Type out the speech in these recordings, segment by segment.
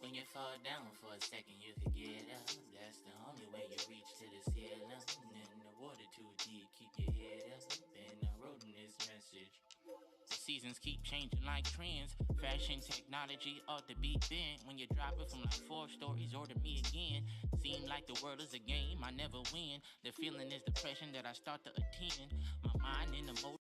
When you fall down for a second, you could get up. That's the only way you reach to the ceiling. And the water too deep, keep your head up. And I'm wrote this message. The seasons keep changing like trends. Fashion, technology, ought to be thin. When you drop it from like 4 stories, order me again. Seem like the world is a game, I never win. The feeling is depression that I start to attend. My mind in the motion.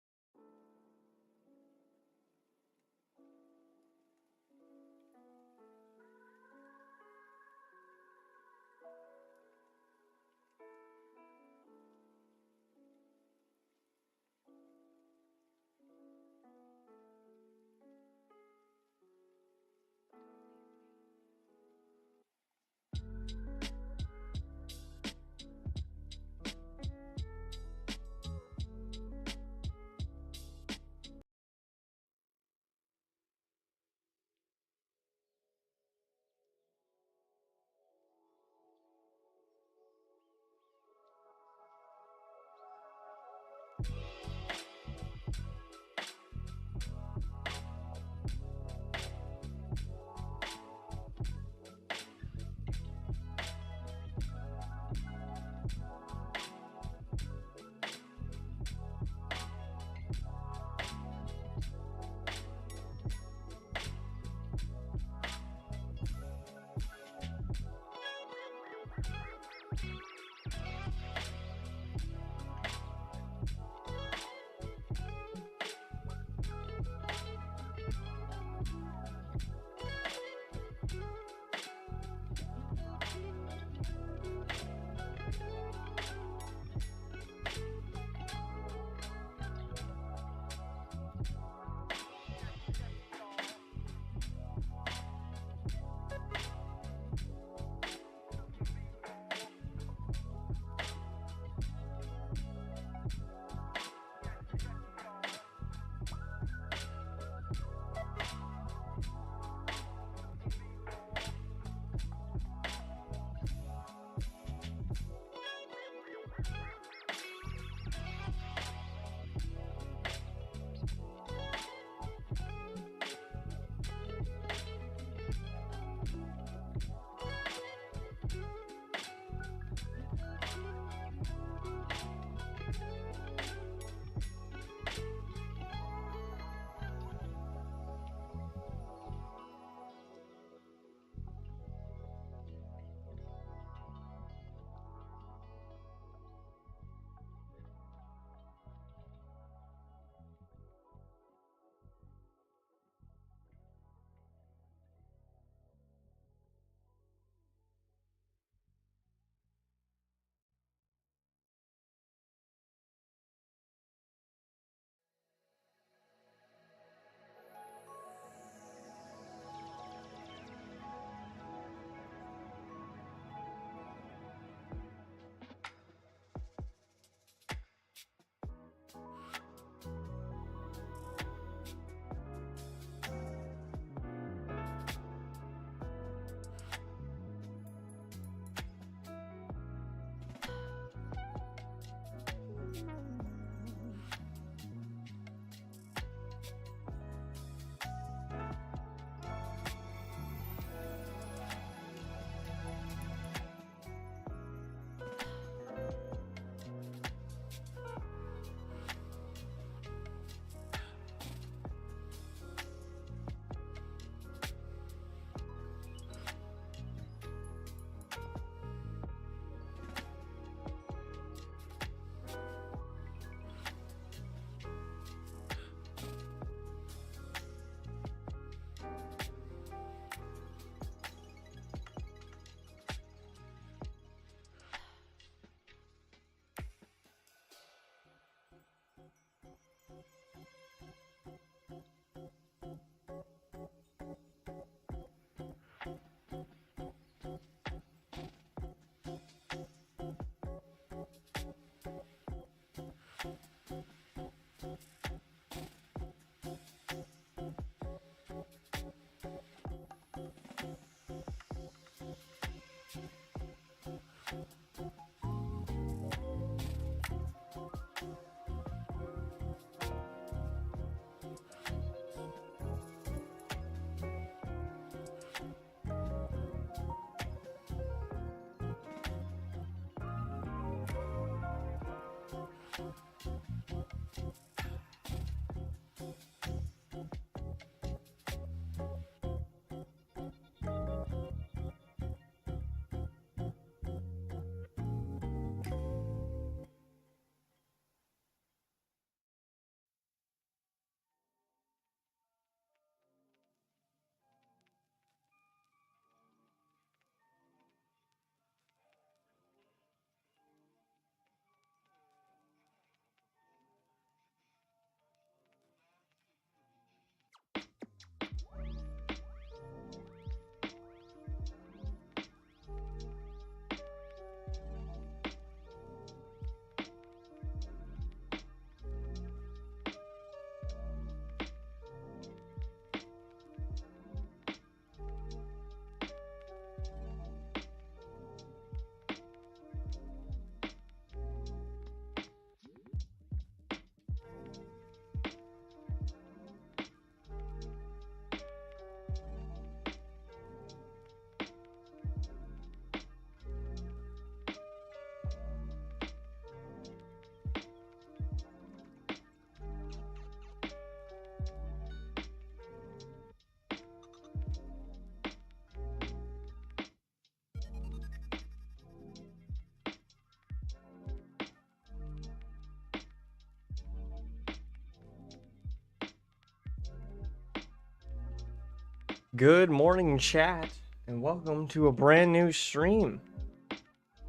Good morning, chat, and welcome to a brand new stream.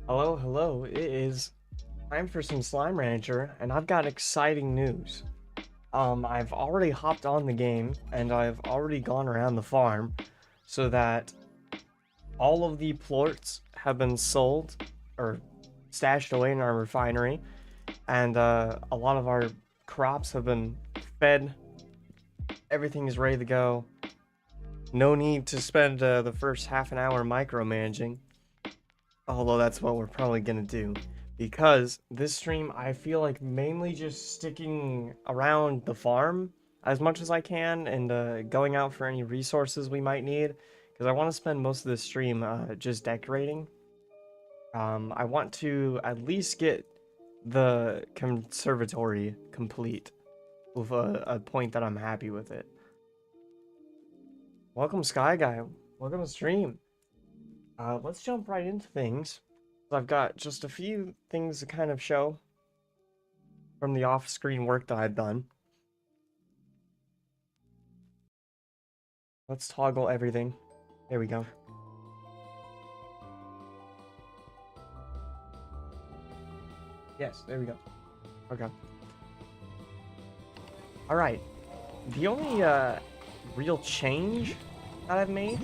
Hello, it is time for some Slime Rancher, and I've got exciting news. I've already hopped on the game, and I've already gone around the farm, so that all of the plorts have been sold, or stashed away in our refinery, and a lot of our crops have been fed. Everything is ready to go. No need to spend the first half an hour micromanaging, although that's what we're probably gonna do, because this stream I feel like mainly just sticking around the farm as much as I can, and going out for any resources we might need, because I want to spend most of the stream just decorating. I want to at least get the conservatory complete with a point that I'm happy with it. Welcome, Sky Guy. Welcome to stream. Let's jump right into things. I've got just a few things to kind of show from the off-screen work that I've done. Let's toggle everything. There we go. Yes, there we go. Okay. Alright. The only real change that I've made,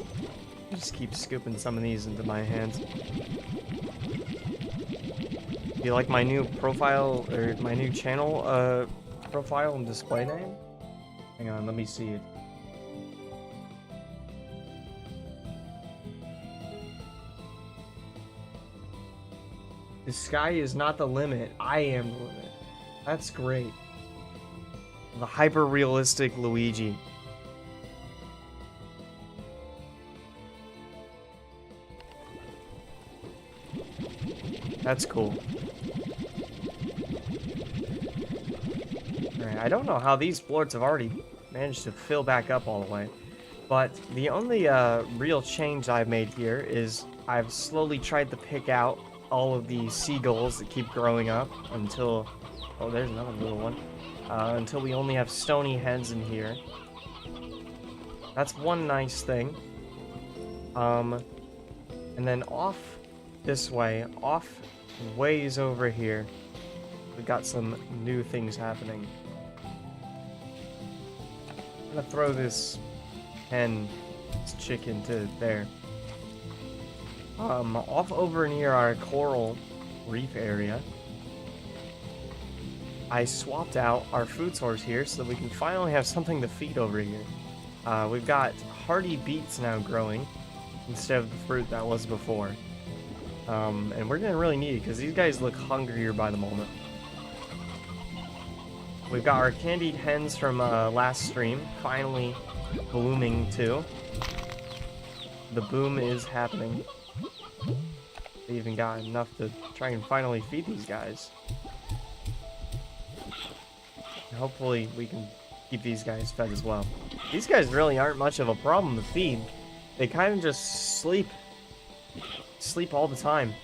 I'll just keep scooping some of these into my hands. Do you like my new profile, or my new channel profile and display name? Hang on, let me see it. The sky is not the limit, I am the limit. That's great. The hyper-realistic Luigi. That's cool. Alright, I don't know how these plorts have already managed to fill back up all the way. But the only real change I've made here is I've slowly tried to pick out all of the seagulls that keep growing up until... Oh, there's another little one. Until we only have stony heads in here. That's one nice thing. And then off this way, off ways over here, we've got some new things happening. I'm gonna throw this chicken to there. Off over near our coral reef area, I swapped out our food source here so that we can finally have something to feed over here. We've got hardy beets now growing instead of the fruit that was before. And we're gonna really need it because these guys look hungrier by the moment. We've got our candied hens from last stream finally blooming too. The boom is happening. They even got enough to try and finally feed these guys. And hopefully we can keep these guys fed as well. These guys really aren't much of a problem to feed. They kind of just sleep all the time.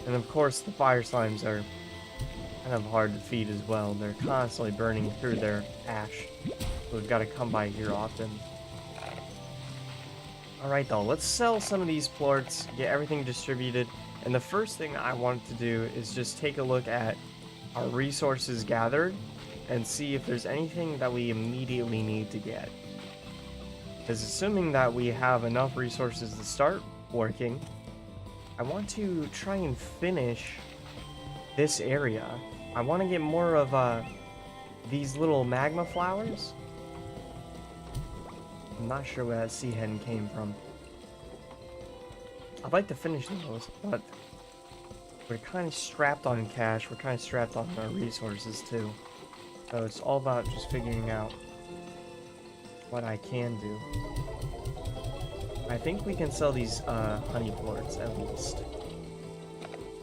And of course the fire slimes are kind of hard to feed as well. They're constantly burning through their ash. So we've got to come by here often. Alright though, let's sell some of these plorts, get everything distributed, and the first thing I wanted to do is just take a look at our resources gathered and see if there's anything that we immediately need to get. Because assuming that we have enough resources to start working, I want to try and finish this area. I want to get more of these little magma flowers. I'm not sure where that sea hen came from. I'd like to finish those, but we're kind of strapped on cash. We're kind of strapped on our resources too. So it's all about just figuring out what I can do. I think we can sell these honey plorts at least.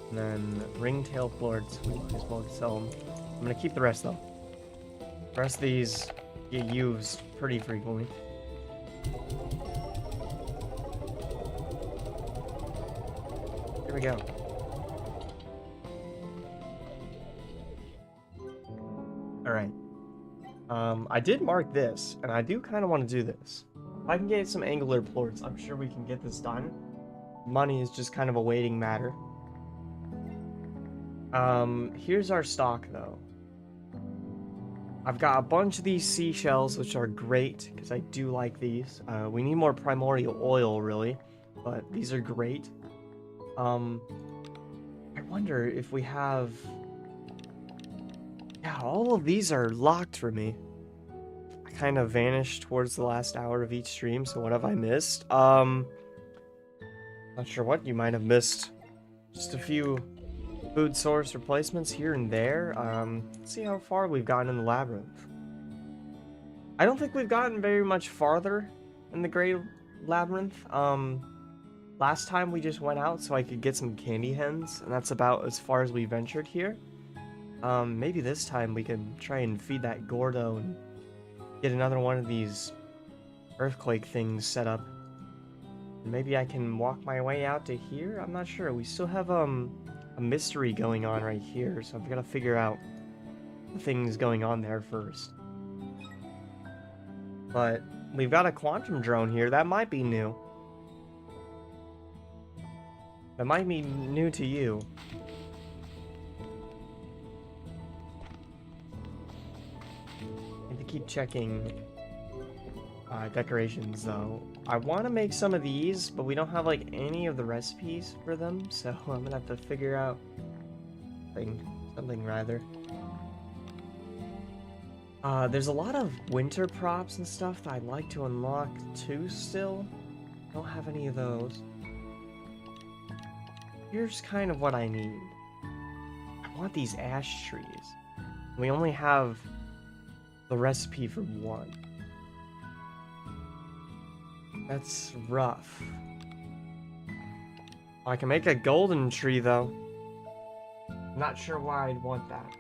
And then ringtail plorts, we might as well sell them. I'm gonna keep the rest though. The rest of these get used pretty frequently. Here we go. Alright. I did mark this, and I do kind of want to do this. If I can get some angular plorts, I'm sure we can get this done. Money is just kind of a waiting matter. Here's our stock, though. I've got a bunch of these seashells, which are great, because I do like these. We need more primordial oil, really, but these are great. I wonder if we have... Yeah, all of these are locked for me. I kind of vanished towards the last hour of each stream, so what have I missed? Not sure what you might have missed. Just a few food source replacements here and there. Let's see how far we've gotten in the labyrinth. I don't think we've gotten very much farther in the Great Labyrinth. Last time we just went out so I could get some candy hens, and that's about as far as we ventured here. Maybe this time we can try and feed that Gordo and get another one of these earthquake things set up. And maybe I can walk my way out to here? I'm not sure. We still have, a mystery going on right here, so I've got to figure out the things going on there first. But we've got a quantum drone here. That might be new. That might be new to you. Keep checking decorations though. I want to make some of these, but we don't have like any of the recipes for them, so I'm gonna have to figure out something rather. There's a lot of winter props and stuff that I'd like to unlock too still. I don't have any of those. Here's kind of what I need. I want these ash trees. We only have the recipe for one. That's rough. I can make a golden tree though. Not sure why I'd want that.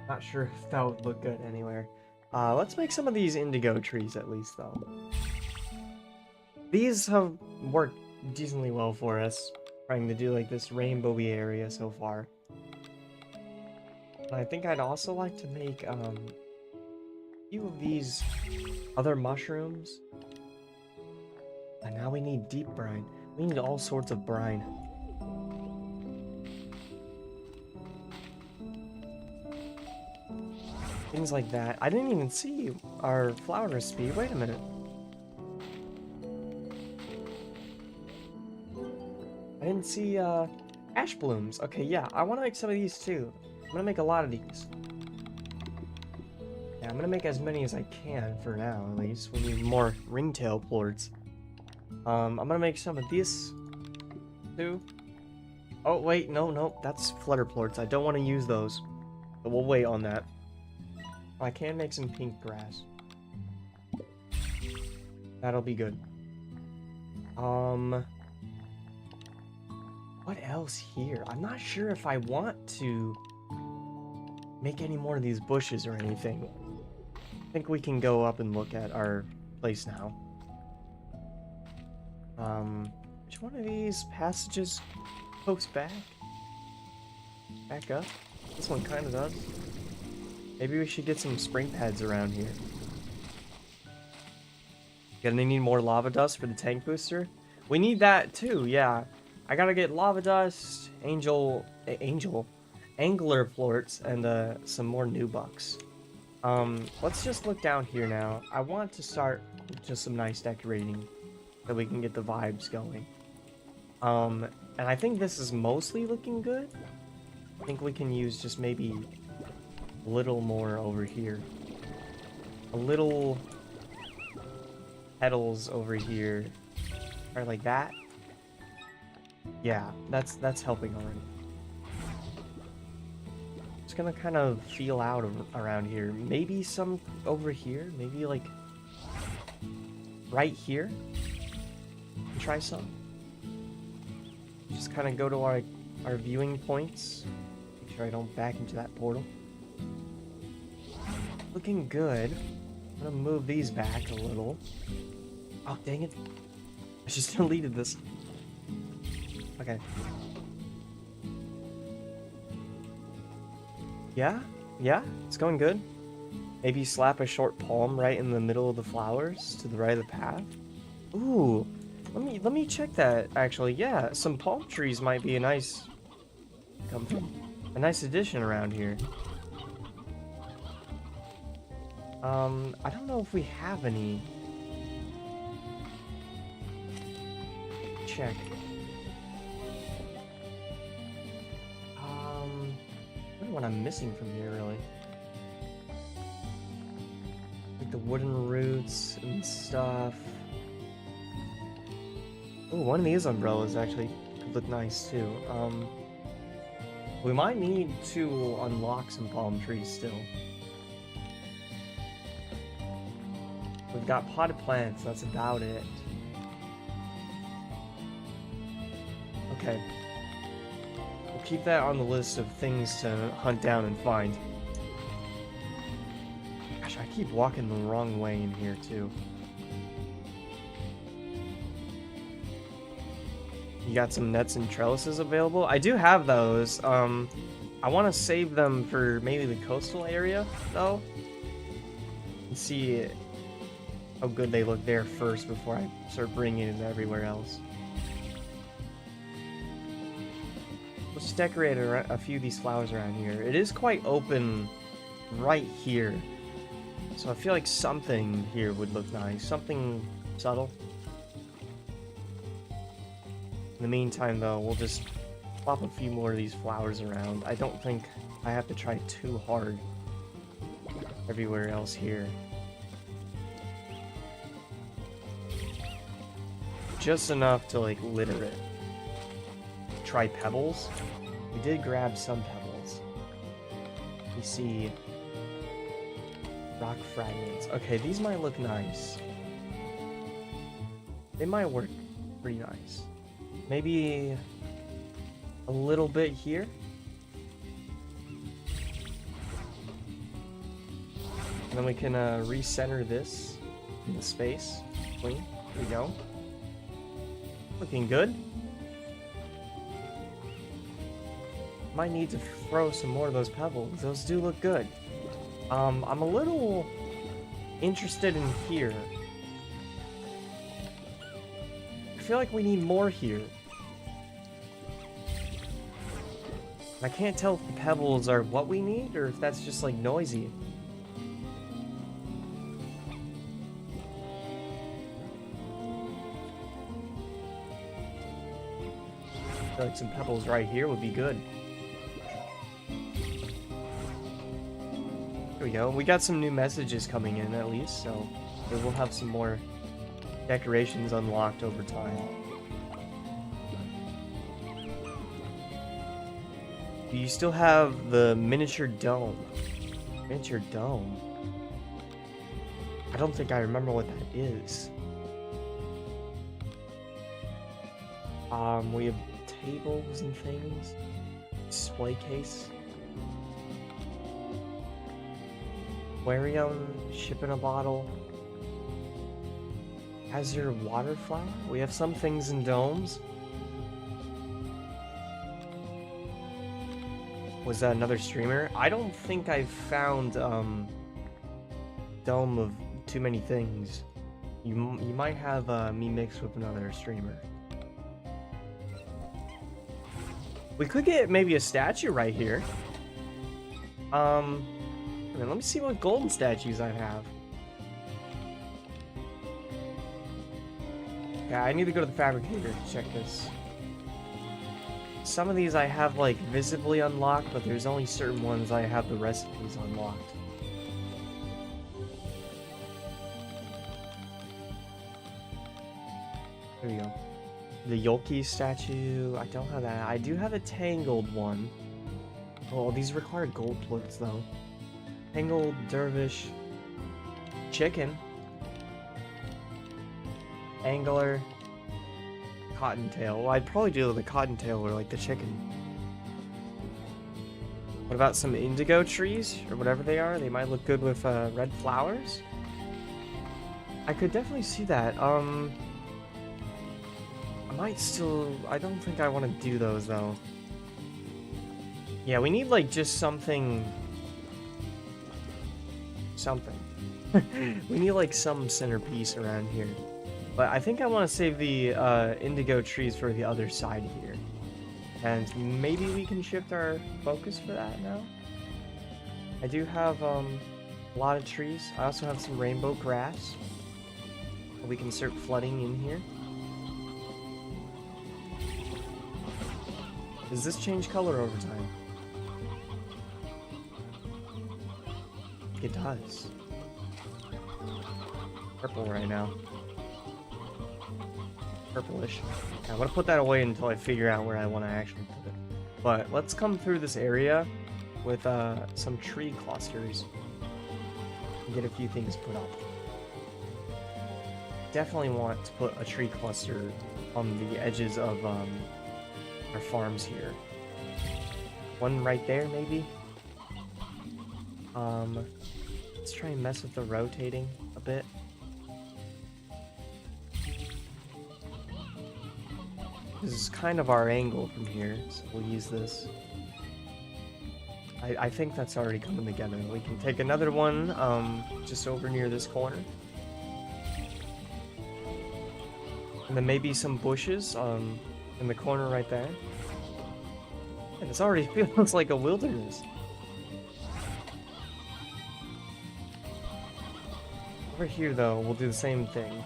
Not sure if that would look good anywhere. Let's make some of these indigo trees at least though. These have worked decently well for us. Trying to do like this rainbowy area so far. And I think I'd also like to make few of these other mushrooms. And now we need deep brine. We need all sorts of brine. Things like that. I didn't even see our flower recipe. Wait a minute. I didn't see ash blooms. Okay, yeah, I want to make some of these too. I'm gonna make a lot of these. Yeah, I'm gonna make as many as I can for now, at least. We need more ringtail plorts. I'm gonna make some of these too. Oh wait, no, that's flutter plorts. I don't want to use those, but we'll wait on that. I can make some pink grass. That'll be good. What else here? I'm not sure if I want to make any more of these bushes or anything. I think we can go up and look at our place now. Which one of these passages goes back? Back up? This one kind of does. Maybe we should get some spring pads around here. Gonna need more lava dust for the tank booster. We need that too, yeah. I gotta get lava dust, angler plorts, and some more new bucks. Let's just look down here now. I want to start with just some nice decorating so we can get the vibes going. And I think this is mostly looking good. I think we can use just maybe a little more over here. A little petals over here. Or like that. Yeah, that's helping already. Just gonna kind of feel out around here. Maybe some over here. Maybe like right here. Try some. Just kind of go to our viewing points. Make sure I don't back into that portal. Looking good. I'm gonna move these back a little. Oh, dang it. I just deleted this. Okay. Yeah, it's going good. Maybe slap a short palm right in the middle of the flowers to the right of the path. Ooh, let me check that actually. Yeah, some palm trees might be a nice addition around here. I don't know if we have any. Check. I wonder what I'm missing from here, really. Like the wooden roots and stuff. Oh, one of these umbrellas actually could look nice too. We might need to unlock some palm trees still. We've got potted plants, that's about it. Okay. We'll keep that on the list of things to hunt down and find. Gosh, I keep walking the wrong way in here too. You got some nets and trellises available? I do have those. I want to save them for maybe the coastal area, though. And see how good they look there first before I start bringing it everywhere else. Let's decorate a few of these flowers around here. It is quite open right here. So I feel like something here would look nice. Something subtle. In the meantime, though, we'll just plop a few more of these flowers around. I don't think I have to try too hard everywhere else here. Just enough to, like, litter it. Try pebbles. We did grab some pebbles. We see rock fragments. Okay, these might look nice. They might work pretty nice. Maybe a little bit here. And then we can recenter this in the space. Clean. There we go. Looking good. Might need to throw some more of those pebbles. Those do look good. I'm a little interested in here. I feel like we need more here. I can't tell if the pebbles are what we need or if that's just like noisy. I feel like some pebbles right here would be good. There we go. We got some new messages coming in at least, so we'll have some more decorations unlocked over time. Do you still have the miniature dome? Miniature dome? I don't think I remember what that is. We have tables and things. Display case. Aquarium, ship in a bottle. Azure water flower? We have some things in domes. Was that another streamer? I don't think I've found dome of too many things. You might have me mixed with another streamer. We could get maybe a statue right here. Let me see what golden statues I have. Yeah, I need to go to the fabricator to check this. Some of these I have like visibly unlocked, but there's only certain ones I have the recipes unlocked. There we go. The Yolki statue, I don't have that. I do have a Tangled one. Oh, these require gold plates though. Tangled, Dervish, Chicken, Angler, Cottontail. Well, I'd probably do the Cottontail or like the chicken. What about some indigo trees or whatever they are? They might look good with red flowers. I could definitely see that. I might still. I don't think I want to do those though. Yeah, we need like just something something. We need like some centerpiece around here. But I think I want to save the indigo trees for the other side here. And maybe we can shift our focus for that now. I do have a lot of trees. I also have some rainbow grass. We can start flooding in here. Does this change color over time? It does. Purple right now. Purplish. I'm gonna put that away until I figure out where I want to actually put it. But let's come through this area with some tree clusters and get a few things put up. Definitely want to put a tree cluster on the edges of our farms here. One right there, maybe. Let's try and mess with the rotating a bit. This is kind of our angle from here, so we'll use this. I think that's already coming together. We can take another one just over near this corner. And then maybe some bushes in the corner right there. And this already feels like a wilderness. Over here, though, we'll do the same thing.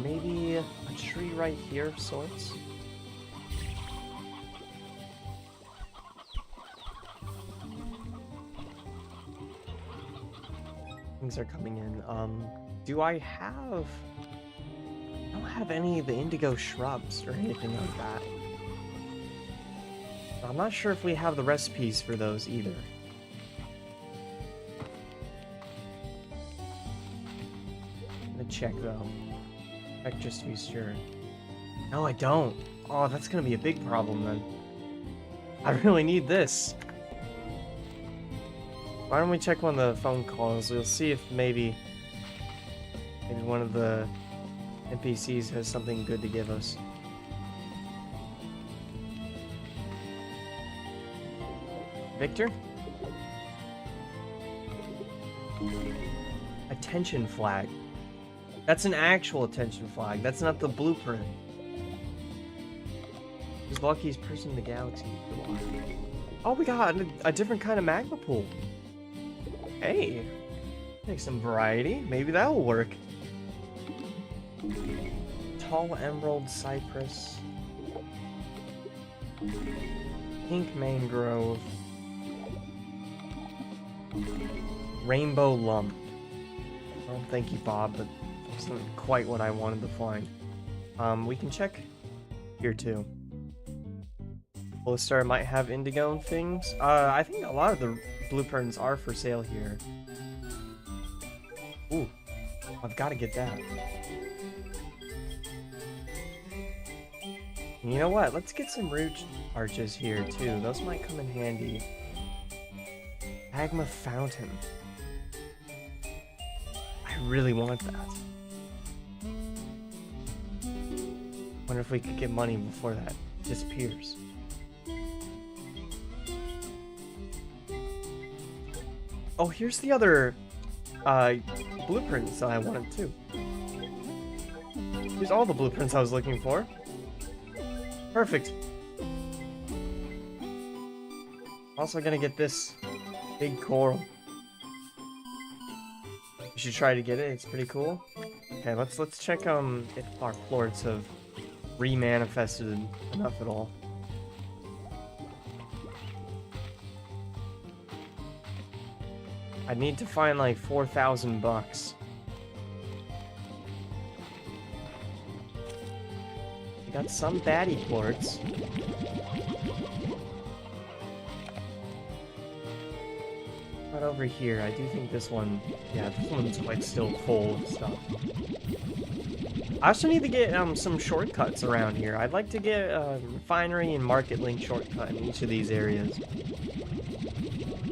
Maybe a tree right here of sorts. Things are coming in. Do I have... I don't have any of the indigo shrubs or anything like that. I'm not sure if we have the recipes for those either. I'm gonna check though. Check just to be sure. No, I don't. Oh, that's gonna be a big problem then. I really need this. Why don't we check one of the phone calls? We'll see if maybe one of the NPCs has something good to give us. Victor? Attention flag. That's an actual attention flag. That's not the blueprint. Who's the luckiest person in the galaxy? Oh, we got a different kind of magma pool. Hey, take some variety. Maybe that will work. Tall emerald cypress. Pink mangrove. Rainbow lump. Well, thank you, Bob, but it wasn't quite what I wanted to find. We can check here too. Polestar might have indigo and things. I think a lot of the blueprints are for sale here. Ooh, I've got to get that. You know what? Let's get some root arches here too. Those might come in handy. Magma fountain. I really want that. Wonder if we could get money before that disappears. Oh, here's the other blueprints that I wanted too. Here's all the blueprints I was looking for. Perfect. Also gonna get this big coral. You should try to get it. It's pretty cool. Okay, let's check if our florets have remanifested enough at all. I need to find like 4,000 bucks. We got some baddie florets. But over here, I do think this one, yeah, this one's quite still full of stuff. I also need to get some shortcuts around here. I'd like to get a refinery and market link shortcut in each of these areas.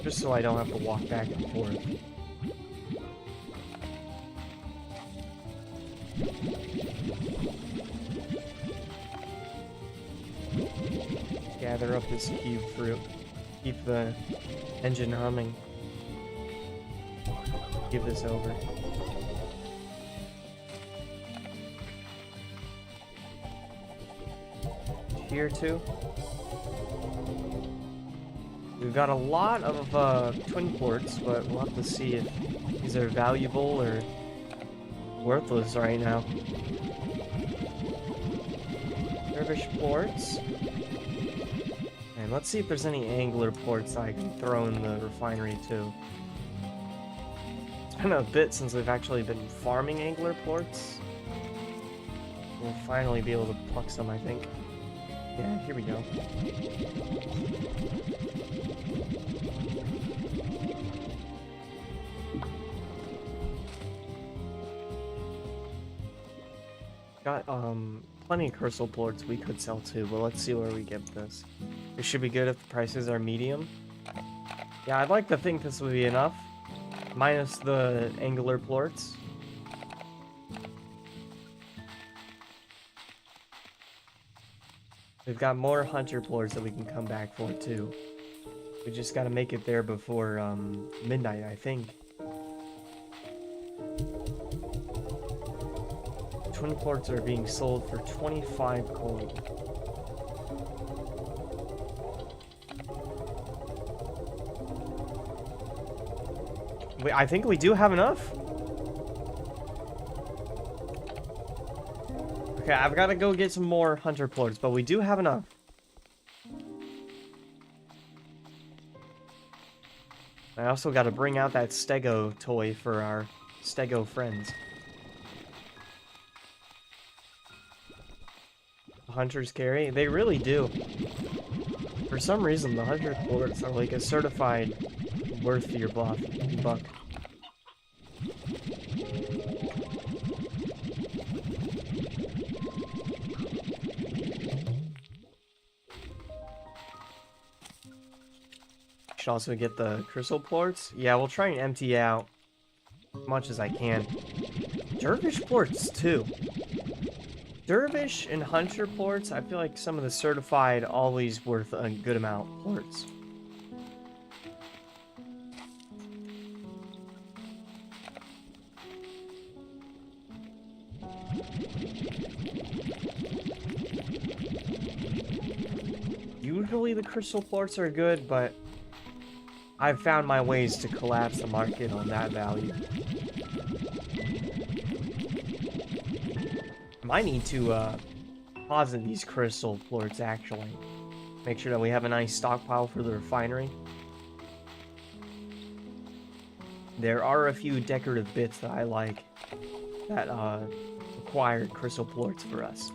Just so I don't have to walk back and forth. Gather up this cube fruit. Keep the engine humming. give this over. Tier 2. We've got a lot of twin ports, but we'll have to see if these are valuable or worthless right now. Dervish ports. And let's see if there's any angler ports I can throw in the refinery too. It's been a bit since we've actually been farming angler ports. We'll finally be able to pluck some, I think. Yeah, here we go. Got plenty of crystal ports we could sell too, but let's see where we get this. It should be good if the prices are medium. Yeah, I'd like to think this would be enough, minus the angular ports. We've got more hunter ports that we can come back for too. We just gotta make it there before midnight, I think. Twin ports are being sold for 25 gold. Wait, I think we do have enough. Okay, I've got to go get some more hunter ports, but we do have enough. I also got to bring out that stego toy for our stego friends. Hunters carry? They really do. For some reason, the hunter ports are like a certified worth your buck. Should also get the crystal ports. Yeah, we'll try and empty out as much as I can. Dervish ports too. Dervish and hunter ports, I feel like some of the certified always worth a good amount ports. Usually the crystal ports are good, but I've found my ways to collapse the market on that value. I need to deposit these crystal ports actually. Make sure that we have a nice stockpile for the refinery. There are a few decorative bits that I like that require crystal ports for us.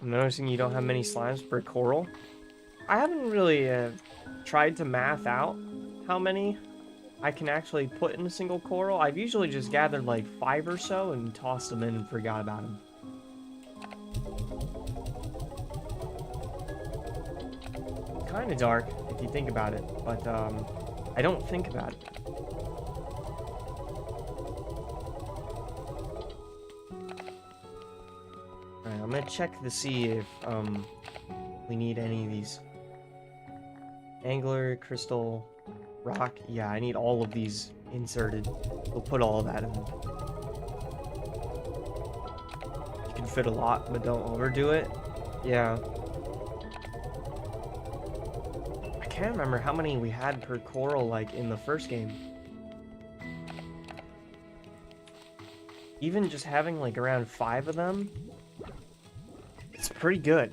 I'm noticing you don't have many slimes per coral. I haven't really tried to math out how many I can actually put in a single coral. I've usually just gathered like 5 or so and tossed them in and forgot about them. Kind of dark if you think about it, but I don't think about it. Alright, I'm gonna check to see if we need any of these. Angler, crystal, rock. Yeah, I need all of these inserted. We'll put all of that in. You can fit a lot, but don't overdo it. Yeah. I can't remember how many we had per coral, like, in the first game. Even just having, like, around 5 of them, it's pretty good.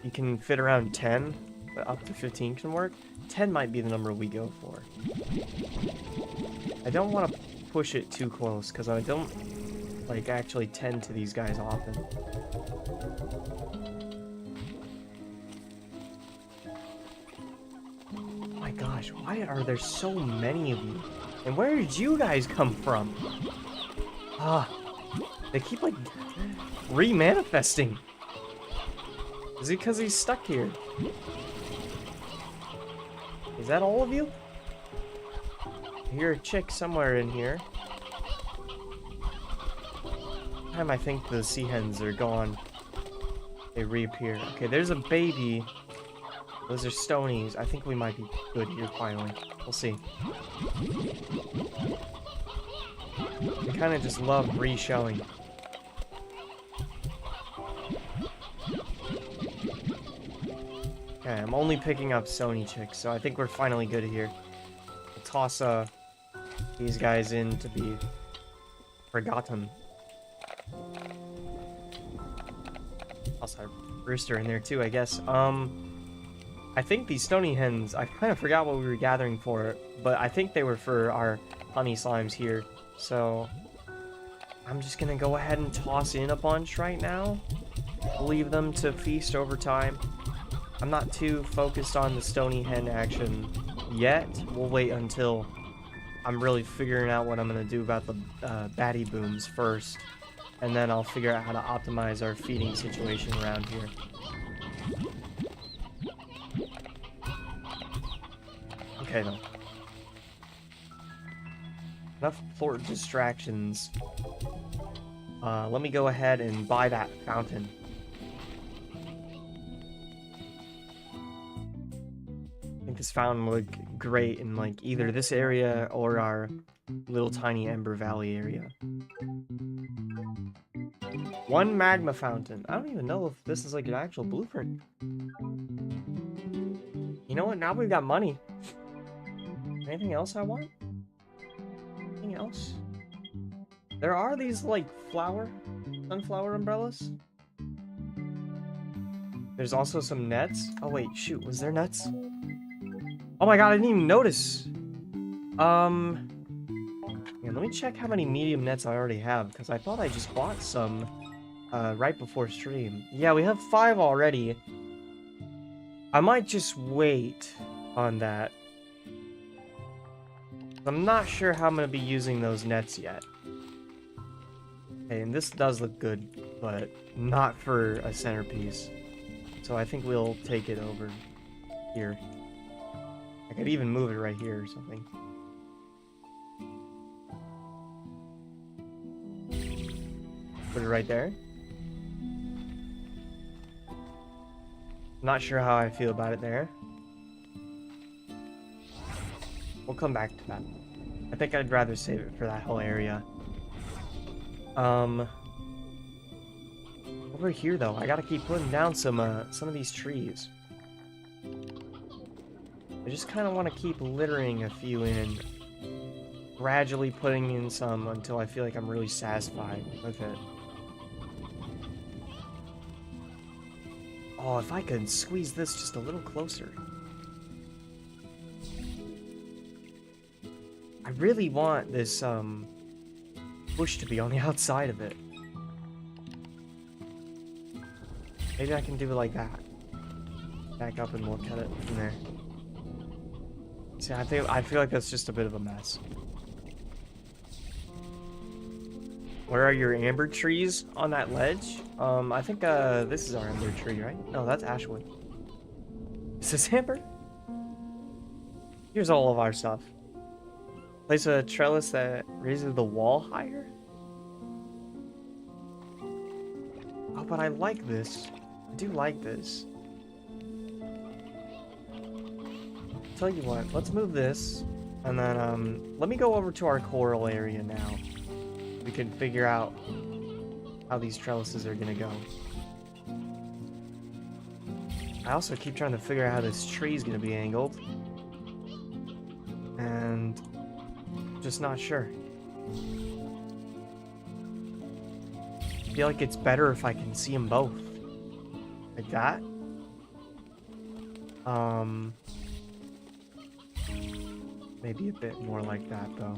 You can fit around 10, but up to 15 can work. 10 might be the number we go for. I don't want to push it too close, because I don't, like, actually tend to these guys often. Oh my gosh, why are there so many of you? And where did you guys come from? Ah, they keep, like, re-manifesting. Is it because he's stuck here? Is that all of you? I hear a chick somewhere in here. I think the sea hens are gone. They reappear. Okay, there's a baby. Those are stonies. I think we might be good here finally. We'll see. I kind of just love re-showing. Okay, I'm only picking up stony chicks, so I think we're finally good here. We'll toss these guys in to be forgotten. Also, rooster in there too, I guess. I think these stony hens, I kind of forgot what we were gathering for, but I think they were for our honey slimes here. So I'm just gonna go ahead and toss in a bunch right now. Leave them to feast over time. I'm not too focused on the stony hen action yet. We'll wait until I'm really figuring out what I'm gonna do about the baddie booms first. And then I'll figure out how to optimize our feeding situation around here. Okay, though. Enough for distractions. Let me go ahead and buy that fountain. I think this fountain would look great in like either this area or our little tiny Ember Valley area. One magma fountain. I don't even know if this is like an actual blueprint. You know what? Now we've got money. Anything else I want? Anything else? There are these like sunflower umbrellas. There's also some nets. Oh wait, shoot, was there nets? Oh my god, I didn't even notice. Yeah, let me check how many medium nets I already have, because I thought I just bought some right before stream. Yeah, we have 5 already. I might just wait on that. I'm not sure how I'm going to be using those nets yet. Okay, and this does look good, but not for a centerpiece. So I think we'll take it over here. I could even move it right here or something. Put it right there. Not sure how I feel about it there. We'll come back to that. I think I'd rather save it for that whole area. Over here though, I gotta keep putting down some of these trees. I just kind of want to keep littering a few in, gradually putting in some until I feel like I'm really satisfied with it. Oh, if I could squeeze this just a little closer. I really want this bush to be on the outside of it. Maybe I can do it like that. Back up and we'll cut it from there. See, I feel like that's just a bit of a mess. Where are your amber trees on that ledge? I think this is our amber tree, right? No, that's ashwood. Is this amber? Here's all of our stuff. Place a trellis that raises the wall higher? Oh, but I like this. I do like this. Tell you what, let's move this, and then let me go over to our coral area now. We can figure out how these trellises are gonna go. I also keep trying to figure out how this tree is gonna be angled, and just not sure. I feel like it's better if I can see them both, like that. Maybe a bit more like that, though.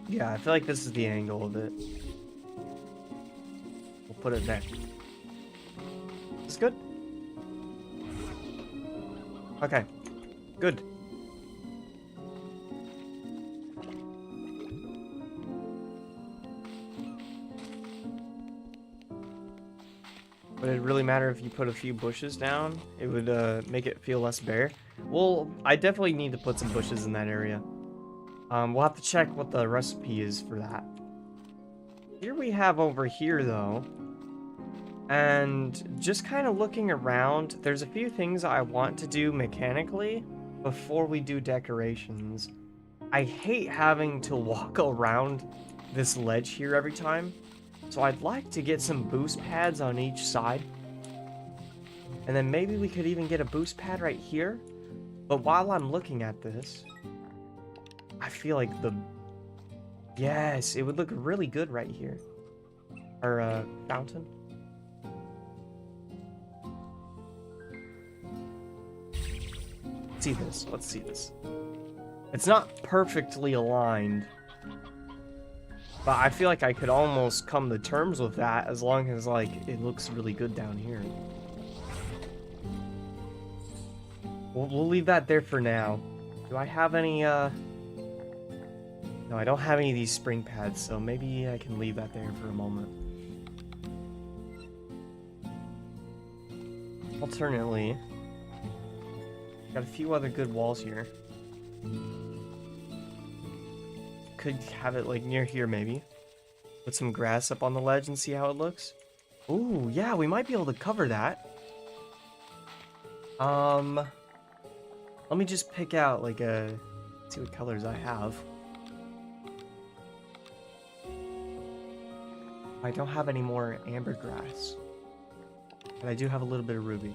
Yeah, I feel like this is the angle of it. We'll put it there. Is this good? Okay. Good. Would it really matter if you put a few bushes down? It would make it feel less bare. Well, I definitely need to put some bushes in that area. We'll have to check what the recipe is for that. Here we have over here, though, And just kind of looking around, there's a few things I want to do mechanically before we do decorations. I hate having to walk around this ledge here every time, so I'd like to get some boost pads on each side. And then maybe we could even get a boost pad right here. But while I'm looking at this, I feel like yes, it would look really good right here. Our fountain. Let's see this. It's not perfectly aligned, but I feel like I could almost come to terms with that as long as, like, it looks really good down here. We'll leave that there for now. Do I have any, No, I don't have any of these spring pads, so maybe I can leave that there for a moment. Alternately, got a few other good walls here. Could have it like near here maybe. Put some grass up on the ledge and see how it looks. Ooh, yeah, we might be able to cover that. Let me just pick out like see what colors I have. I don't have any more amber grass. But I do have a little bit of ruby.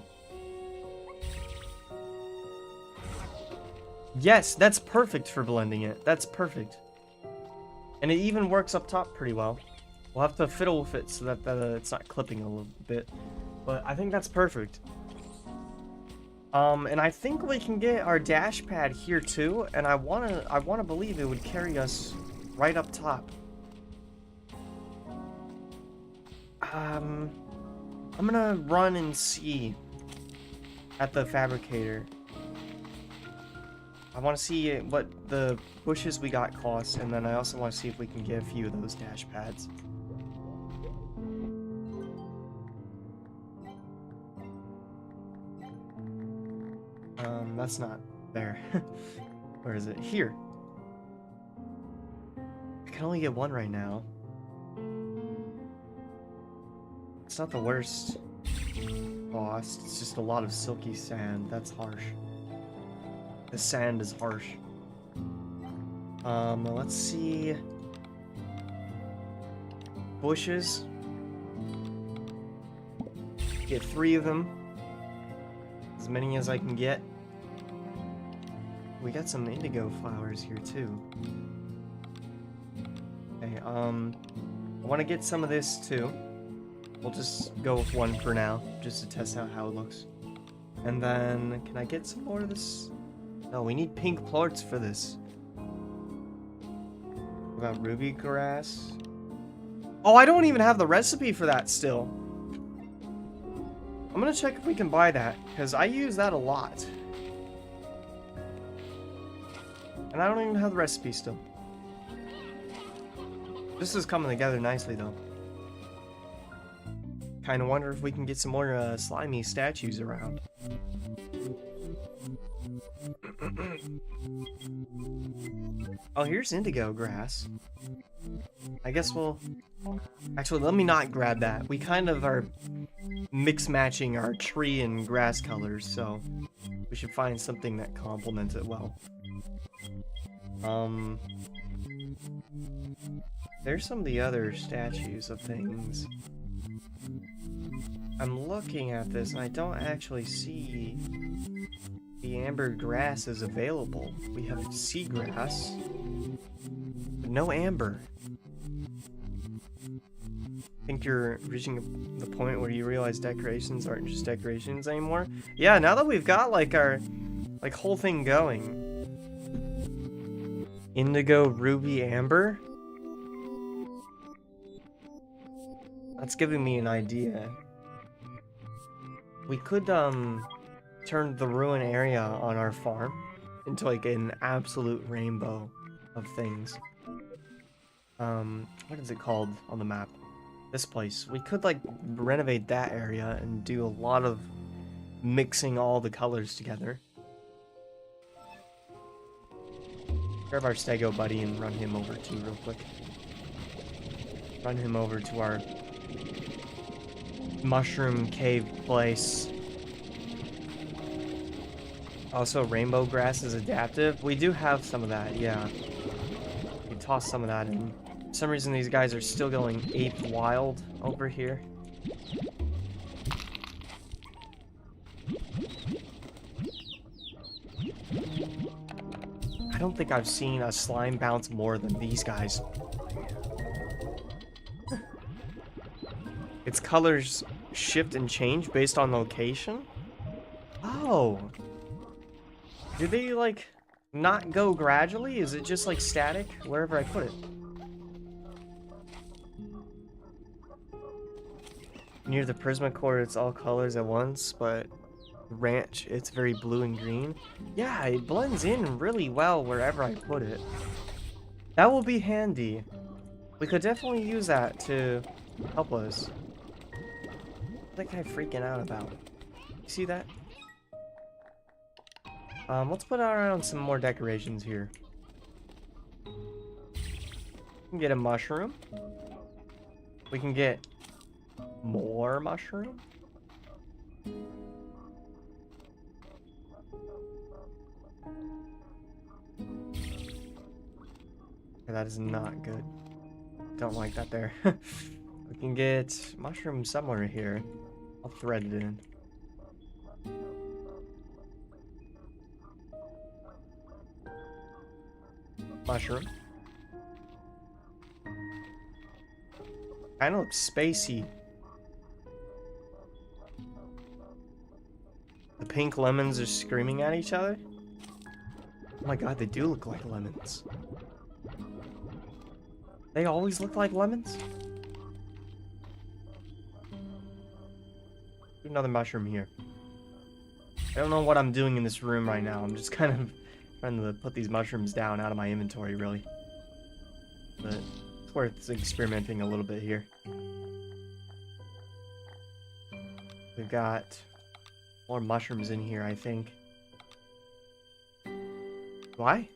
Yes, that's perfect for blending it. That's perfect. And it even works up top pretty well. We'll have to fiddle with it so that it's not clipping a little bit. But I think that's perfect. And I think we can get our dash pad here too. And I wanna believe it would carry us right up top. I'm gonna run and see at the fabricator. I want to see what the bushes we got cost, and then I also want to see if we can get a few of those dash pads. That's not there. Where is it? Here. I can only get one right now. It's not the worst cost, it's just a lot of silky sand. That's harsh. The sand is harsh. Let's see. Bushes. Get 3 of them. As many as I can get. We got some indigo flowers here too. Okay, I want to get some of this too. We'll just go with 1 for now, just to test out how it looks. And then, can I get some more of this? No, we need pink plorts for this. We got ruby grass. Oh, I don't even have the recipe for that still. I'm gonna check if we can buy that, because I use that a lot. And I don't even have the recipe still. This is coming together nicely, though. Kinda wonder if we can get some more slimy statues around. Oh, here's indigo grass. I guess we'll... Actually, let me not grab that. We kind of are mix-matching our tree and grass colors, so we should find something that complements it well. There's some of the other statues of things. I'm looking at this and I don't actually see the amber grass is available. We have seagrass, but no amber. I think you're reaching the point where you realize decorations aren't just decorations anymore. Yeah, now that we've got like our whole thing going. Indigo, ruby, amber. That's giving me an idea. We could turn the ruin area on our farm into like an absolute rainbow of things. What is it called on the map? This place. We could like renovate that area and do a lot of mixing all the colors together. Grab our stego buddy and run him over too real quick. Run him over to our mushroom cave place. Also, rainbow grass is adaptive. We do have some of that, yeah. We can toss some of that in. For some reason, these guys are still going ape wild over here. I don't think I've seen a slime bounce more than these guys. Its colors shift and change based on location? Oh. Do they, like, not go gradually? Is it just, like, static wherever I put it? Near the Prismacore, it's all colors at once, but Ranch, it's very blue and green. Yeah, it blends in really well wherever I put it. That will be handy. We could definitely use that to help us. What am I freaking out about? You see that? Let's put around some more decorations here. We can get a mushroom. We can get more mushroom. Okay, that is not good. Don't like that there. We can get mushroom somewhere here. I'll thread it in. Mushroom. Kind of looks spacey. The pink lemons are screaming at each other. Oh my god, they do look like lemons. They always look like lemons? Another mushroom here. I don't know what I'm doing in this room right now. I'm just kind of trying to put these mushrooms down out of my inventory, really. But it's worth experimenting a little bit here. We've got more mushrooms in here, I think. Why?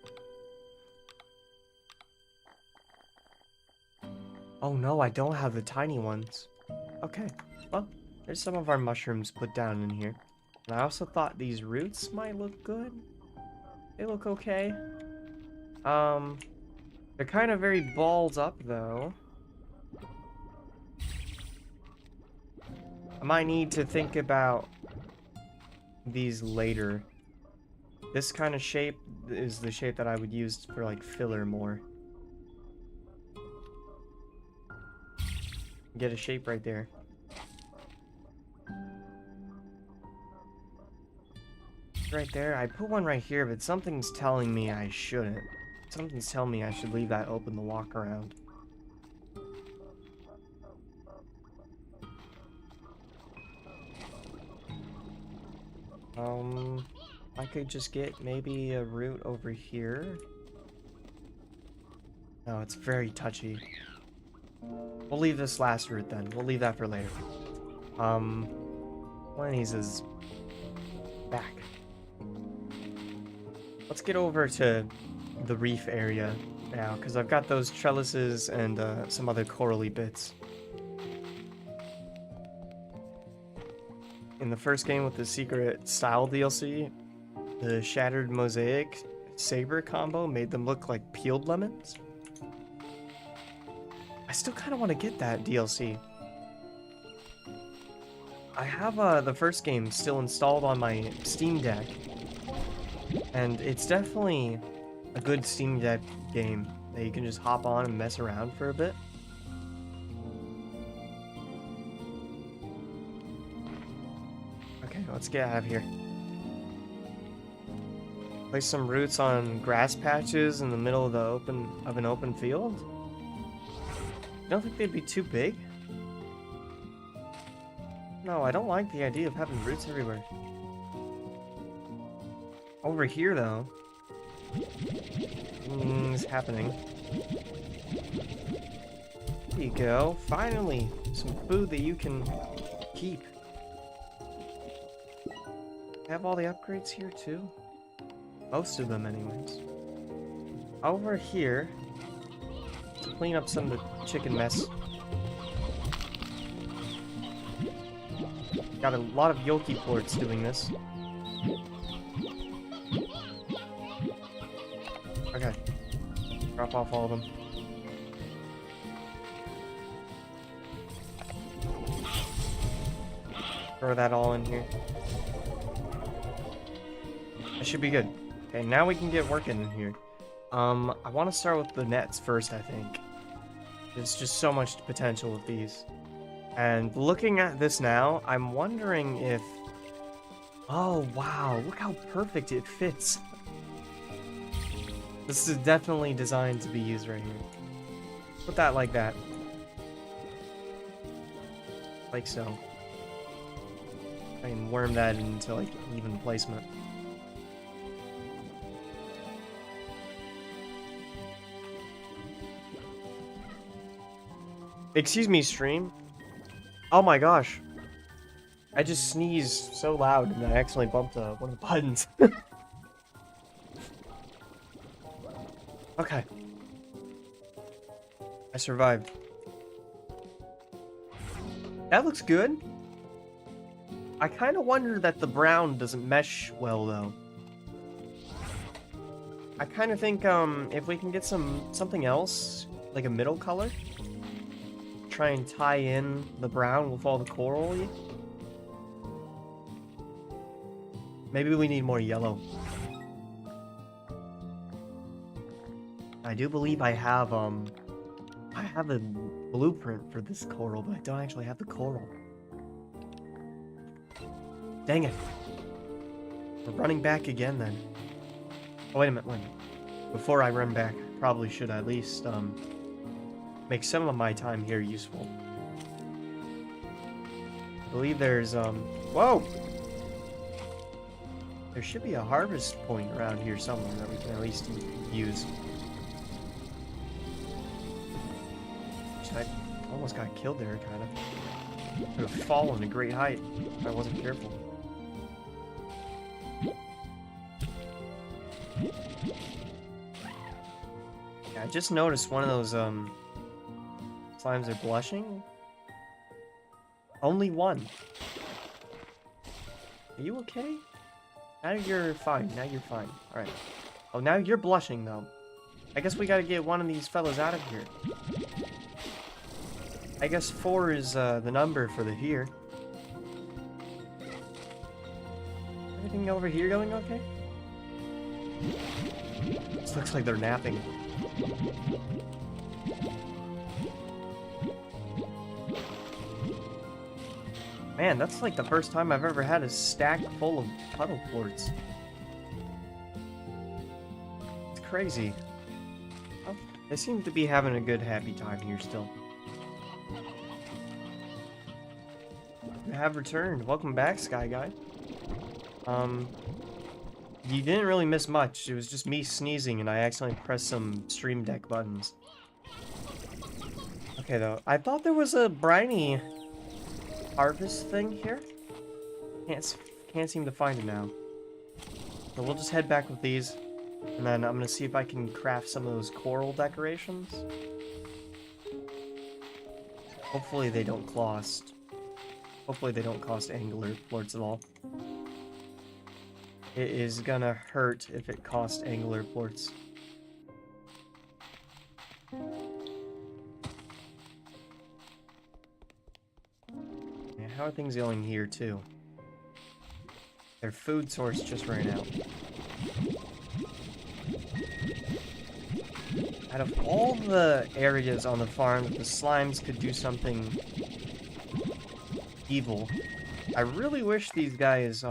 Oh no, I don't have the tiny ones. Okay, well, there's some of our mushrooms put down in here. And I also thought these roots might look good. They look okay. They're kind of very balled up, though. I might need to think about these later. This kind of shape is the shape that I would use for, like, filler more. Get a shape right there. Right there. I put one right here, but something's telling me I shouldn't. Something's telling me I should leave that open to walk around. I could just get maybe a root over here. No, it's very touchy. We'll leave this last root then. We'll leave that for later. One of these is back. Let's get over to the reef area now, because I've got those trellises and some other corally bits. In the first game with the secret style DLC, the Shattered Mosaic Saber combo made them look like peeled lemons. I still kind of want to get that DLC. I have the first game still installed on my Steam Deck, and it's definitely a good Steam Deck game that you can just hop on and mess around for a bit. Okay, let's get out of here. Place some roots on grass patches in the middle of an open field. I don't think they'd be too big. No, I don't like the idea of having roots everywhere. Over here, though, things happening. There you go. Finally, some food that you can keep. Have all the upgrades here, too? Most of them, anyways. Over here, to clean up some of the chicken mess. Got a lot of Yoki ports doing this. Okay. Drop off all of them. Throw that all in here. That should be good. Okay, now we can get working in here. I want to start with the nets first, I think. There's just so much potential with these. And looking at this now, I'm wondering if... Oh, wow, look how perfect it fits. This is definitely designed to be used right here. Put that like that. Like so. I can worm that into, like, even placement. Excuse me, stream. Oh my gosh. I just sneezed so loud and I accidentally bumped one of the buttons. Okay. I survived. That looks good. I kind of wonder that the brown doesn't mesh well, though. I kind of think, if we can get something else, like a middle color, try and tie in the brown with all the coral. Maybe we need more yellow. I do believe I have a blueprint for this coral, but I don't actually have the coral. Dang it. We're running back again then. Oh, wait a minute, Before I run back, I probably should at least, make some of my time here useful. I believe there's, whoa! There should be a harvest point around here somewhere that we can at least use. I almost got killed there, kind of. Could have fallen a great height if I wasn't careful. Yeah, I just noticed one of those, slimes are blushing. Only one. Are you okay? Now you're fine. Now you're fine. Alright. Oh, now you're blushing, though. I guess we gotta get one of these fellas out of here. I guess 4 is, the number for the here. Everything over here going okay? This looks like they're napping. Man, that's like the first time I've ever had a stack full of puddle quartz. It's crazy. Oh, they seem to be having a good, happy time here still. You have returned. Welcome back, Sky Guy. You didn't really miss much. It was just me sneezing and I accidentally pressed some Stream Deck buttons. Okay, though. I thought there was a briny harvest thing here. Can't seem to find it now. So we'll just head back with these. And then I'm gonna see if I can craft some of those coral decorations. Hopefully they don't cost... Hopefully they don't cost angler plorts at all. It is gonna hurt if it costs angler plorts. Yeah, how are things going here, too? Their food source just ran out. Out of all the areas on the farm that the slimes could do something evil, I really wish these guys,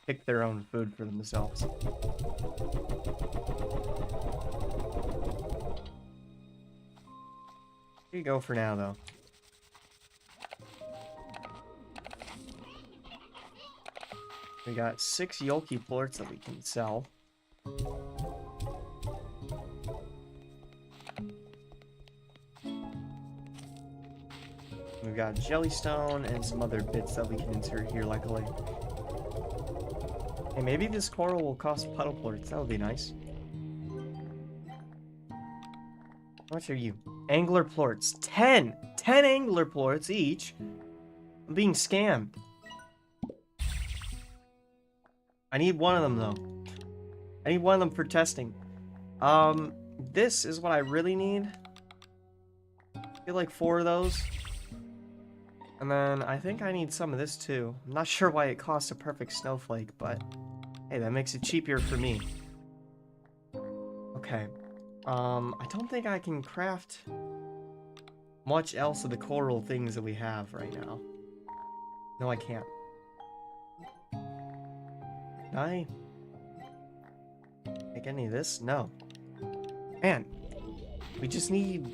pick their own food for themselves. Here you go for now, though. We got 6 Yoki plorts that we can sell. We've got jellystone and some other bits that we can insert here, luckily. Hey, maybe this coral will cost puddle plorts. That would be nice. How much are you? Angler plorts. 10! 10 angler plorts each. I'm being scammed. I need one of them, though. I need one of them for testing. This is what I really need. I feel like 4 of those. And then I think I need some of this, too. I'm not sure why it costs a perfect snowflake, but hey, that makes it cheaper for me. Okay. I don't think I can craft much else of the coral things that we have right now. No, I can't. Can I make any of this? No. Man, we just need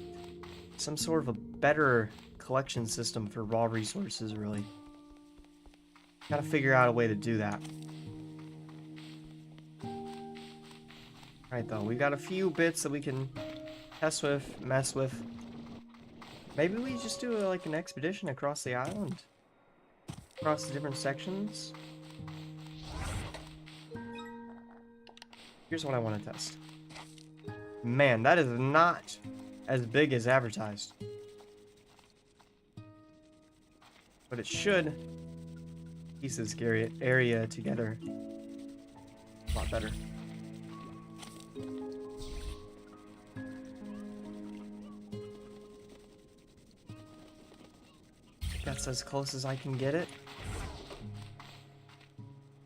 some sort of a better collection system for raw resources, really. Gotta figure out a way to do that. Alright, though, we've got a few bits that we can test with, mess with. Maybe we just do like an expedition across the island? Across the different sections? Here's what I want to test. Man, that is not as big as advertised. But it should piece this area together a lot better. That's as close as I can get it.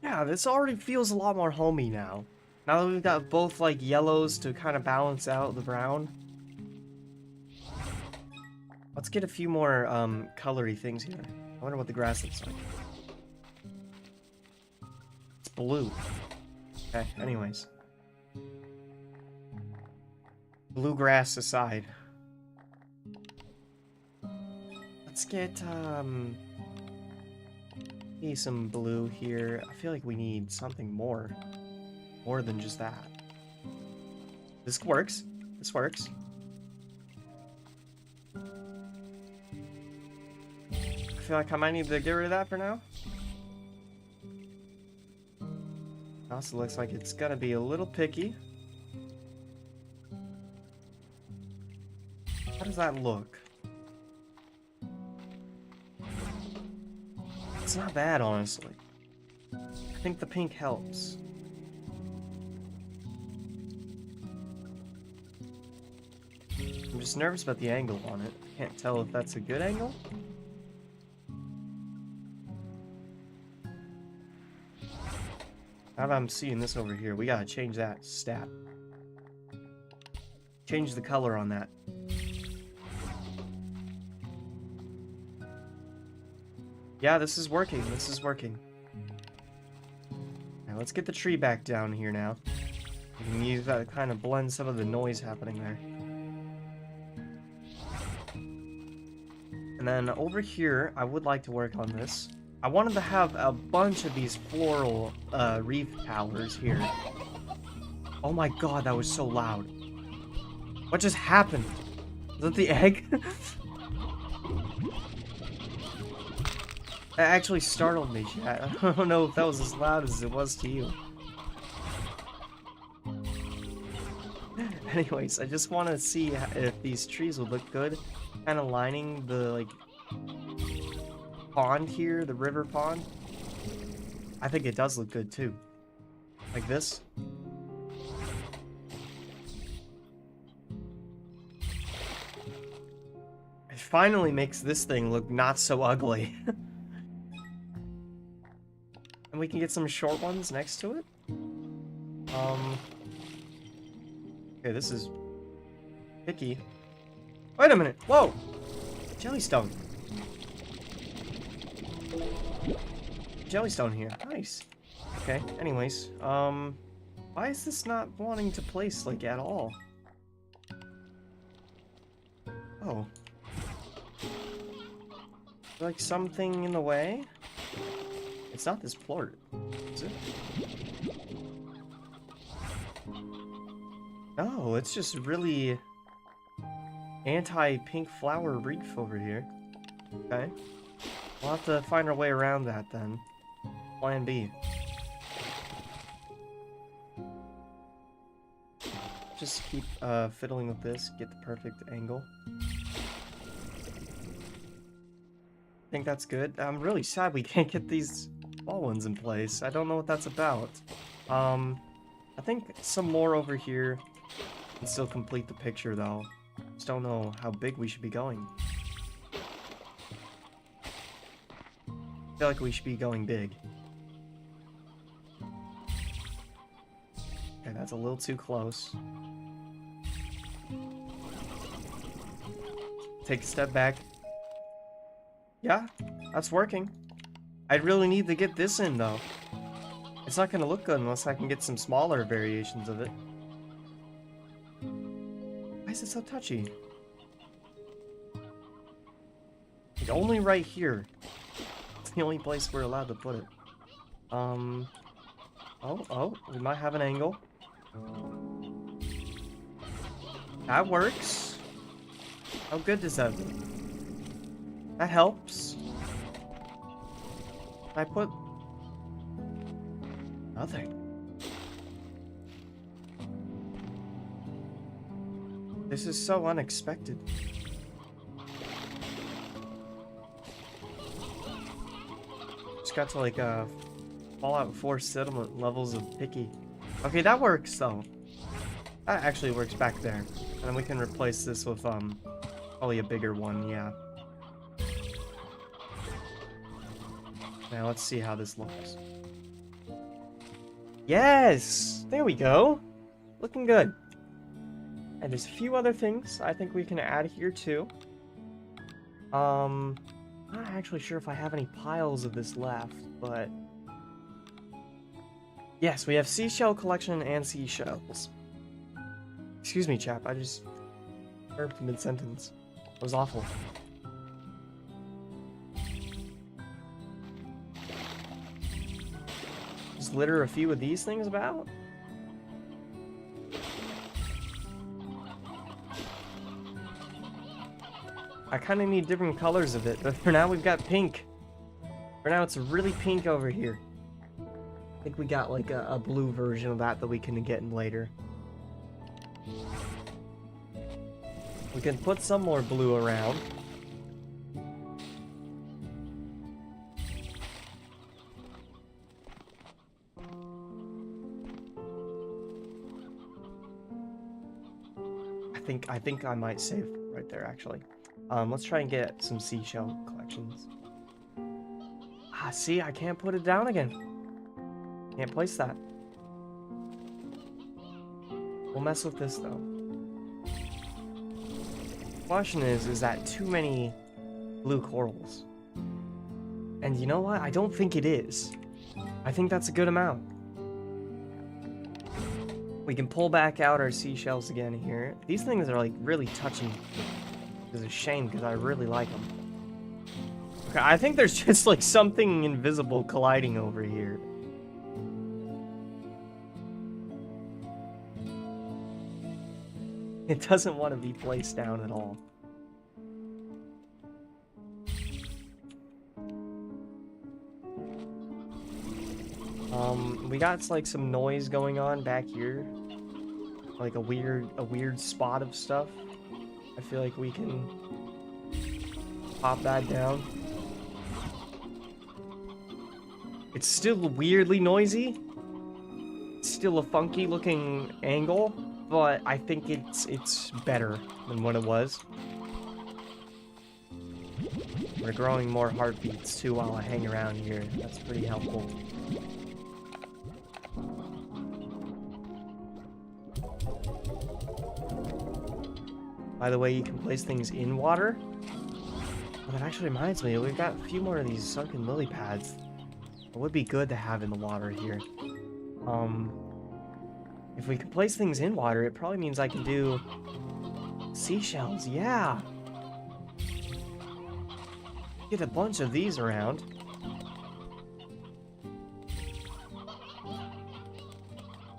Yeah, this already feels a lot more homey now. Now that we've got both like yellows to kind of balance out the brown. Let's get a few more colory things here. I wonder what the grass looks like. It's blue. Okay, anyways. Blue grass aside. Let's get maybe some blue here. I feel like we need something more. More than just that. This works. This works. I feel like I might need to get rid of that for now. Also looks like it's gonna be a little picky. How does that look? It's not bad, honestly. I think the pink helps. I'm just nervous about the angle on it. Can't tell if that's a good angle. Now that I'm seeing this over here, we gotta change that stat. Change the color on that. Yeah, this is working. This is working. Now let's get the tree back down here now. We can use that to kind of blend some of the noise happening there. And then over here, I would like to work on this. I wanted to have a bunch of these floral reef towers here. Oh my god, that was so loud. What just happened? Was that the egg? That actually startled me, chat. I don't know if that was as loud as it was to you. Anyways, I just want to see if these trees would look good. Kind of lining the, like, pond here, the river pond. I think it does look good, too. Like this. It finally makes this thing look not so ugly. And we can get some short ones next to it. Okay, this is picky. Wait a minute. Whoa! Jellystone. Jellystone here. Nice. Okay, anyways. Why is this not wanting to place, like, at all? Oh. Like something in the way? It's not this plort, is it? No, it's just really anti-pink flower reef over here. Okay. We'll have to find our way around that then. Plan B. Just keep fiddling with this, get the perfect angle. I think that's good. I'm really sad we can't get these small ones in place. I don't know what that's about. I think some more over here can still complete the picture, though. Just don't know how big we should be going. I feel like we should be going big. Okay, that's a little too close. Take a step back. Yeah, that's working. I really need to get this in, though. It's not going to look good unless I can get some smaller variations of it. Why is it so touchy? Like, only right here. It's the only place we're allowed to put it. Oh, we might have an angle. That works. How good does that look? That helps. I put... nothing. This is so unexpected. Just got to like Fallout 4 settlement levels of picky. Okay, that works though. That actually works back there. And then we can replace this with probably a bigger one, yeah. Now let's see how this looks. Yes! There we go! Looking good. And there's a few other things I think we can add here too. I'm not actually sure if I have any piles of this left, but... yes, we have seashell collection and seashells. Excuse me, chap, I just burped mid-sentence. It was awful. Just litter a few of these things about? I kind of need different colors of it, but for now we've got pink. For now it's really pink over here. I think we got like a blue version of that we can get in later. We can put some more blue around. I think I might save right there actually. Let's try and get some seashell collections. Ah, see, I can't put it down again. Can't place that. We'll mess with this though. Question is that too many blue corals? And you know what? I don't think it is. I think that's a good amount. We can pull back out our seashells again here. These things are like really touchy. It's a shame because I really like them. Okay, I think there's just like something invisible colliding over here. It doesn't want to be placed down at all. We got like some noise going on back here. Like a weird spot of stuff. I feel like we can pop that down. It's still weirdly noisy. It's still a funky looking angle, but I think it's better than what it was. We're growing more heartbeats too while I hang around here. That's pretty helpful. By the way, you can place things in water. Well, that actually reminds me, we've got a few more of these sunken lily pads. It would be good to have in the water here. If we can place things in water, it probably means I can do seashells, yeah. Get a bunch of these around.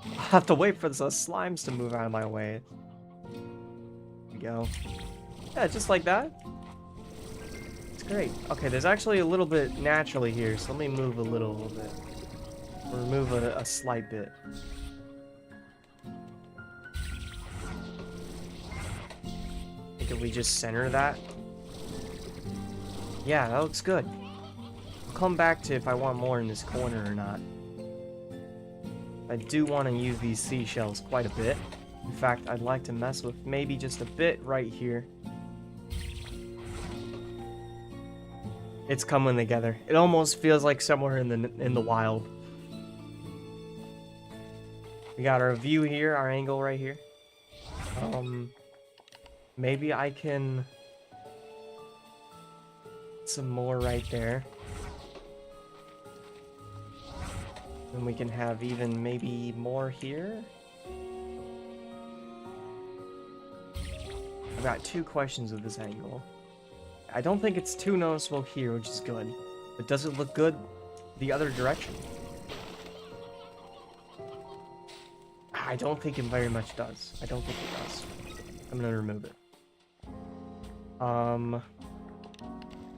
I'll have to wait for the slimes to move out of my way. Go. Yeah, just like that. It's great. Okay, there's actually a little bit naturally here, so let me move a little bit. Remove a slight bit. I think if we just center that. Yeah, that looks good. I'll come back to if I want more in this corner or not. I do want to use these seashells quite a bit. In fact, I'd like to mess with maybe just a bit right here. It's coming together. It almost feels like somewhere in the wild. We got our view here, our angle right here. Maybe I can some more right there. And we can have even maybe more here. I've got 2 questions with this angle. I don't think it's too noticeable here, which is good. But does it look good the other direction? I don't think it very much does. I don't think it does. I'm gonna remove it.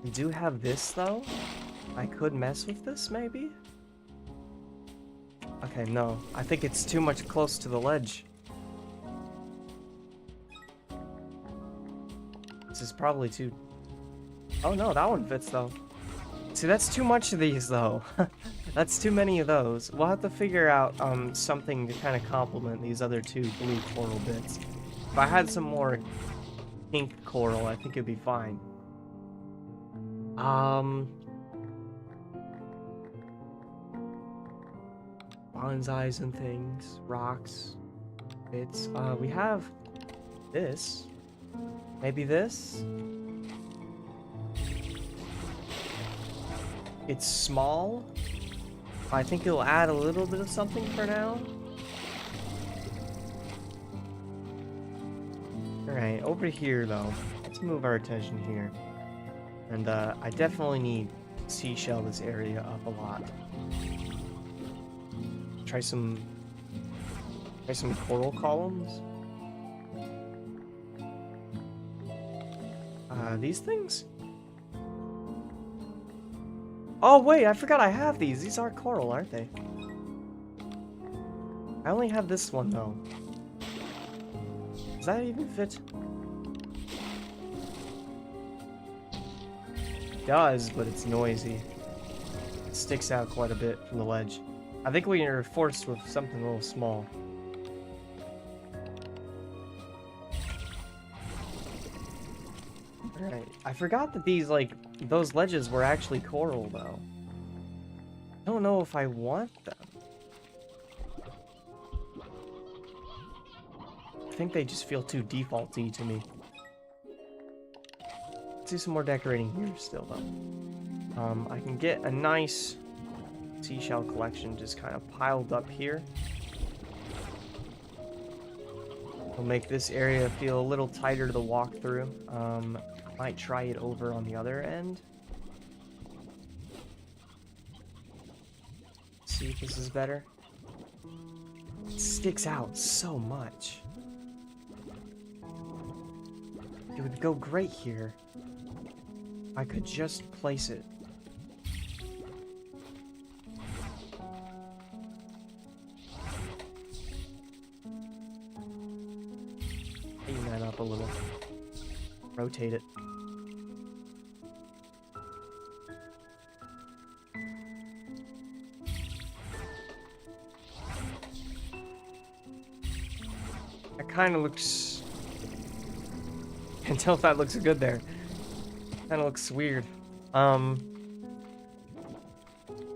We do have this though. I could mess with this maybe? Okay, no. I think it's too much close to the ledge. This is probably too... Oh no, that one fits though. See, that's too much of these though. That's too many of those. We'll have to figure out something to kind of complement these other 2 blue coral bits. If I had some more pink coral, I think it'd be fine. Bonsais and things, rocks, bits. We have this. Maybe this? It's small. I think it'll add a little bit of something for now. Alright, over here though. Let's move our attention here. And I definitely need to seashell this area up a lot. Try some coral columns. These things? Oh wait, I forgot I have these. These are coral, aren't they? I only have this one though. Does that even fit? It does, but it's noisy. It sticks out quite a bit from the ledge. I think we are forced with something a little small. Alright, I forgot that these, those ledges were actually coral, though. I don't know if I want them. I think they just feel too defaulty to me. Let's do some more decorating here still, though. I can get a nice seashell collection just kind of piled up here. We'll make this area feel a little tighter to walk through. Might try it over on the other end. See if this is better. It sticks out so much. It would go great here. I could just place it. Tighten that up a little. Rotate it. That kind of looks... Can't tell if that looks good there. Kind of looks weird.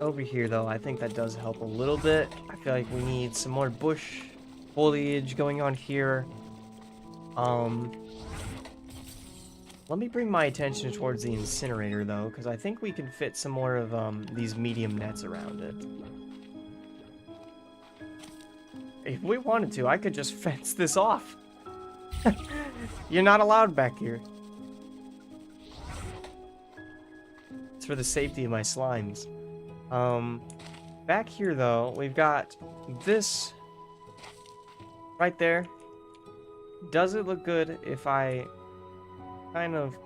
Over here though, I think that does help a little bit. I feel like we need some more bush foliage going on here. Let me bring my attention towards the incinerator though, because I think we can fit some more of these medium nets around it. If we wanted to, I could just fence this off. You're not allowed back here. It's for the safety of my slimes. Back here though, we've got this right there. Does it look good if I kind of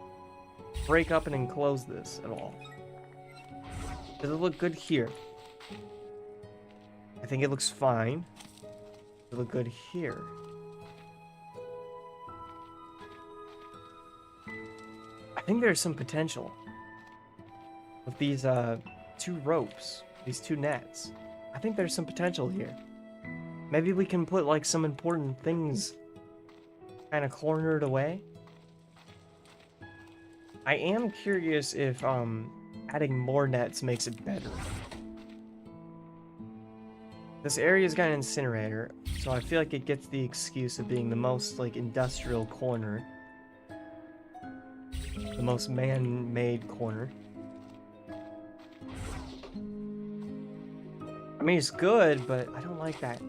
break up and enclose this at all? Does it look good here? I think it looks fine. Does it look good here? I think there's some potential with these two ropes, these two nets. I think there's some potential here. Maybe we can put like some important things kind of cornered away. I am curious if adding more nets makes it better. This area's got an incinerator, so I feel like it gets the excuse of being the most like industrial corner. The most man-made corner. I mean, it's good, but I don't like that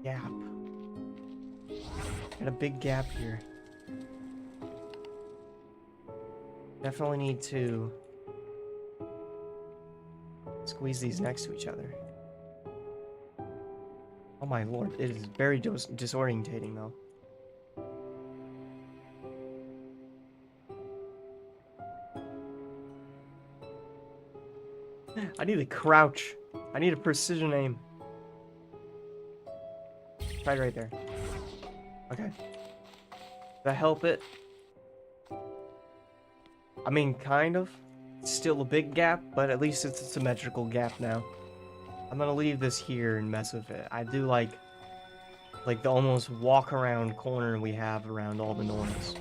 gap. Got a big gap here. Definitely need to squeeze these next to each other. Oh my lord, it is very disorientating though. I need to crouch. I need a precision aim. Right there. Okay. Does that help it? I mean, kind of. It's still a big gap, but at least it's a symmetrical gap now. I'm gonna leave this here and mess with it. I do like the almost walk around corner we have around all the noise.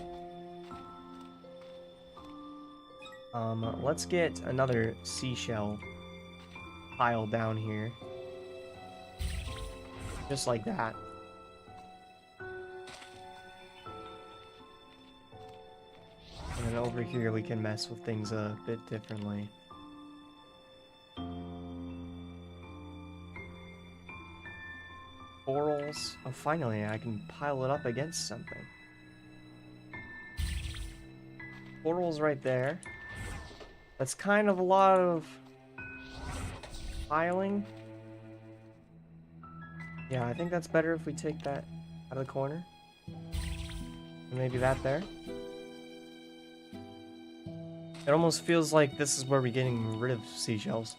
Let's get another seashell pile down here. Just like that. And then over here we can mess with things a bit differently. Corals. Oh, finally, I can pile it up against something. Corals right there. That's kind of a lot of piling. Yeah, I think that's better if we take that out of the corner. And maybe that there. It almost feels like this is where we're getting rid of seashells.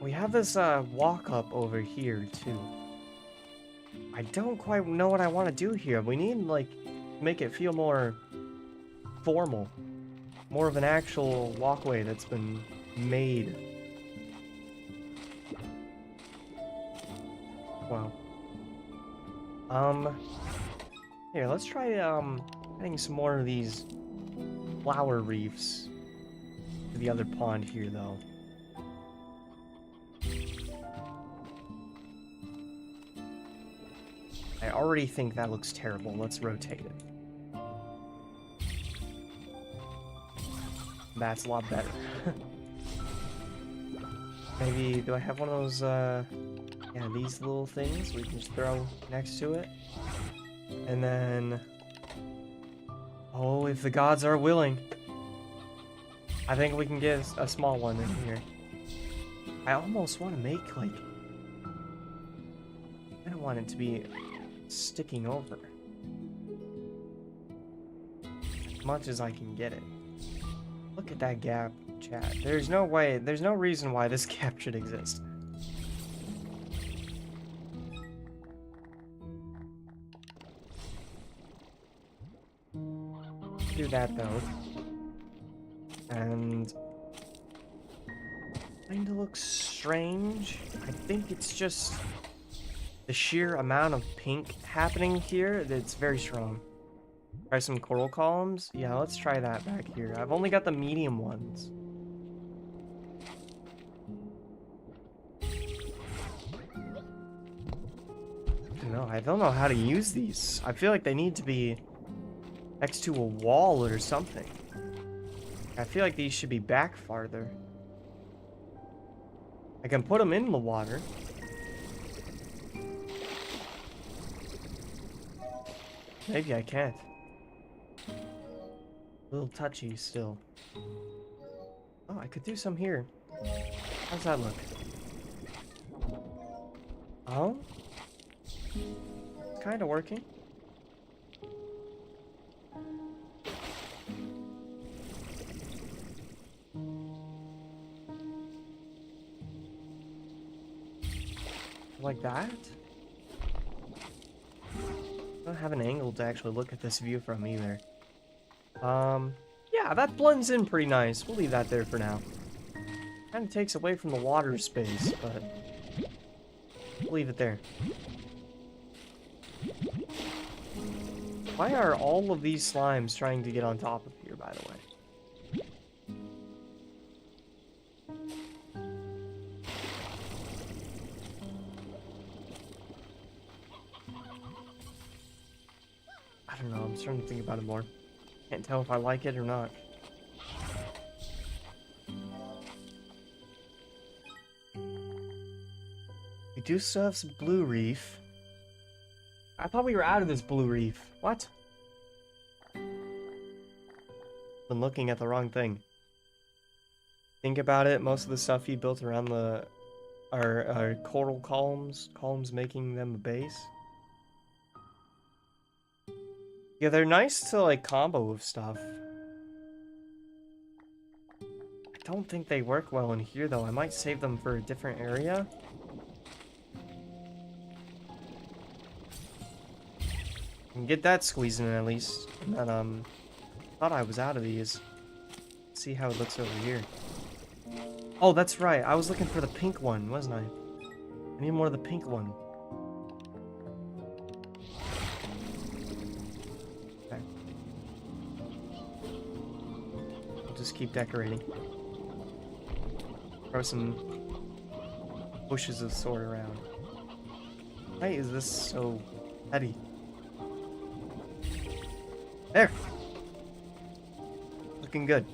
We have this walk up over here too. I don't quite know what I want to do here. We need like make it feel more formal. More of an actual walkway that's been made. Wow. Here, let's try adding some more of these flower reefs to the other pond here though. I already think that looks terrible. Let's rotate it. That's a lot better. Maybe, do I have one of those, yeah, these little things we can just throw next to it? And then... oh, if the gods are willing. I think we can get a small one in here. I almost want to make, like... I don't want it to be sticking over. As much as I can get it. Look at that gap, chat. There's no way, there's no reason why this gap should exist. Do that though. And kinda looks strange. I think it's just the sheer amount of pink happening here that's very strong. Try some coral columns? Yeah, let's try that back here. I've only got the medium ones. I don't know how to use these. I feel like they need to be next to a wall or something. I feel like these should be back farther. I can put them in the water. Maybe I can't. A little touchy still. Oh, I could do some here. How's that look? Oh? Kind of working. Like that? I don't have an angle to actually look at this view from either. Yeah, Yeah, that blends in pretty nice. We'll leave that there for now. Kind of takes away from the water space, but we'll leave it there. Why are all of these slimes trying to get on top of here, by the way? I don't know, I'm starting to think about it more. Can't tell if I like it or not. We do still have some blue reef. I thought we were out of this blue reef. What? Been looking at the wrong thing. Think about it, most of the stuff you built around are coral columns making them a base. Yeah, they're nice to like combo with stuff. I don't think they work well in here though. I might save them for a different area. And get that squeezing in at least. And then thought I was out of these. Let's see how it looks over here. Oh, that's right. I was looking for the pink one, wasn't I? I need more of the pink one. Okay. I'll just keep decorating. Throw some bushes of sword around. Why is this so heady? There! Looking good.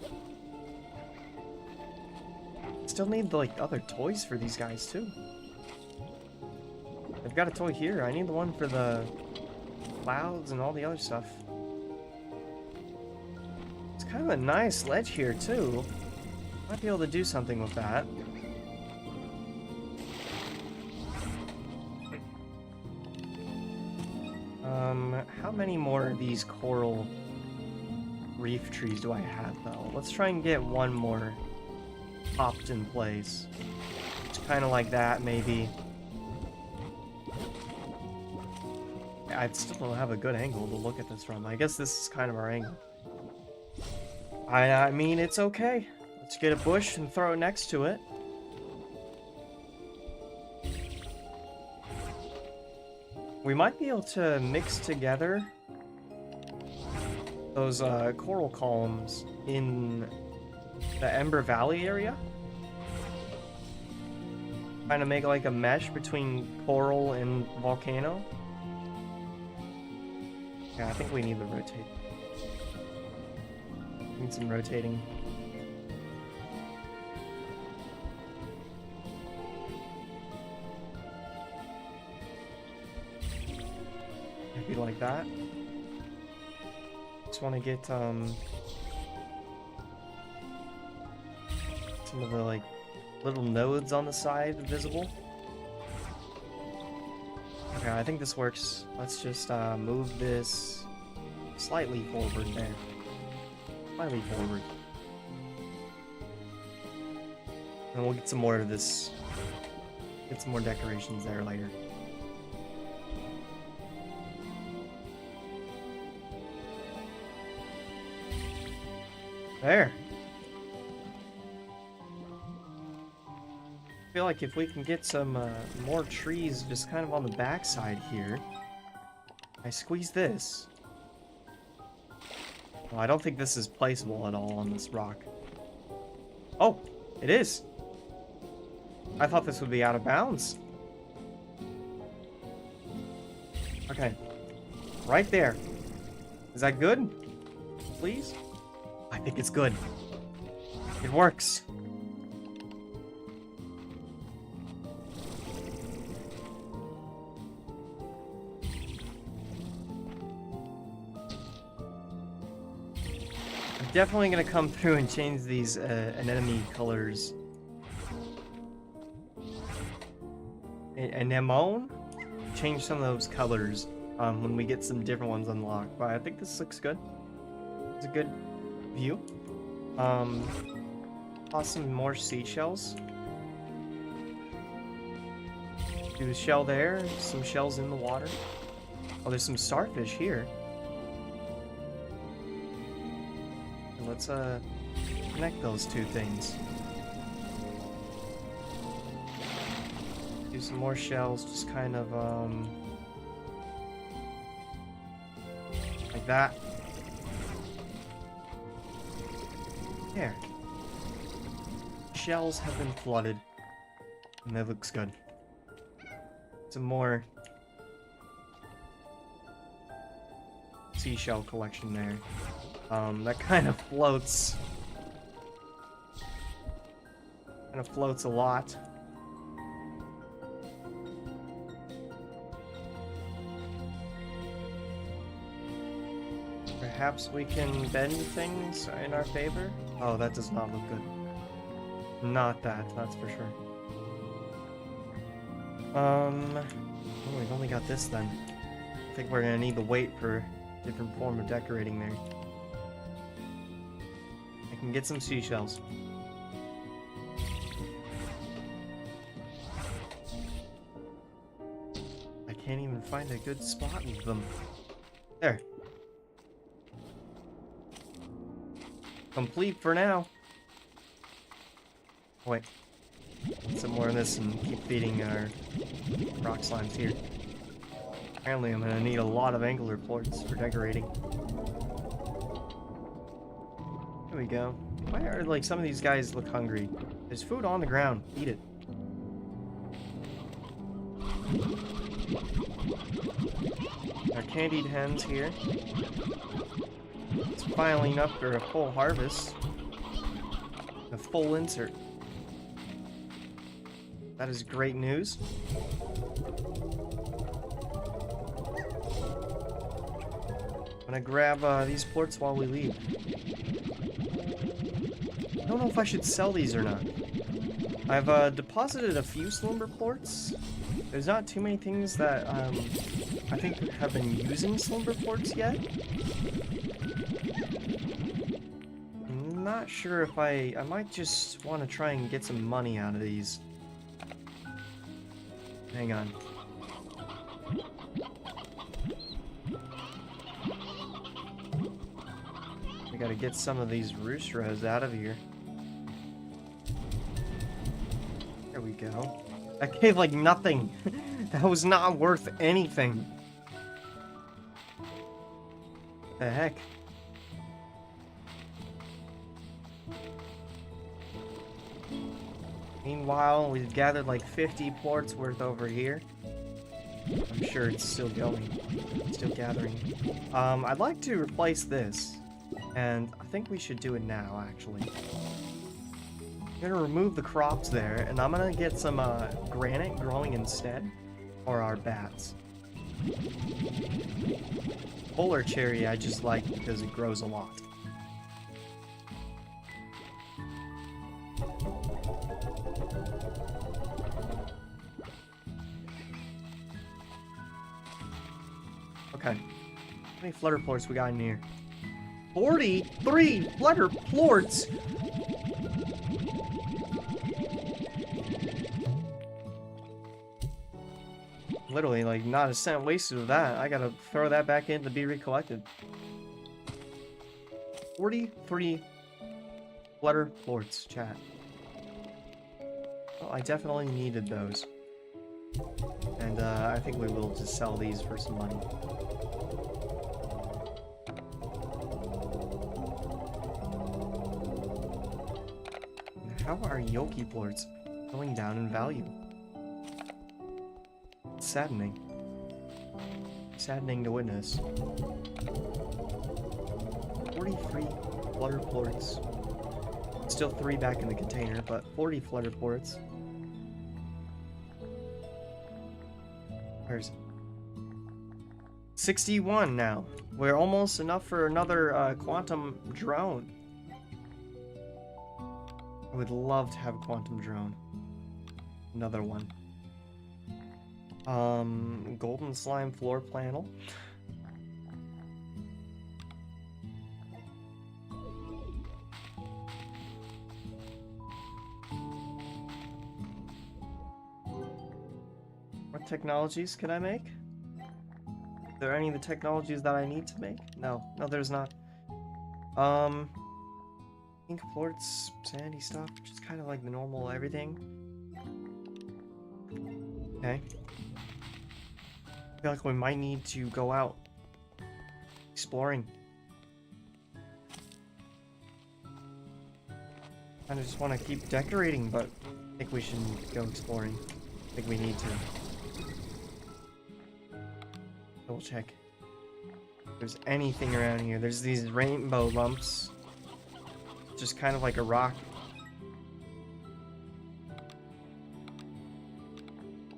Still need like other toys for these guys too. I've got a toy here. I need the one for the clouds and all the other stuff. It's kind of a nice ledge here too. Might be able to do something with that. How many more of these coral reef trees do I have though? Let's try and get one more popped in place. It's kind of like that, maybe. I still don't have a good angle to look at this from. I guess this is kind of our angle. I mean, it's okay. Let's get a bush and throw it next to it. We might be able to mix together those coral columns in the Ember Valley area. Kind of make like a mesh between coral and volcano. Yeah, I think we need to rotate. Need some rotating. Maybe like that. Just want to get some of the like little nodes on the side visible. Okay, I think this works. Let's just move this slightly forward there. Slightly forward. And we'll get some more of this. Get some more decorations there later. There. I feel like if we can get some more trees just kind of on the backside here. I squeeze this. Well, I don't think this is placeable at all on this rock. Oh, it is. I thought this would be out of bounds. Okay. Right there. Is that good? Please? I think it's good. It works. I'm definitely gonna come through and change these anemone colors. Anemone? Change some of those colors when we get some different ones unlocked. But I think this looks good. It's a good view. Toss some more seashells. Do a shell there, some shells in the water. Oh, there's some starfish here. let's connect those two things. Do some more shells, just kind of like that. There. Shells have been flooded. And that looks good. Some more seashell collection there. That kind of floats. Kind of floats a lot. Perhaps we can bend things in our favor? Oh, that does not look good. Not that, that's for sure. Oh, we've only got this then. I think we're gonna need the weight for a different form of decorating there. I can get some seashells. I can't even find a good spot with them. There. Complete for now. Wait. Some more of this and keep feeding our rock slimes here. Apparently I'm gonna need a lot of angular plorts for decorating. There we go. Why are, like, some of these guys look hungry? There's food on the ground. Eat it. Our candied hens here. It's filing up for a full harvest. A full insert. That is great news. I'm gonna grab these plorts while we leave. I don't know if I should sell these or not. I've deposited a few slumber plorts. There's not too many things that I think have been using slumber plorts yet. I'm not sure if I might just want to try and get some money out of these. Hang on. We gotta get some of these roosters out of here. There we go. That gave like nothing. That was not worth anything. What the heck? Meanwhile, we've gathered like 50 plorts worth over here. I'm sure it's still going. It's still gathering. I'd like to replace this. And I think we should do it now, actually. I'm gonna remove the crops there, and I'm gonna get some granite growing instead. Or our bats. Polar cherry I just like because it grows a lot. Okay. How many flutter plorts we got in here? 43 flutter plorts! Literally, like, not a cent wasted of that. I gotta throw that back in to be recollected. 43 flutter plorts, chat. Well, I definitely needed those. And I think we will just sell these for some money. How are Yoki plorts going down in value? It's saddening. Saddening to witness. 43 flutter plorts. Still 3 back in the container, but 40 flutter plorts. Where's 61 now. We're almost enough for another quantum drone. I would love to have a quantum drone. Another one. Golden slime floor panel. What technologies can I make? Are there any of the technologies that I need to make? No, there's not. Pink quartz, sandy stuff, just kind of like the normal everything. Okay. I feel like we might need to go out exploring. I just want to keep decorating, but I think we should go exploring. I think we need to. Double check. If there's anything around here. There's these rainbow lumps. Just kind of like a rock.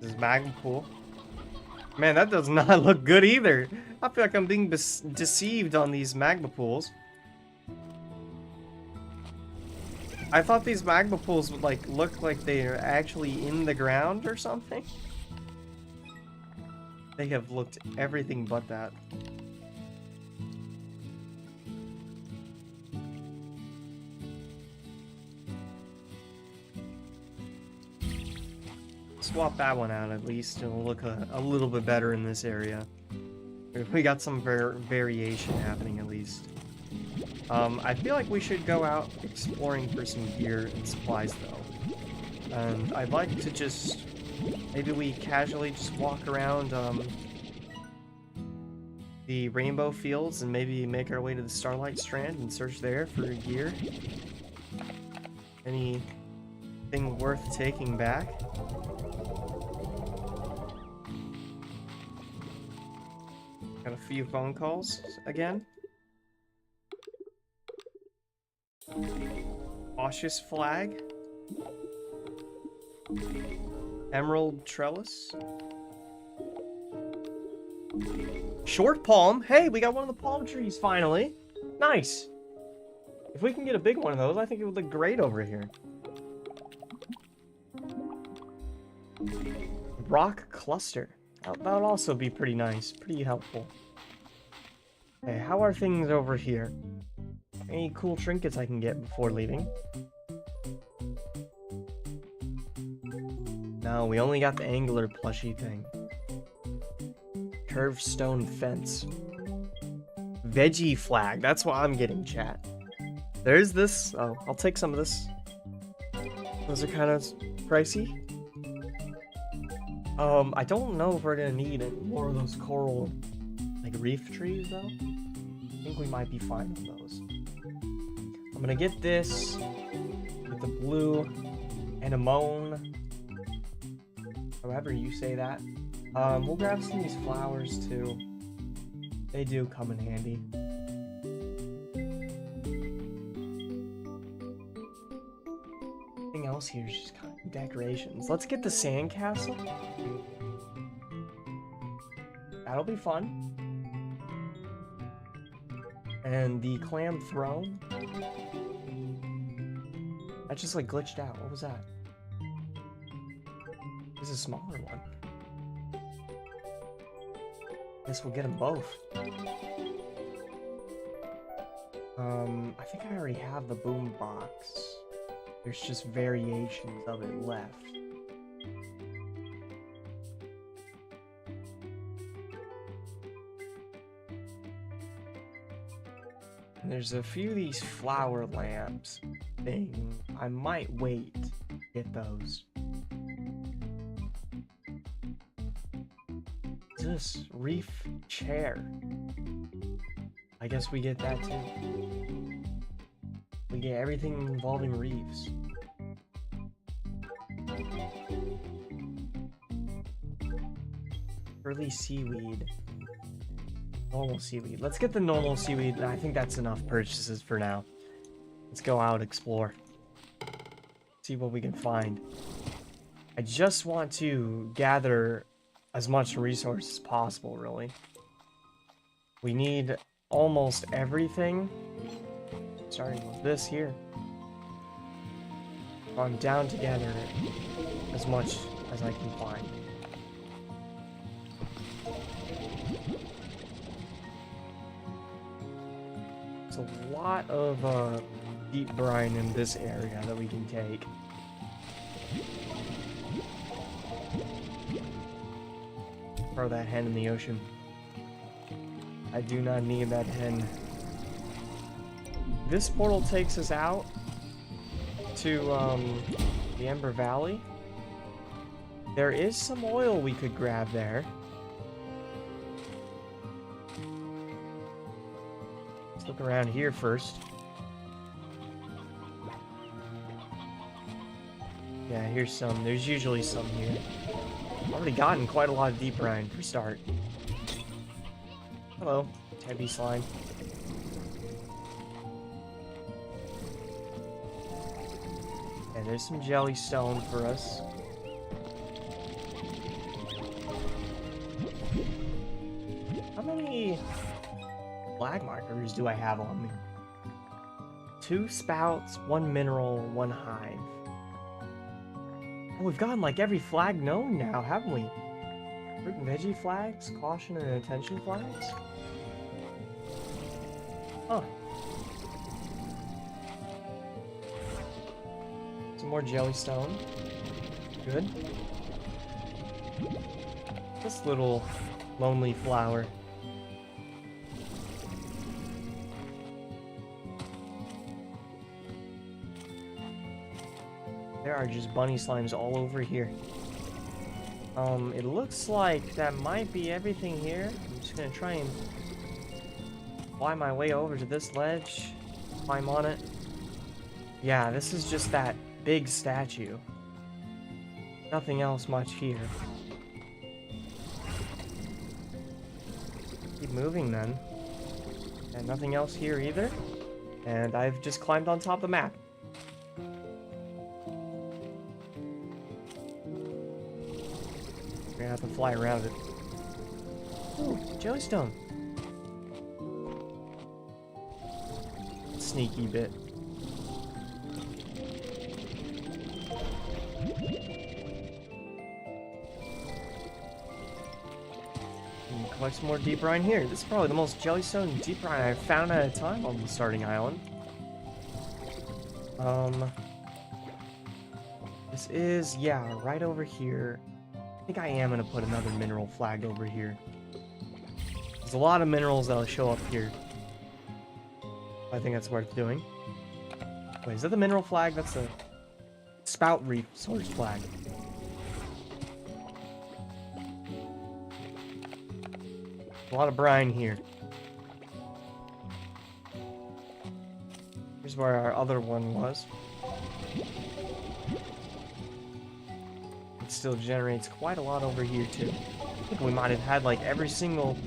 This is magma pool. Man, that does not look good either. I feel like I'm being deceived on these magma pools. I thought these magma pools would like look like they're actually in the ground or something. They have looked everything but that. Swap that one out at least. It'll look a little bit better in this area. We got some variation happening at least. I feel like we should go out exploring for some gear and supplies though. And I'd like to just... maybe we casually just walk around the rainbow fields and maybe make our way to the Starlight Strand and search there for gear. Anything worth taking back? Got a few phone calls again. Cautious flag. Emerald trellis. Short palm. Hey, we got one of the palm trees finally. Nice. If we can get a big one of those, I think it would look great over here. Rock cluster. That would also be pretty nice. Pretty helpful. Okay, how are things over here? Any cool trinkets I can get before leaving? No, we only got the angler plushie thing. Curved stone fence. Veggie flag. That's what I'm getting, chat. There's this. Oh, I'll take some of this. Those are kind of pricey. I don't know if we're gonna need any more of those coral, like reef trees though. I think we might be fine with those. I'm gonna get this with the blue anemone, however you say that. We'll grab some of these flowers too. They do come in handy. Everything else here is just kind of decorations. Let's get the sandcastle. That'll be fun. And the clam throne. That just like glitched out. What was that? This is a smaller one. Guess we'll get them both. I think I already have the boom box. There's just variations of it left. And there's a few of these flower lamps thing. I might wait to get those. What's this? Reef chair. I guess we get that too. We get everything involving reefs. Early seaweed. Normal seaweed. Let's get the normal seaweed. I think that's enough purchases for now. Let's go out, explore. See what we can find. I just want to gather as much resource as possible, really. We need almost everything. Starting with this here. I'm down to gather as much as I can find. There's a lot of deep brine in this area that we can take. Throw that hen in the ocean. I do not need that hen. this portal takes us out to the Ember Valley. There is some oil we could grab there. Let's look around here first. Yeah, here's some. There's usually some here. Already gotten quite a lot of deep brine for start. Hello, heavy slime. And there's some jellystone for us. How many flag markers do I have on me? 2 spouts, 1 mineral, 1 hive. Oh, we've gotten like every flag known now, haven't we? Fruit and veggie flags, caution and attention flags. Huh. Some more jellystone. Good. This little lonely flower. There are just bunny slimes all over here. It looks like that might be everything here. I'm just gonna try and fly my way over to this ledge, climb on it. Yeah, this is just that big statue. Nothing else much here. Keep moving then. And nothing else here either. And I've just climbed on top of the map. We're gonna have to fly around it. Ooh, jellystone. Sneaky bit. Collect some more deep brine here. This is probably the most jellystone deep brine I've found at a time on the starting island. This is, yeah, right over here. I think I am going to put another mineral flag over here. There's a lot of minerals that'll show up here. I think that's worth doing. Wait, is that the mineral flag? That's the spout resource flag. A lot of brine here. Here's where our other one was. It still generates quite a lot over here too. I think we might have had like every single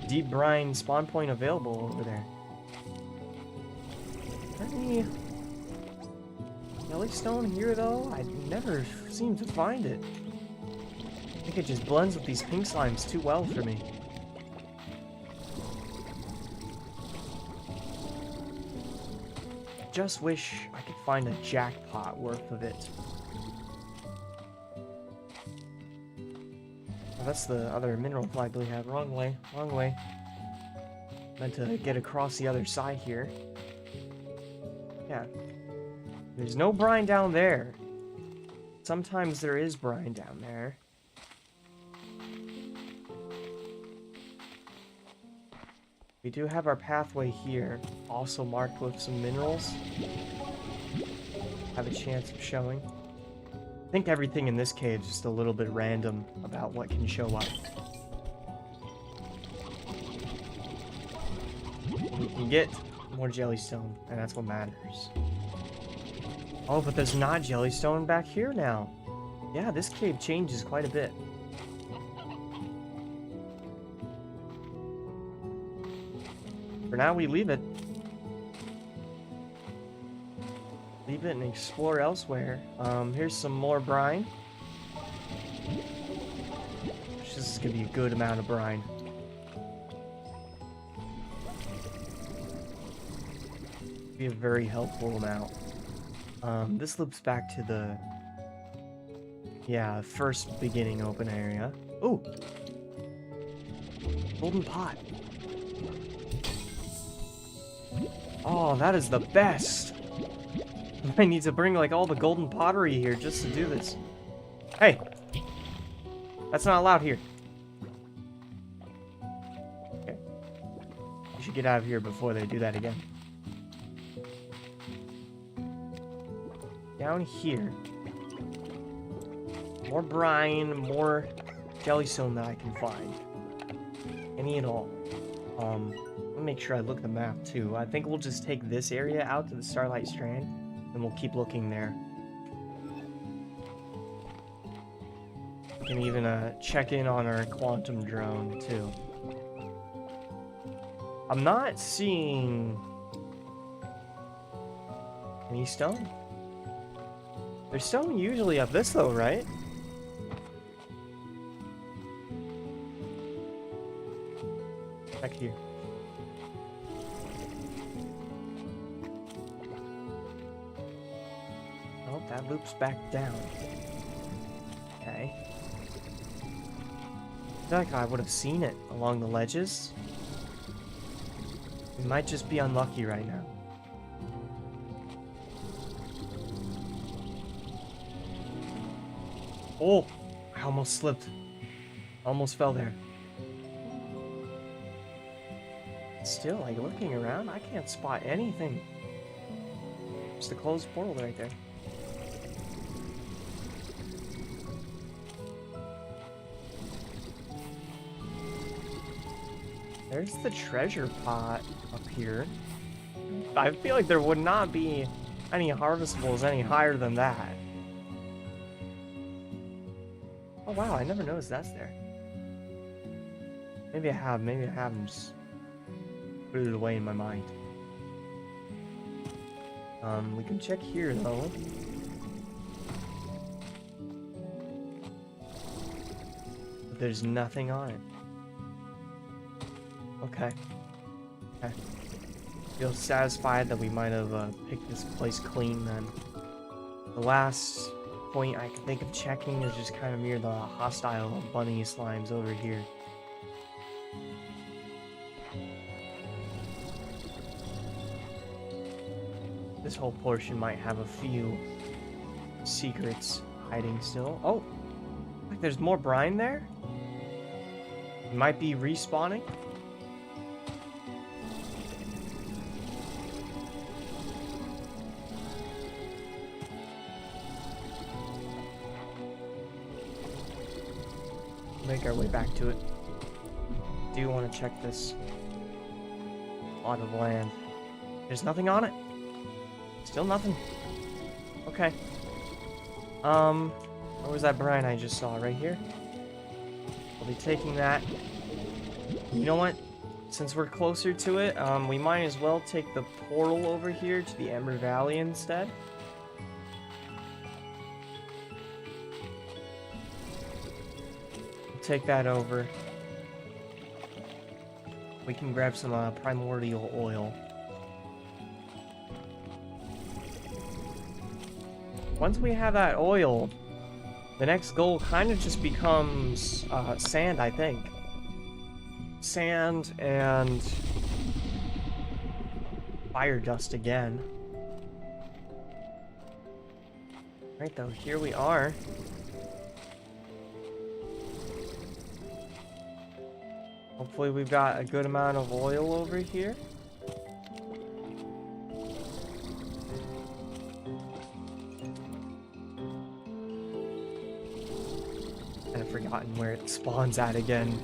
deep brine spawn point available over there. Any jellystone here though? I never seem to find it. I think it just blends with these pink slimes too well for me. Just wish I could find a jackpot worth of it. Oh, that's the other mineral flag we had. Wrong way, wrong way. Meant to get across the other side here. Yeah. There's no brine down there. Sometimes there is brine down there. We do have our pathway here, also marked with some minerals. Have a chance of showing. I think everything in this cave is just a little bit random about what can show up. We can get more jellystone, and that's what matters. Oh, but there's not jellystone back here now. Yeah, this cave changes quite a bit. For now, we leave it. Leave it and explore elsewhere. Here's some more brine. This is gonna be a good amount of brine. Be a very helpful amount. This loops back to the first beginning open area. Ooh! Golden pot. Oh, that is the best! I need to bring like all the golden pottery here just to do this. Hey! That's not allowed here. Okay. You should get out of here before they do that again. down here. More brine, more jellystone that I can find. Any and all. Let me make sure I look at the map too. I think we'll just take this area out to the Starlight Strand, and we'll keep looking there. We can even check in on our quantum drone too. I'm not seeing any stone. There's stone usually up this though, right? Back here. Oh, that loops back down. Okay. I feel like I would have seen it along the ledges. We might just be unlucky right now. Oh, I almost slipped. Almost fell there. Still, like, looking around, I can't spot anything. Just a closed portal right there. There's the treasure pot up here. I feel like there would not be any harvestables any higher than that. Oh wow, I never noticed that's there. Maybe I haven't just put it away in my mind. We can check here though. But there's nothing on it. Okay. Okay. Feel satisfied that we might have picked this place clean then. The last point I can think of checking is just kind of near the hostile bunny slimes over here. This whole portion might have a few secrets hiding still. Oh! Like there's more brine there? It might be respawning? Make our way back to it. Do want to check this plot of land. There's nothing on it. Still nothing. Okay. Where was that brine I just saw? Right here? I'll be taking that. You know what? Since we're closer to it, we might as well take the portal over here to the Ember Valley instead. Take that over. We can grab some primordial oil. Once we have that oil, the next goal kind of just becomes sand, I think. Sand and fire dust again. Right though, here we are. Hopefully we've got a good amount of oil over here. I've forgotten where it spawns at again.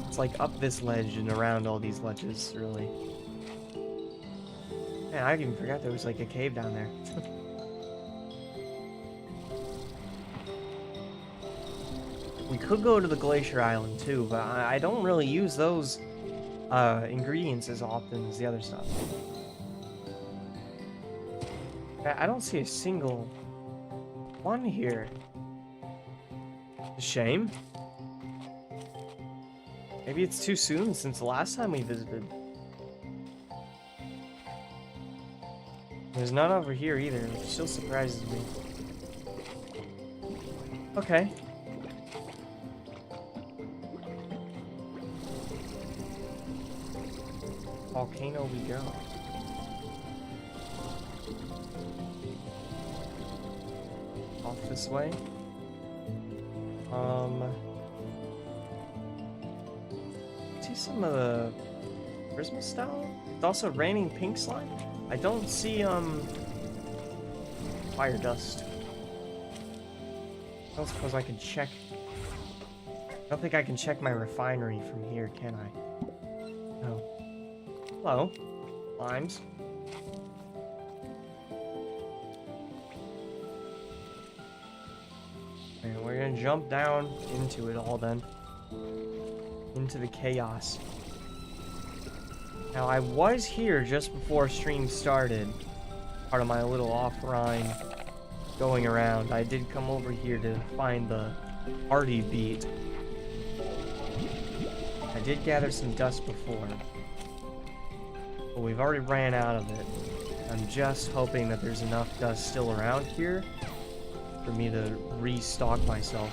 It's like up this ledge and around all these ledges, really. Man, I even forgot there was like a cave down there. We could go to the Glacier Island too, but I don't really use those ingredients as often as the other stuff. I don't see a single one here. A shame. Maybe it's too soon since the last time we visited. There's none over here either, which still surprises me. Okay. Volcano we go. Off this way. See some of the Christmas stone? It's also raining pink slime. I don't see fire dust. I don't suppose I can check. I don't think I can check my refinery from here, can I? No. Hello. Limes. And we're gonna jump down into it all then. Into the chaos. Now, I was here just before stream started. Part of my little off-rhyme going around. I did come over here to find the party beat. I did gather some dust before. But we've already ran out of it. I'm just hoping that there's enough dust still around here for me to restock myself.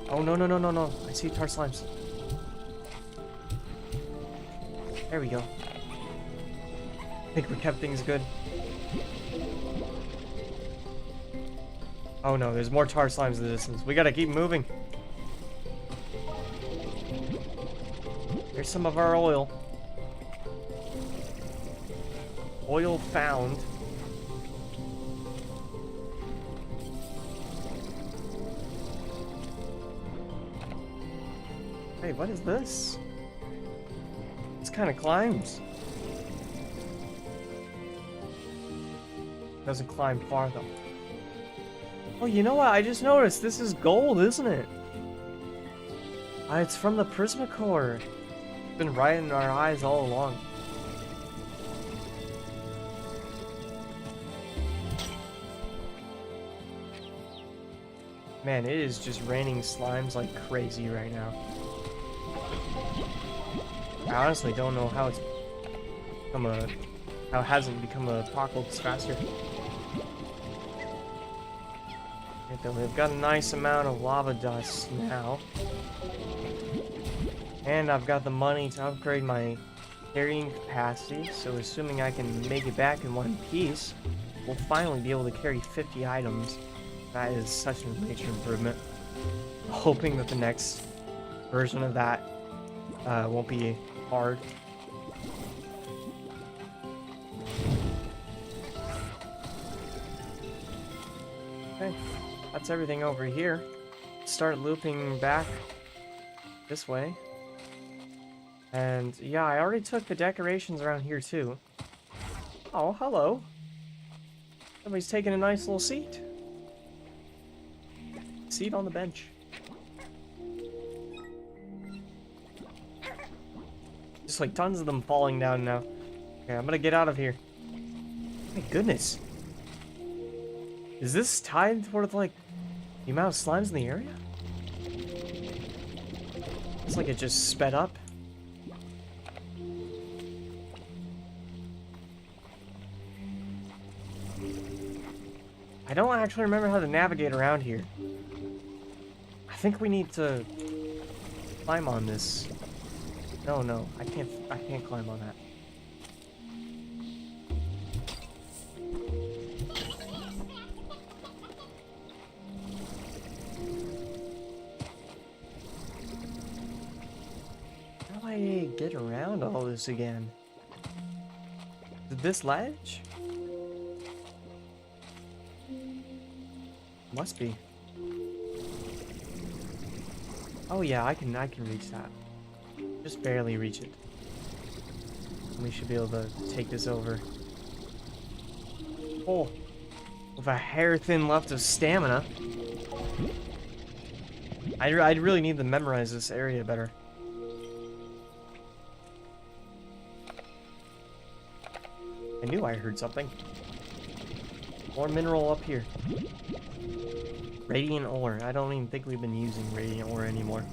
Oh, no, no, no, no, no. I see tar slimes. There we go. I think we kept things good. Oh no, there's more tar slimes in the distance. We gotta keep moving. Here's some of our oil. Oil found. Hey, what is this? This kind of climbs. Doesn't climb far though. Oh, you know what? I just noticed this is gold, isn't it? It's from the Prismacore. It's been right in our eyes all along. Man, it is just raining slimes like crazy right now. I honestly don't know how it's become how it hasn't become a apocalypse faster. Right, though, we've got a nice amount of lava dust now. And I've got the money to upgrade my carrying capacity, so assuming I can make it back in one piece, we'll finally be able to carry 50 items. That is such a major improvement. Hoping that the next version of that won't be hard. Okay, that's everything over here. Start looping back this way. And yeah, I already took the decorations around here too. Oh, hello. Somebody's taking a nice little seat. Seat on the bench. Just like tons of them falling down now. Okay, I'm gonna get out of here. My goodness. Is this tied toward like the amount of slimes in the area? It's like it just sped up. I don't actually remember how to navigate around here. I think we need to climb on this. No, I can't climb on that. How do I get around all this again? This ledge? Must be. Oh yeah, I can reach that. Just barely reach it. We should be able to take this over. Oh, with a hair thin left of stamina. I'd really need to memorize this area better. I knew I heard something. More mineral up here. Radiant ore. I don't even think we've been using radiant ore anymore.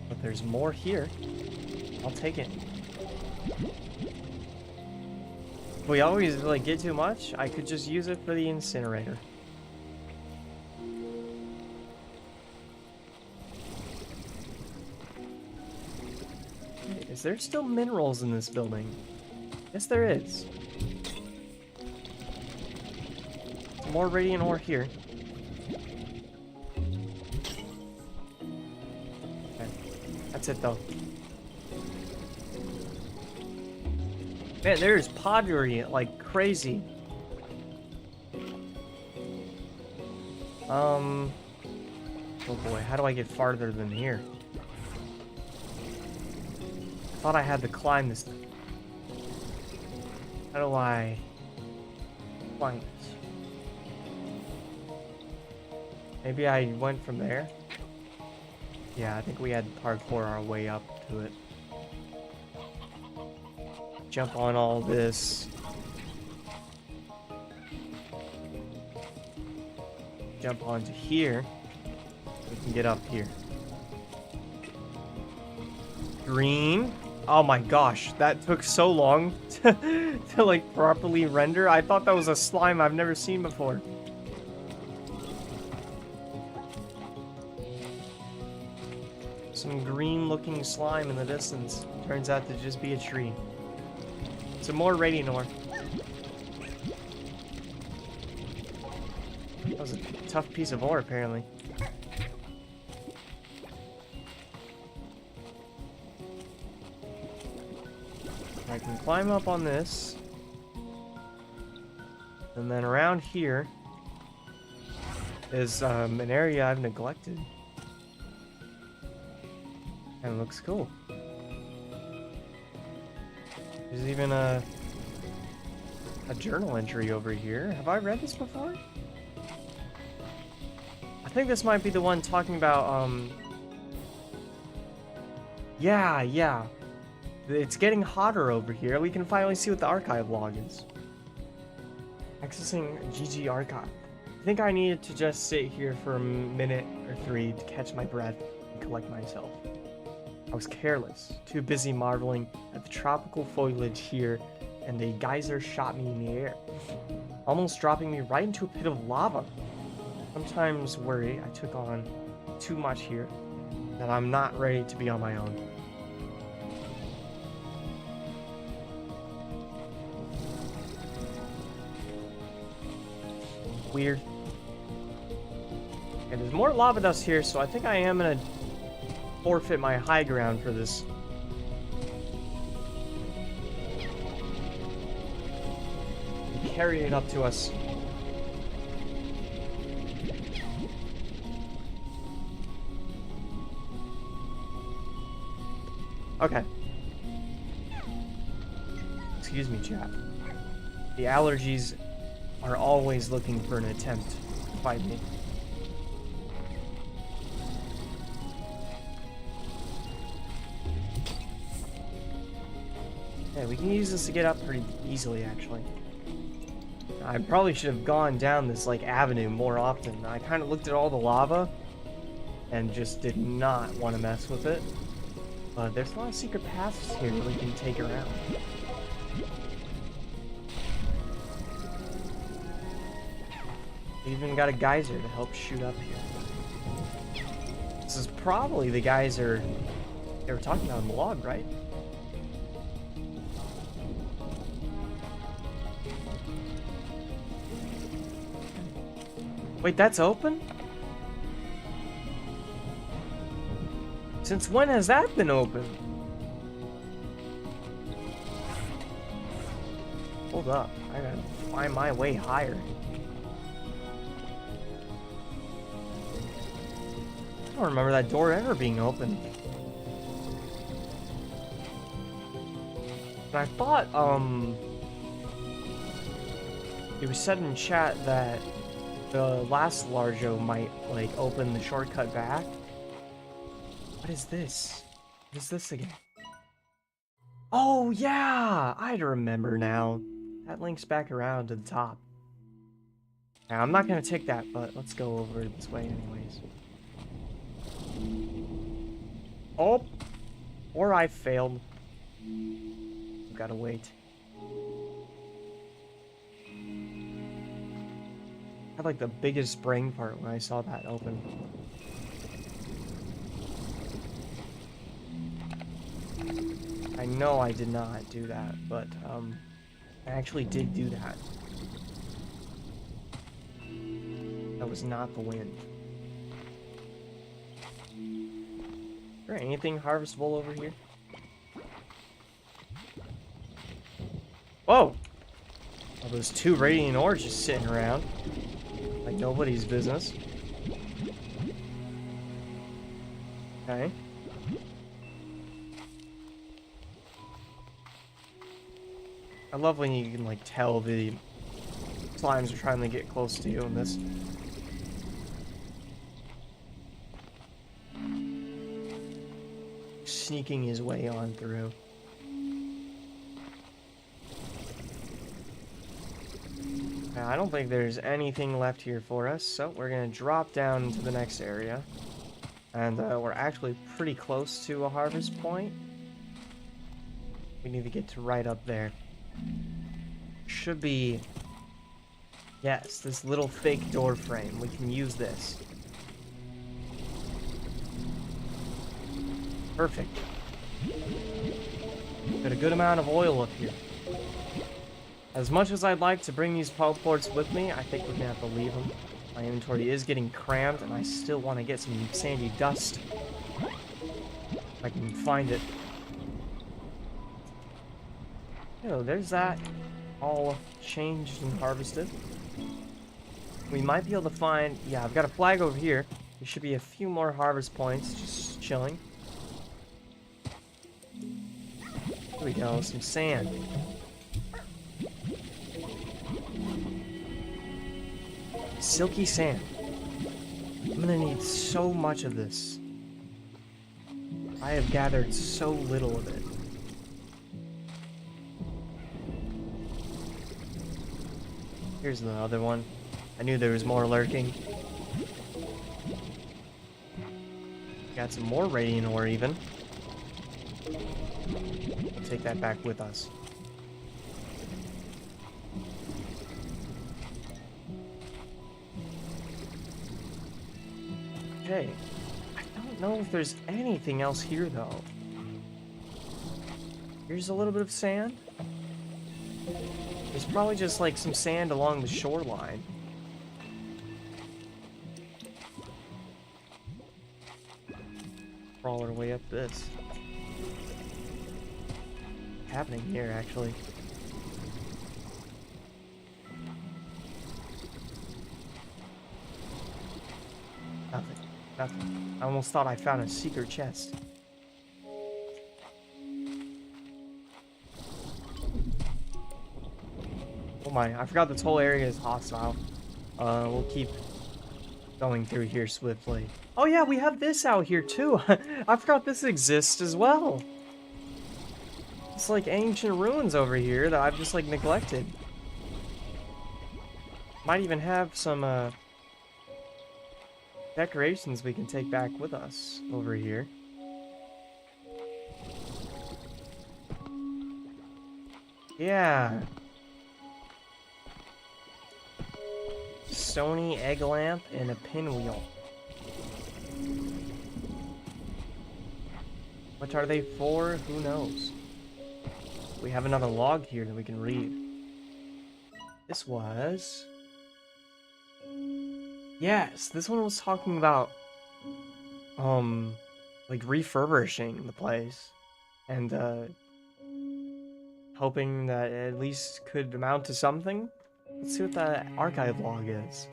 But there's more here. I'll take it. If we always like get too much, I could just use it for the incinerator. Is there still minerals in this building? Yes, there is. Some more radiant ore here. That's it, though. Man, there's pottery like crazy. Oh boy, how do I get farther than here? I thought I had to climb this thing. How do I climb this? Maybe I went from there? Yeah, I think we had to parkour our way up to it. Jump on all this. Jump onto here. We can get up here. Green. Oh my gosh, that took so long to like properly render. I thought that was a slime I've never seen before. Some green looking slime in the distance. Turns out to just be a tree. Some more radiant ore. That was a tough piece of ore, apparently. I can climb up on this. And then around here is an area I've neglected. And it looks cool. There's even a journal entry over here. Have I read this before? I think this might be the one talking about, yeah. It's getting hotter over here. We can finally see what the archive log is. Accessing GG archive. I think I needed to just sit here for a minute or 3 to catch my breath and collect myself. I was careless, too busy marveling at the tropical foliage here, and a geyser shot me in the air, almost dropping me right into a pit of lava. Sometimes worry I took on too much here, that I'm not ready to be on my own. Weird. And there's more lava dust here, so I think I am gonna forfeit my high ground for this. Carry it up to us. Okay. Excuse me, chat. The allergies are always looking for an attempt to fight me. Yeah, we can use this to get up pretty easily, actually. I probably should have gone down this, like, avenue more often. I kind of looked at all the lava and just did not want to mess with it. But there's a lot of secret paths here that we can take around. We even got a geyser to help shoot up here. This is probably the geyser they were talking about in the log, right? Wait, that's open? Since when has that been open? Hold up, I gotta find my way higher. I don't remember that door ever being open. And I thought, it was said in chat that the last Largo might, like, open the shortcut back. What is this? What is this again? Oh, yeah! I remember now. That links back around to the top. Now, I'm not gonna take that, but let's go over this way anyways. Oh! Or I failed. Gotta wait. I had like the biggest brain fart when I saw that open. I know I did not do that, but I actually did do that. That was not the wind. there anything harvestable over here? Whoa! Oh, those 2 radiant ores just sitting around. Like nobody's business. Okay. I love when you can, like, tell the slimes are trying to get close to you in this. Sneaking his way on through. I don't think there's anything left here for us, so we're gonna drop down to the next area. And we're actually pretty close to a harvest point. We need to get to right up there. Should be... Yes, this little fake door frame. We can use this. Perfect. Got a good amount of oil up here. As much as I'd like to bring these teleports with me, I think we're gonna have to leave them. My inventory is getting crammed, and I still want to get some sandy dust. If I can find it. Oh, there's that. All changed and harvested. We might be able to find... Yeah, I've got a flag over here. There should be a few more harvest points just chilling. Here we go, some sand. Silky sand. I'm gonna need so much of this. I have gathered so little of it. Here's the other one. I knew there was more lurking. Got some more radiant ore even. We'll take that back with us. Okay. I don't know if there's anything else here though. Here's a little bit of sand. There's probably just like some sand along the shoreline. Crawl our way up this. What's happening here actually? Nothing. Nothing. I almost thought I found a secret chest. Oh my, I forgot this whole area is hostile. We'll keep going through here swiftly. Oh yeah, we have this out here too. I forgot this exists as well. It's like ancient ruins over here that I've just like neglected. Might even have some decorations we can take back with us over here. Yeah. Stony egg lamp and a pinwheel. What are they for? Who knows? We have another log here that we can read. This was... Yes, this one was talking about, like refurbishing the place. And, hoping that it at least could amount to something. Let's see what the archive log is.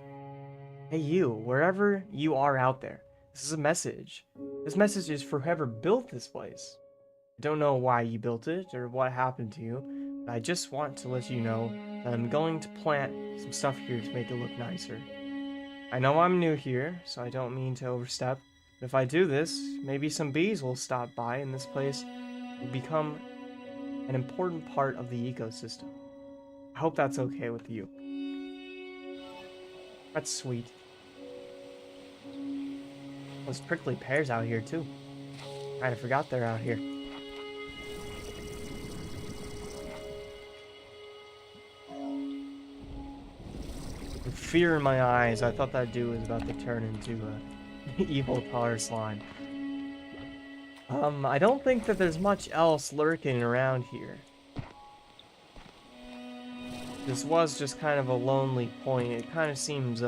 Hey you, wherever you are out there, this is a message. This message is for whoever built this place. I don't know why you built it or what happened to you, but I just want to let you know that I'm going to plant some stuff here to make it look nicer. I know I'm new here, so I don't mean to overstep, but if I do this, maybe some bees will stop by and this place will become an important part of the ecosystem. I hope that's okay with you. That's sweet. Those prickly pears out here too. Kinda forgot they're out here. With fear in my eyes, I thought that dude was about to turn into a evil tar slime. I don't think that there's much else lurking around here. This was just kind of a lonely point. It kind of seems,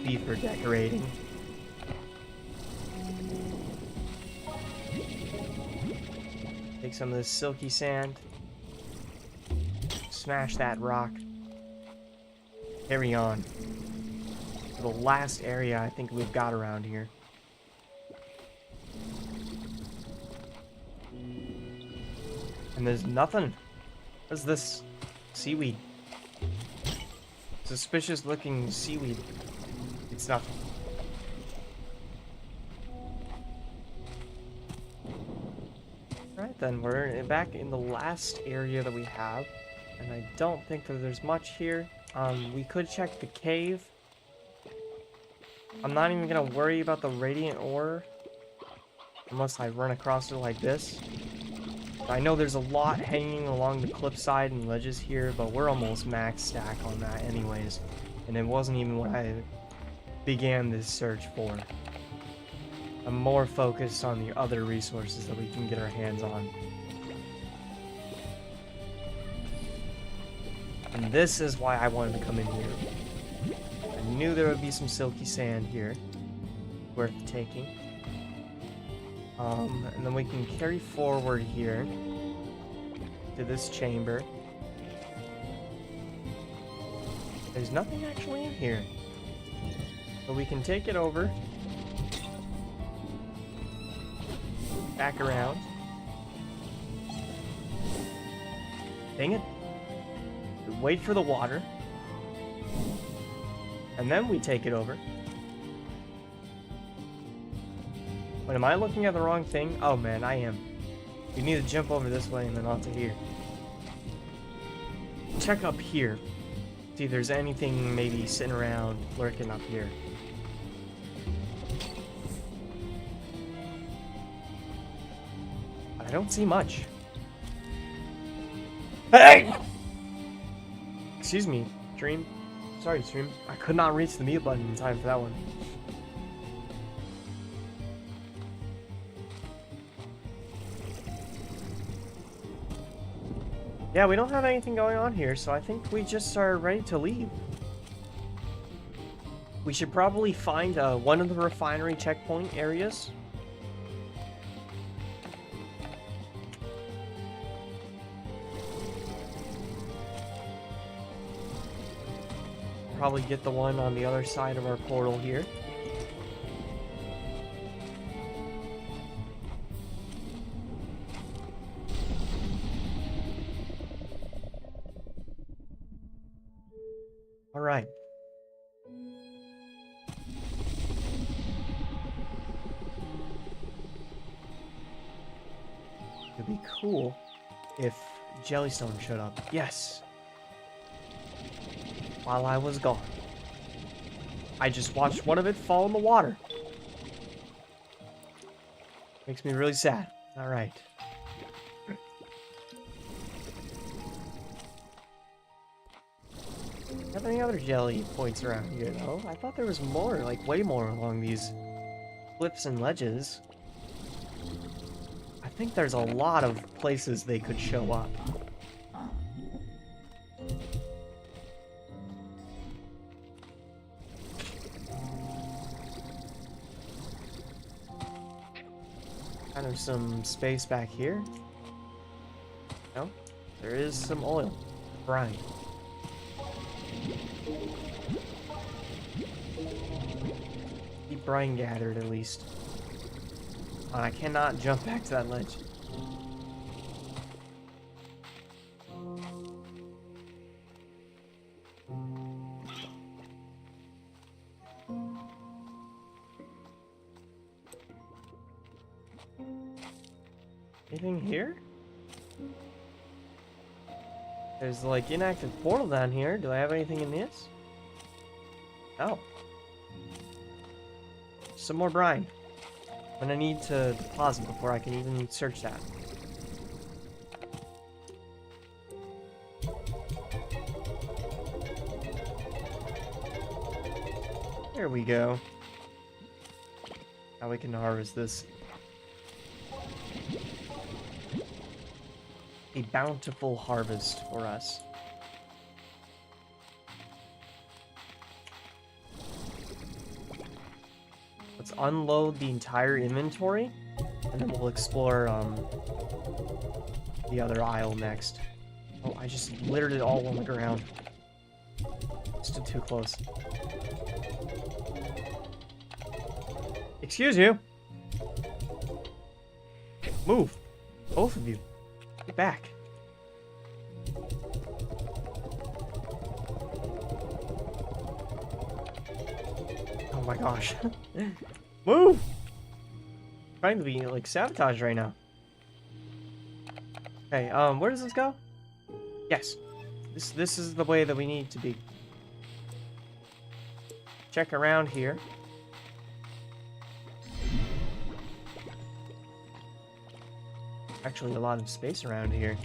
be for decorating. Take some of this silky sand. Smash that rock. Carry on. To the last area I think we've got around here. And there's nothing. What's this? Seaweed. Suspicious looking seaweed. It's nothing. Alright then, we're back in the last area that we have. And I don't think that there's much here. We could check the cave. I'm not even gonna worry about the radiant ore. Unless I run across it like this. I know there's a lot hanging along the cliffside and ledges here, but we're almost max stack on that anyways. And it wasn't even what I began this search for. I'm more focused on the other resources that we can get our hands on. And this is why I wanted to come in here. I knew there would be some silky sand here. Worth taking. And then we can carry forward here to this chamber. There's nothing actually in here. But we can take it over. Back around. Dang it. We wait for the water. And then we take it over. But am I looking at the wrong thing? Oh man, I am. You need to jump over this way and then onto here. Check up here. See if there's anything maybe sitting around, lurking up here. I don't see much. Hey! Excuse me, stream. Sorry, stream. I could not reach the mute button in time for that one. Yeah, we don't have anything going on here, so I think we just are ready to leave. We should probably find one of the refinery checkpoint areas. Probably get the one on the other side of our portal here. All right. It'd be cool if Jellystone showed up. Yes. While I was gone. I just watched one of it fall in the water. Makes me really sad. All right. Have any other jelly points around here, though? I thought there was more, like way more along these cliffs and ledges. I think there's a lot of places they could show up. Kind of some space back here. No, there is some oil. Brine. Keep brine gathered at least. I cannot jump back to that ledge. Anything here? There's like inactive portal down here. Do I have anything in this? No. Some more brine. I'm gonna need to deposit before I can even search that. There we go. Now we can harvest this. A bountiful harvest for us. Let's unload the entire inventory. And then we'll explore the other aisle next. Oh, I just littered it all on the ground. Stood too close. Excuse you. Move. Both of you. Get back. Oh my gosh. Move! Trying to be like sabotaged right now. Okay, where does this go? Yes. This is the way that we need to be. Check around here. Actually, a lot of space around here.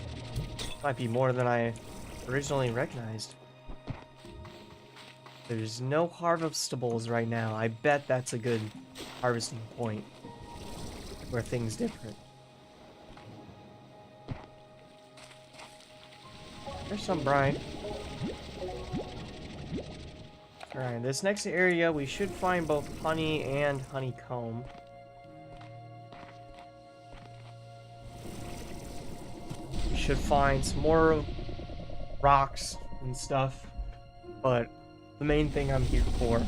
Might be more than I originally recognized. There's no harvestables right now. I bet that's a good harvesting point where things differ. There's some brine. Alright, this next area we should find both honey and honeycomb. We should find some more rocks and stuff, but the main thing I'm here for...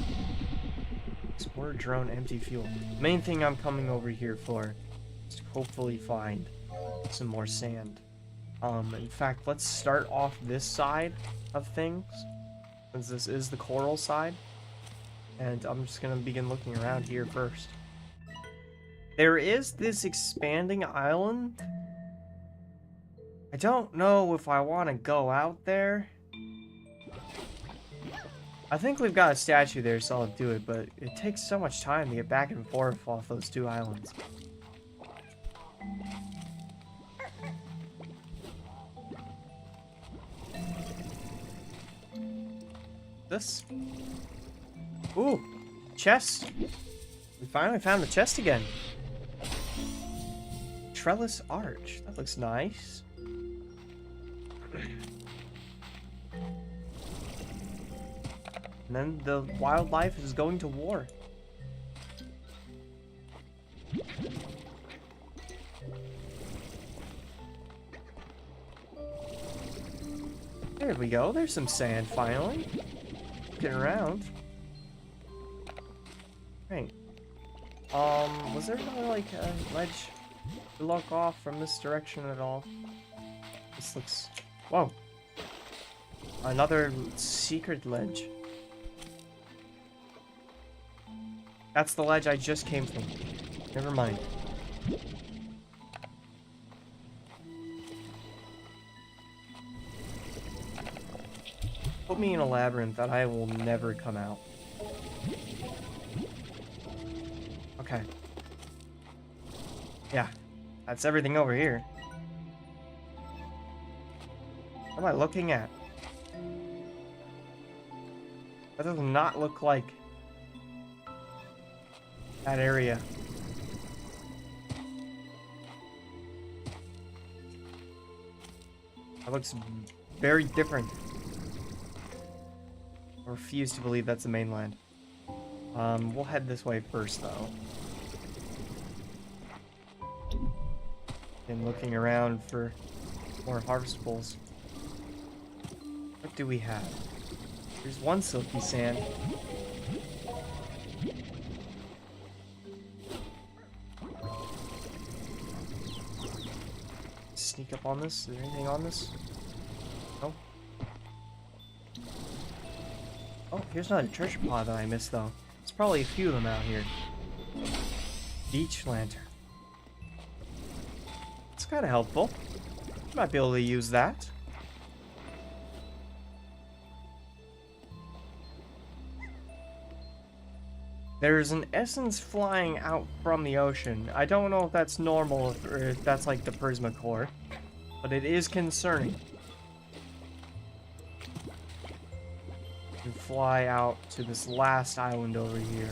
Explore drone, empty fuel. The main thing I'm coming over here for is to hopefully find some more sand. In fact, let's start off this side of things, since this is the coral side. And I'm just gonna begin looking around here first. There is this expanding island. I don't know if I want to go out there. I think we've got a statue there, so I'll do it, but it takes so much time to get back and forth off those two islands. This? Ooh, chest. We finally found the chest again. Trellis arch. That looks nice. And then the wildlife is going to war. There we go. There's some sand finally. Looking around. Right. Was there no, like, a ledge to look off from this direction at all? This looks... Whoa. Another secret ledge. That's the ledge I just came from. Never mind. Put me in a labyrinth that I will never come out. Okay. Yeah. That's everything over here. What am I looking at? That does not look like that area. That looks very different. I refuse to believe that's the mainland. We'll head this way first, though. And looking around for more harvestables. What do we have? There's one silky sand. Sneak up on this? Is there anything on this? No? Oh, here's another treasure pod that I missed, though. There's probably a few of them out here. Beach lantern. It's kind of helpful. Might be able to use that. There's an essence flying out from the ocean. I don't know if that's normal or if that's like the Prismacore, but it is concerning. We fly out to this last island over here.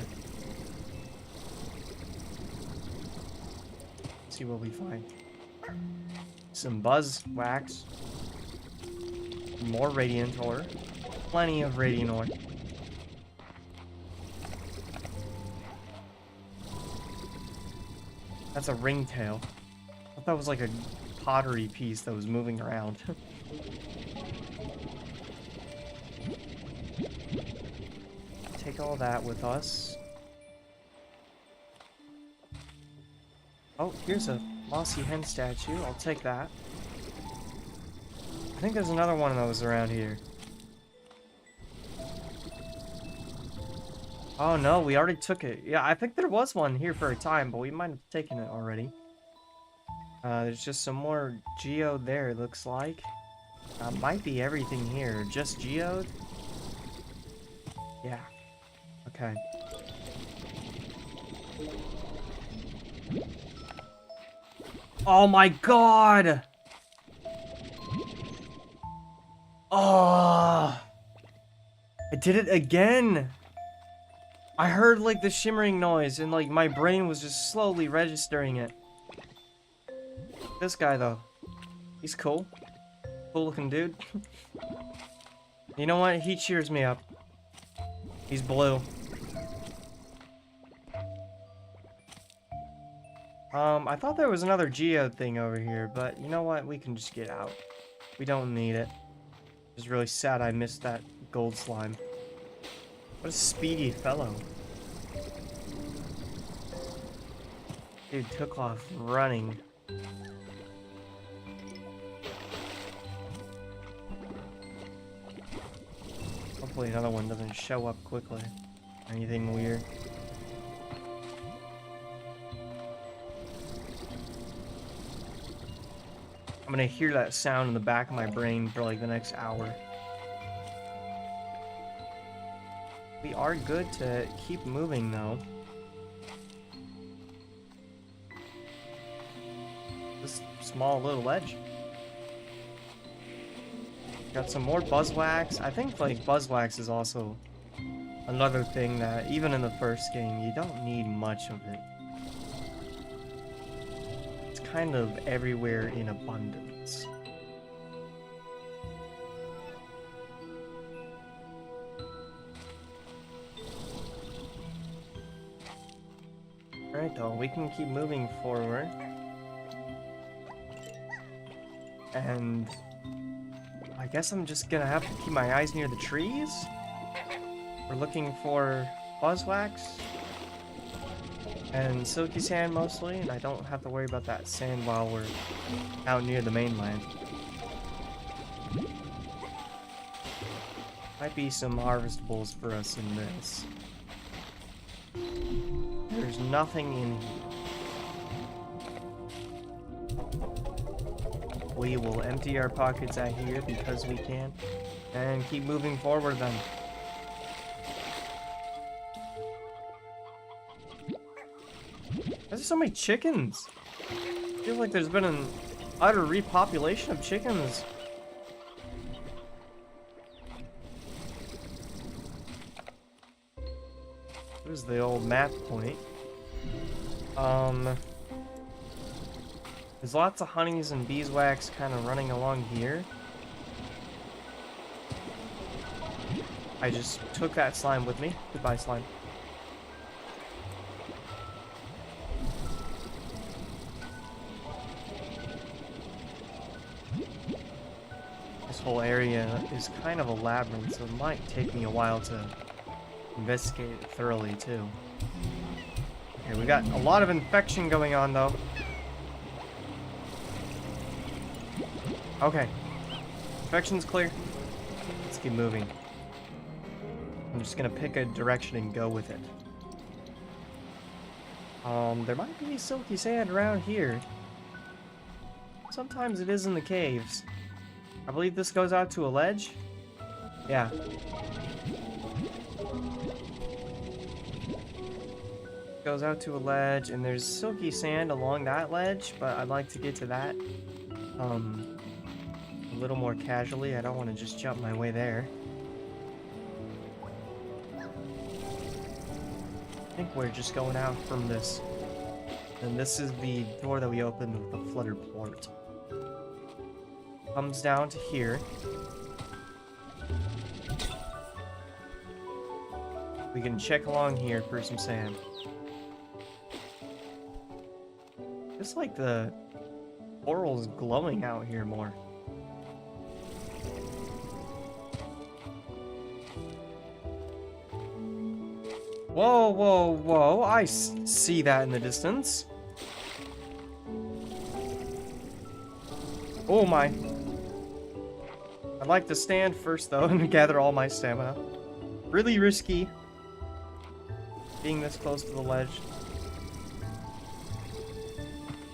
Let's see what we find. Some buzz wax. More radiant ore. Plenty of radiant ore. That's a ringtail. I thought that was like a pottery piece that was moving around. Take all that with us. Oh, here's a mossy hen statue. I'll take that. I think there's another one of those around here. Oh no, we already took it. Yeah, I think there was one here for a time, but we might have taken it already. There's just some more geode there, it looks like. Might be everything here. Just geode? Yeah. Okay. Oh my god! Oh! I did it again! I heard like the shimmering noise and like my brain was just slowly registering it. This guy though. He's cool. Cool looking dude. You know what? He cheers me up. He's blue. I thought there was another geode thing over here, but you know what? We can just get out. We don't need it. It's really sad I missed that gold slime. What a speedy fellow. Dude took off running. Hopefully another one doesn't show up quickly. Anything weird. I'm gonna hear that sound in the back of my brain for like the next hour. We are good to keep moving though. This small little ledge. Got some more buzzwax. I think like buzzwax is also another thing that even in the first game you don't need much of it. It's kind of everywhere in abundance. Alright though, we can keep moving forward. And I guess I'm just gonna have to keep my eyes near the trees. We're looking for buzzwax and silky sand mostly, and I don't have to worry about that sand while we're out near the mainland. Might be some harvestables for us in this. There's nothing in here. We will empty our pockets out here because we can, and keep moving forward then. There's so many chickens. I feel like there's been an utter repopulation of chickens. There's the old map point. There's lots of honeys and beeswax kind of running along here. I just took that slime with me. Goodbye, slime. This whole area is kind of a labyrinth, so it might take me a while to investigate it thoroughly, too. Okay, we got a lot of infection going on, though. Okay. Infection's clear. Let's keep moving. I'm just gonna pick a direction and go with it. There might be silky sand around here. Sometimes it is in the caves. I believe this goes out to a ledge. Yeah. Goes out to a ledge, and there's silky sand along that ledge, but I'd like to get to that a little more casually. I don't want to just jump my way there. I think we're just going out from this. And this is the door that we opened with the fluttered port. Comes down to here. We can check along here for some sand. Just like the coral's glowing out here more. Whoa, whoa, whoa. I see that in the distance. Oh my. I'd like to stand first though and gather all my stamina. Really risky being this close to the ledge.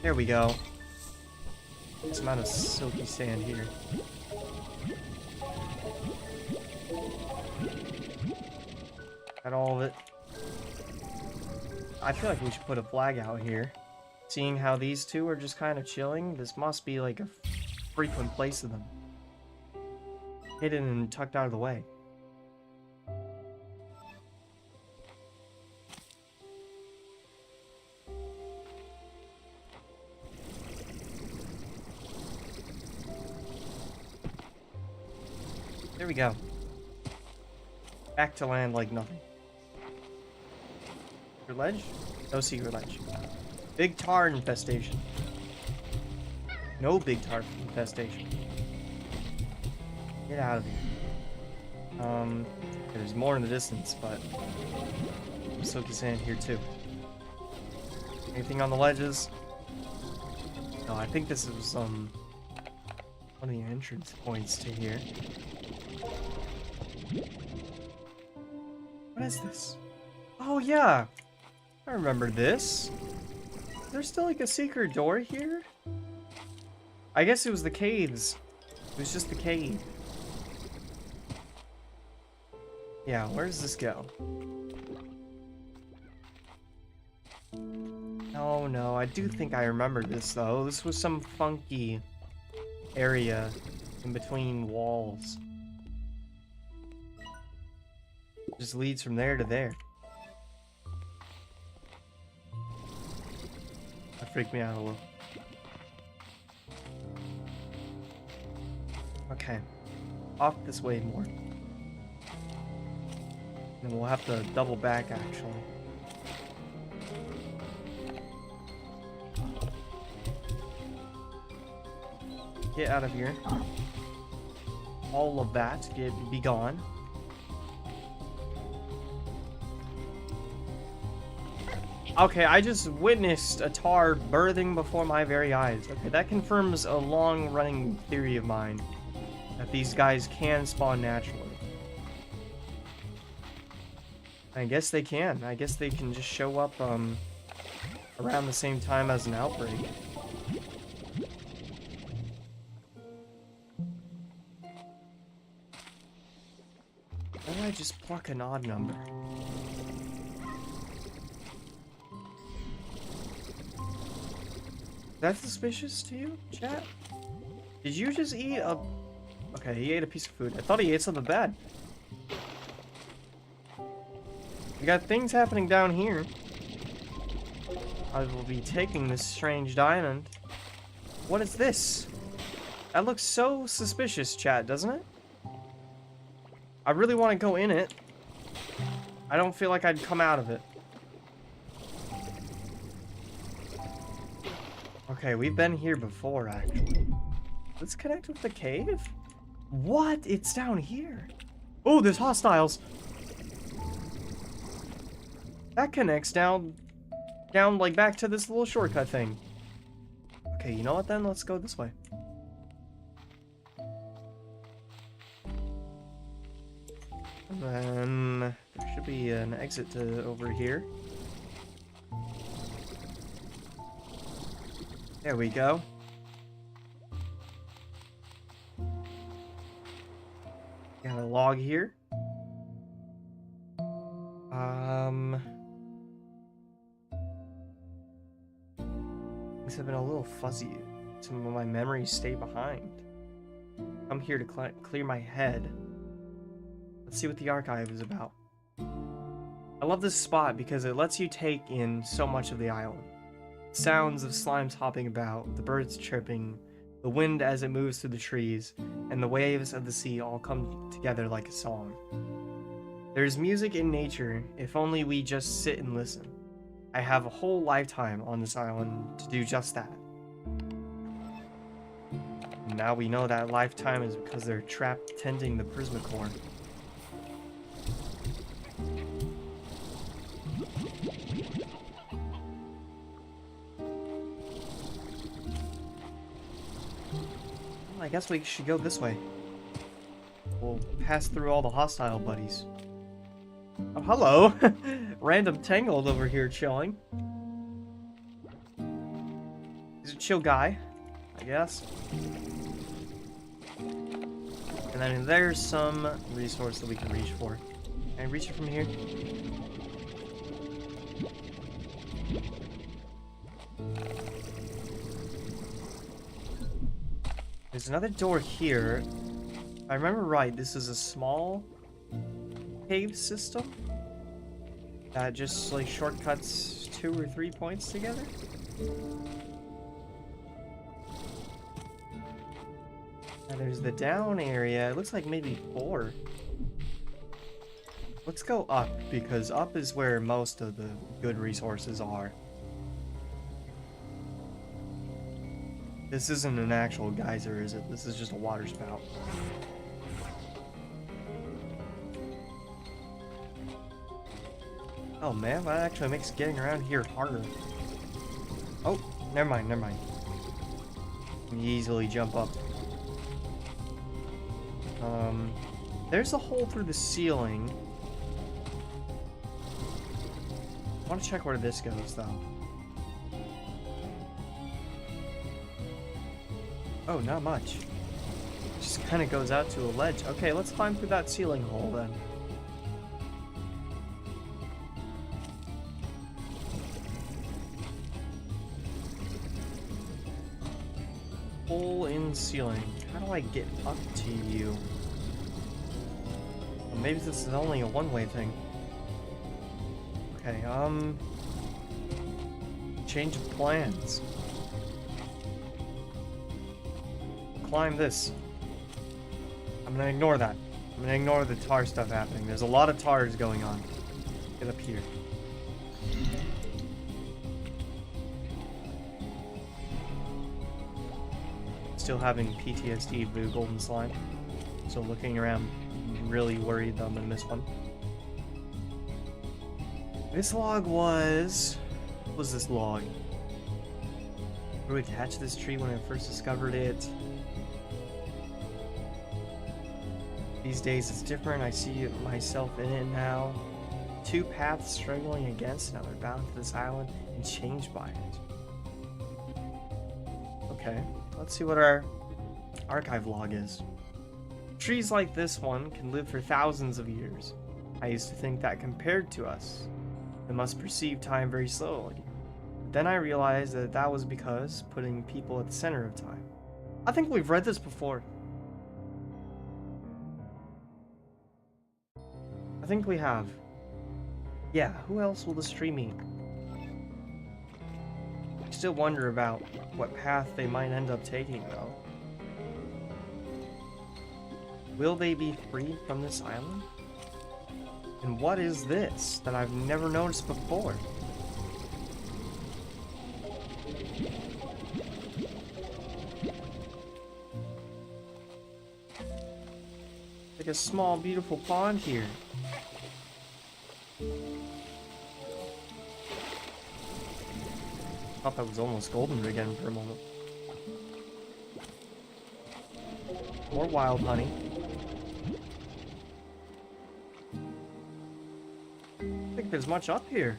There we go. This amount of silky sand here. Got all of it. I feel like we should put a flag out here. Seeing how these two are just kind of chilling, this must be like a frequent place of them. Hidden and tucked out of the way. There we go. Back to land like nothing. Secret ledge? No secret ledge. Big tar infestation. No big tar infestation. Get out of here. There's more in the distance, but some silky sand here too. Anything on the ledges? No, I think this is one of the entrance points to here. What is this? Oh yeah, I remember this. There's still like a secret door here? I guess it was the caves. It was just the cave. Yeah, where does this go? Oh no, I do think I remember this though. This was some funky area in between walls. Just leads from there to there. That freaked me out a little. Okay. Off this way more. And we'll have to double back actually. Get out of here. All of that, be gone. Okay, I just witnessed a tar birthing before my very eyes. Okay, that confirms a long-running theory of mine. That these guys can spawn naturally. I guess they can. I guess they can just show up, around the same time as an outbreak. Why don't I just pluck an odd number? Is that suspicious to you, chat? Did you just eat a... Okay, he ate a piece of food. I thought he ate something bad. We got things happening down here. I will be taking this strange diamond. What is this? That looks so suspicious, chat, doesn't it? I really want to go in it. I don't feel like I'd come out of it. Okay, we've been here before, actually. Let's connect with the cave? What? It's down here. Oh, there's hostiles. That connects down like back to this little shortcut thing. Okay, you know what then? Let's go this way. And then there should be an exit to over here. There we go. Got a log here. Things have been a little fuzzy. Some of my memories stay behind. I'm here to clear my head. Let's see what the archive is about. I love this spot because it lets you take in so much of the island. Sounds of slimes hopping about, the birds chirping, the wind as it moves through the trees, and the waves of the sea all come together like a song. There's music in nature if only we just sit and listen. I have a whole lifetime on this island to do just that. And now we know that lifetime is because they're trapped tending the Prismacore. Well, I guess we should go this way. We'll pass through all the hostile buddies. Oh, hello! Random Tangled over here chilling. He's a chill guy, I guess. And then there's some resource that we can reach for. Can I reach it from here? There's another door here. If I remember right, this is a small cave system that just like shortcuts 2 or 3 points together. Now there's the down area. It looks like maybe 4. Let's go up, because up is where most of the good resources are. This isn't an actual geyser, is it? This is just a water spout. Oh man, that actually makes getting around here harder. Oh, never mind, never mind. You can easily jump up. There's a hole through the ceiling. I want to check where this goes, though. Oh, not much. Just kind of goes out to a ledge. Okay, let's climb through that ceiling hole, then. Hole in ceiling. How do I get up to you? Well, maybe this is only a one-way thing. Okay, change of plans. Climb this. I'm gonna ignore that. I'm gonna ignore the tar stuff happening. There's a lot of tars going on. Get up here. Still having PTSD of the golden slime. So looking around, really worried that I'm gonna miss one. This log was... What was this log? Where we attached this tree when I first discovered it. These days it's different. I see myself in it now. 2 paths struggling against another, bound to this island and changed by it. Okay, let's see what our archive log is. Trees like this one can live for thousands of years. I used to think that compared to us, it must perceive time very slowly. Then I realized that that was because putting people at the center of time. I think we've read this before. I think we have. Yeah, who else will this tree meet? I still wonder about what path they might end up taking, though. Will they be freed from this island? And what is this that I've never noticed before? Like a small, beautiful pond here. Thought that was almost golden again for a moment. More wild honey. I don't think there's much up here.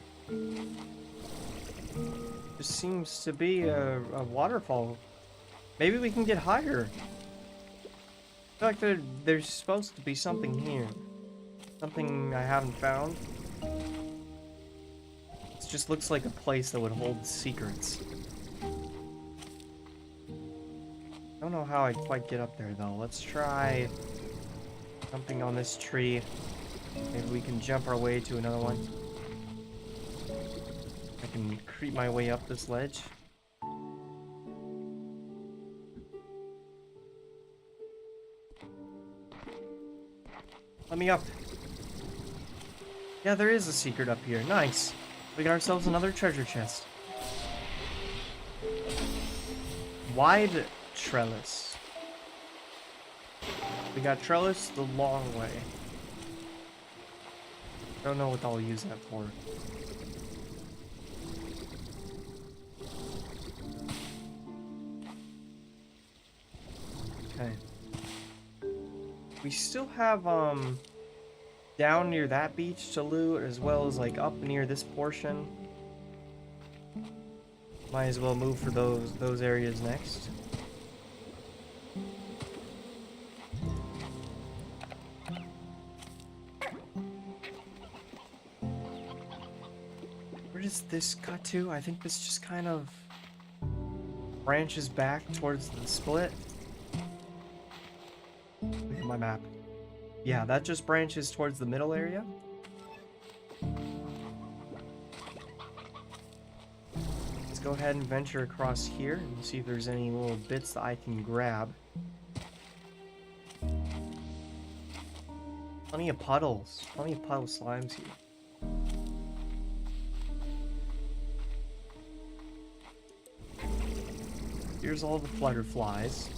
Just seems to be a waterfall. Maybe we can get higher. I feel like there's supposed to be something here. Something I haven't found. It just looks like a place that would hold secrets. I don't know how I'd quite get up there though. Let's try jumping on this tree. Maybe we can jump our way to another one. I can creep my way up this ledge. Let me up. Yeah, there is a secret up here. Nice. We got ourselves another treasure chest. Wide trellis. We got trellis the long way. Don't know what I'll use that for. Okay. We still have, down near that beach to loot, as well as, like, up near this portion. Might as well move for those areas next. Where does this cut to? I think this just kind of branches back towards the split. Look at my map. Yeah, that just branches towards the middle area. Let's go ahead and venture across here and see if there's any little bits that I can grab. Plenty of puddles. Plenty of puddle slimes here. Here's all the flutterflies.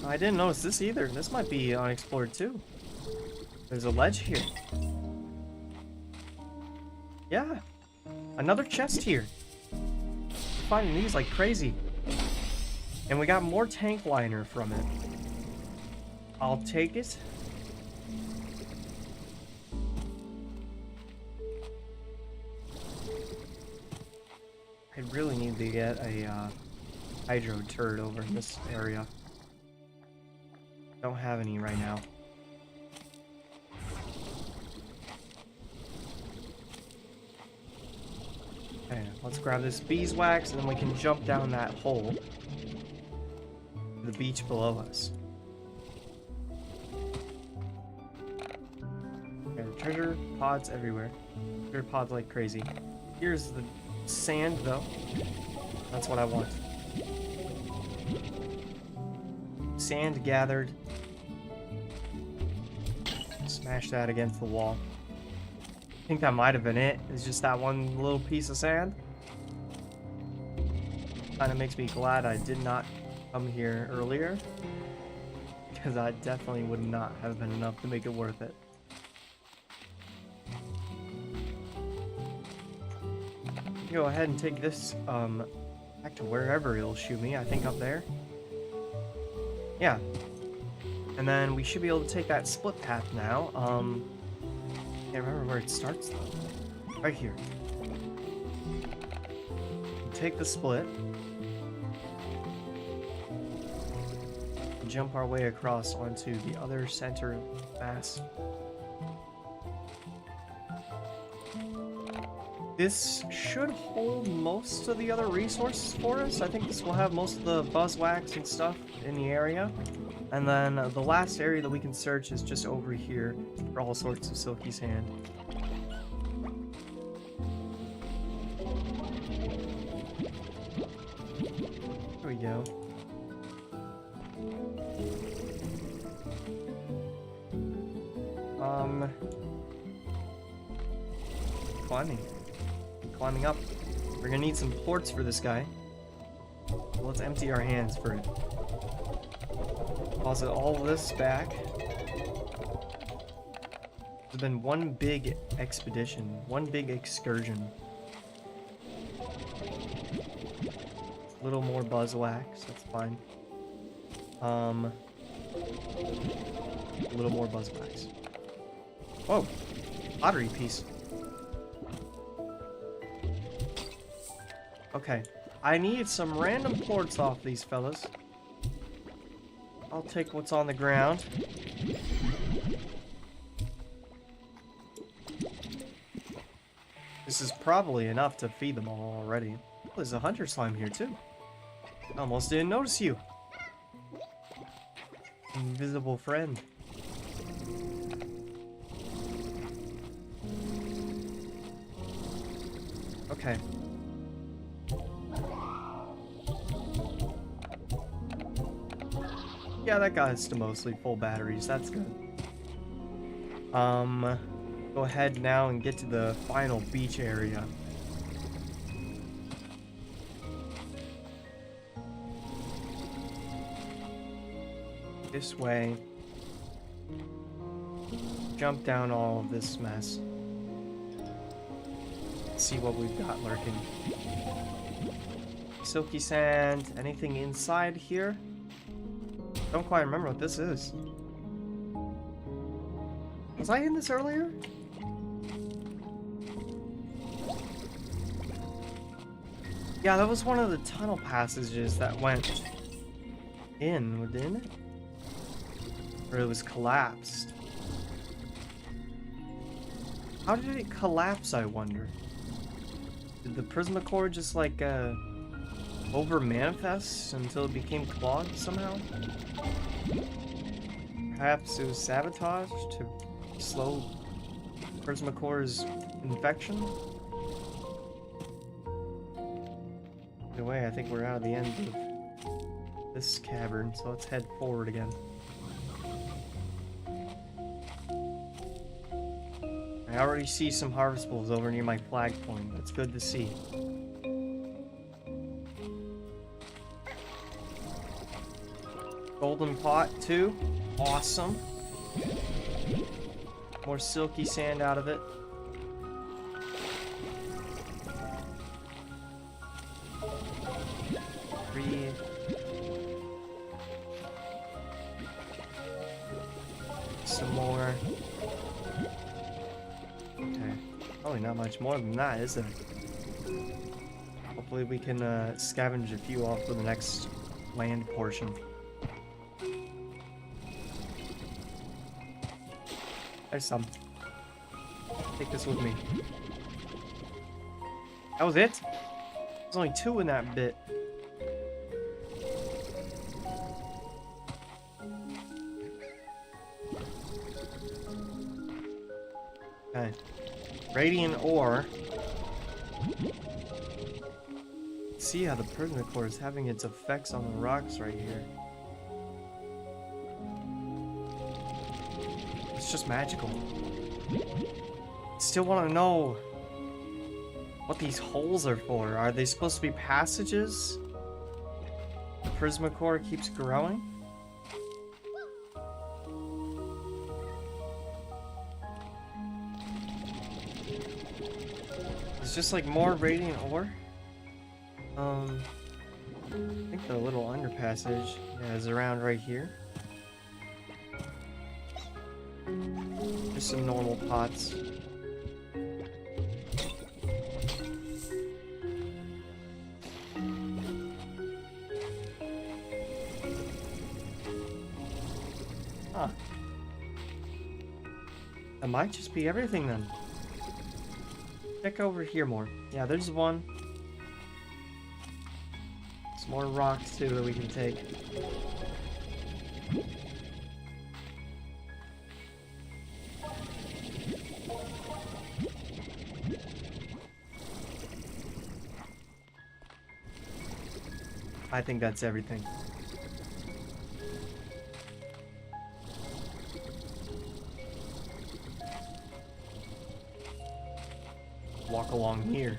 I didn't notice this either. This might be unexplored too. There's a ledge here. Yeah. Another chest here. We're finding these like crazy. And we got more tank liner from it. I'll take it. I really need to get a hydro turret over in this area. Don't have any right now. Okay, let's grab this beeswax and then we can jump down that hole to the beach below us. Okay, treasure pods everywhere. Treasure pods like crazy. Here's the sand though. That's what I want. Sand gathered. Smash that against the wall. I think that might have been it. It's just that one little piece of sand. Kind of makes me glad I did not come here earlier, because that definitely would not have been enough to make it worth it. Go ahead and take this back to wherever it'll shoot me. I think up there. Yeah. And then we should be able to take that split path now. Can't remember where it starts though. Right here. Take the split. Jump our way across onto the other center mass. This should hold most of the other resources for us. I think this will have most of the buzzwax and stuff in the area. And then the last area that we can search is just over here for all sorts of silky sand. There we go. Climbing up. We're gonna need some ports for this guy. Let's empty our hands for it. Deposit all this back. There's been one big expedition, one big excursion. A little more buzzwax, that's fine. A little more buzzwax. Whoa, pottery piece. Okay, I need some random ports off these fellas. I'll take what's on the ground. This is probably enough to feed them all already. Oh, there's a hunter slime here too. Almost didn't notice you. Invisible friend. Okay. Yeah, that got us to mostly full batteries. That's good. go ahead now and get to the final beach area. This way. Jump down all of this mess. See what we've got lurking. Silky sand. Anything inside here? Don't quite remember what this is. Was I in this earlier? Yeah, that was one of the tunnel passages that went in, didn't it? Or it was collapsed. How did it collapse, I wonder? Did the Prismacore just like over manifest until it became clogged somehow? Perhaps it was sabotaged to slow Prismacore's infection? Either way, I think we're out of the end of this cavern, so let's head forward again. I already see some harvestables over near my flag point. That's good to see. Golden pot too. Awesome. More silky sand out of it. Breathe. Some more. Okay. Probably not much more than that, is there? Hopefully we can scavenge a few off for the next land portion. There's some. Take this with me. That was it? There's only 2 in that bit. Okay. Radiant ore. See how the Prismacore is having its effects on the rocks right here. It's just magical. Still want to know what these holes are for. Are they supposed to be passages? The Prismacore keeps growing? It's just like more radiant ore. I think the little underpassage is around right here. Just some normal pots. Huh. That might just be everything then. Check over here more. Yeah, there's one. Some more rocks too that we can take. I think that's everything. Walk along here.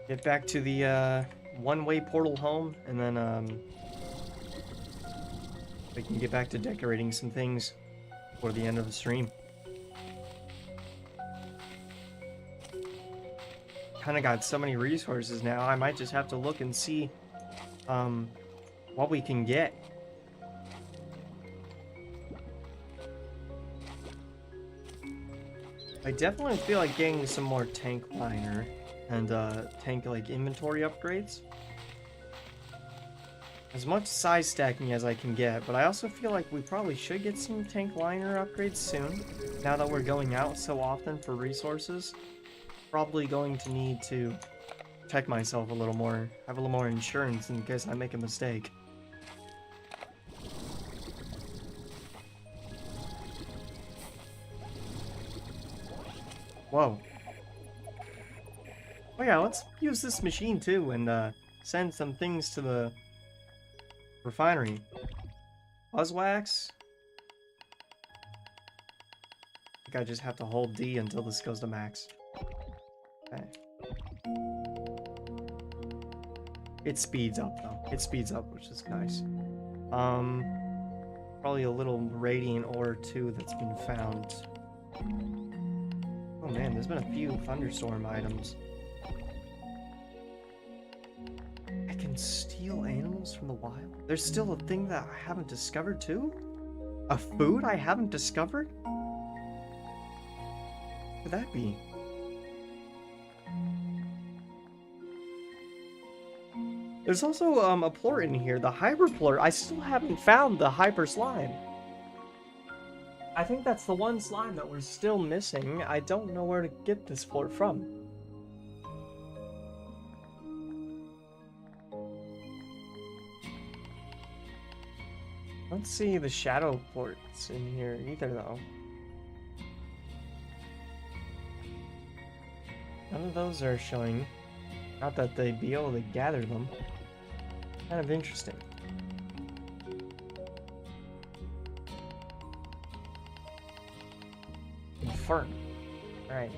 Get back to the one-way portal home, and then we can get back to decorating some things for the end of the stream. Kind of got so many resources now, I might just have to look and see what we can get. I definitely feel like getting some more tank liner and tank like inventory upgrades. As much size stacking as I can get, but I also feel like we probably should get some tank liner upgrades soon. Now that we're going out so often for resources, probably going to need to check myself a little more, have a little more insurance in case I make a mistake. Whoa. Oh yeah, let's use this machine too and send some things to the refinery. Buzzwax. think I just have to hold D until this goes to max. Okay. It speeds up though. It speeds up, which is nice. Probably a little radiant ore too that's been found. Oh man, there's been a few thunderstorm items. I can steal animals from the wild? There's still a thing that I haven't discovered too? A food I haven't discovered? What could that be? There's also a plort in here, the hyper plort. I still haven't found the hyper slime. I think that's the one slime that we're still missing. I don't know where to get this plort from. I don't see the shadow plorts in here either, though. None of those are showing. Not that they'd be able to gather them. Kind of interesting. Fern. Alright.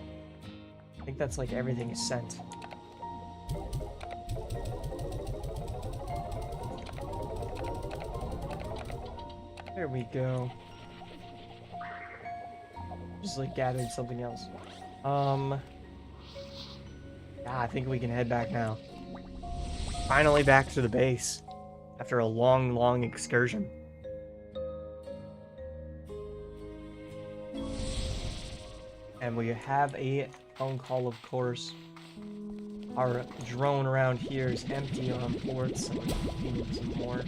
I think that's like everything is sent. There we go. Just like gathered something else. Yeah, I think we can head back now. Finally back to the base. After a long, long excursion. And we have a phone call, of course. Our drone around here is empty on ports. We need some more.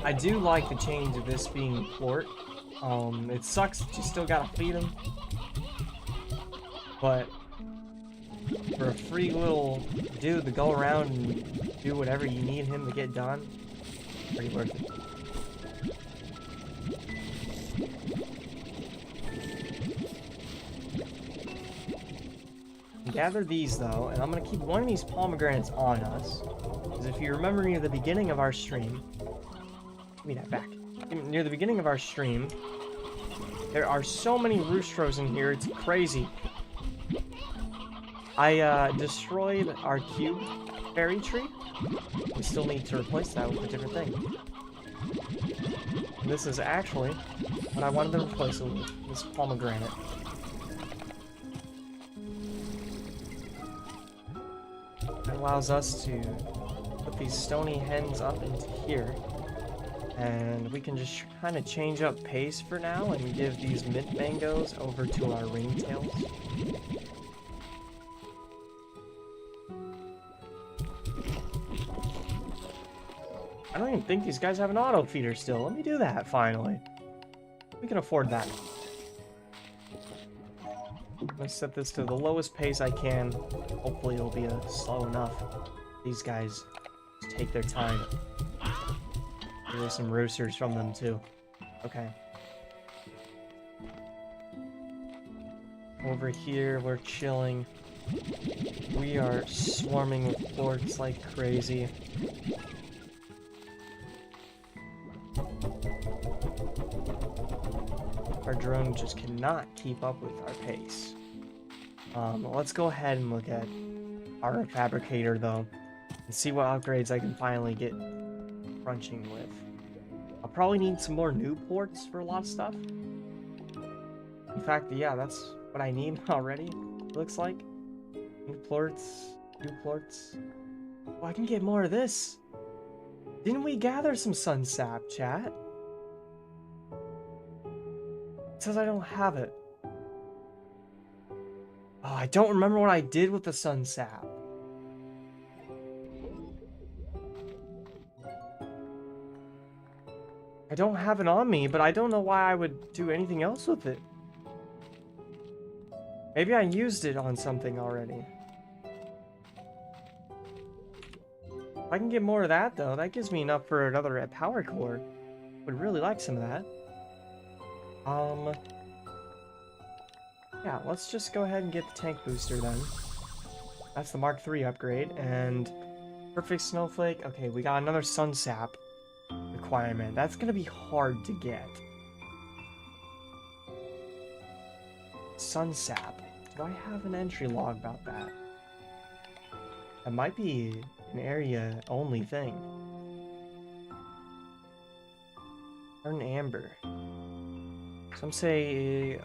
I do like the change of this being port. It sucks that you still gotta feed him. But for a free little dude to go around and do whatever you need him to get done, pretty worth it. Gather these though, and I'm gonna keep one of these pomegranates on us. Because if you remember near the beginning of our stream, give me that back. Near the beginning of our stream, there are so many roostros in here, it's crazy. I destroyed our cube berry tree. We still need to replace that with a different thing. And this is actually what I wanted to replace it with, this pomegranate. That allows us to put these stony hens up into here. And we can just kind of change up pace for now and give these mint mangoes over to our ringtails. I don't even think these guys have an auto feeder still. Let me do that finally. We can afford that. Let's set this to the lowest pace I can. Hopefully it'll be slow enough. These guys just take their time. There's some roosters from them too. Okay. Over here, we're chilling. We are swarming with plorts like crazy. Our drone just cannot keep up with our pace. Let's go ahead and look at our fabricator though, and see what upgrades I can finally get crunching with. I'll probably need some more new plorts for a lot of stuff. In fact, yeah, that's what I need already, it looks like. New plorts, new plorts. Oh, I can get more of this. Didn't we gather some sun sap, chat? It says I don't have it. Oh, I don't remember what I did with the sun sap. I don't have it on me, but I don't know why I would do anything else with it. Maybe I used it on something already. If I can get more of that, though, that gives me enough for another power core. Would really like some of that. Yeah, let's just go ahead and get the tank booster then. That's the Mark III upgrade, and perfect snowflake. Okay, we got another sun sap requirement. That's gonna be hard to get. Sunsap. Do I have an entry log about that? That might be an area only thing. Turn amber. Some say,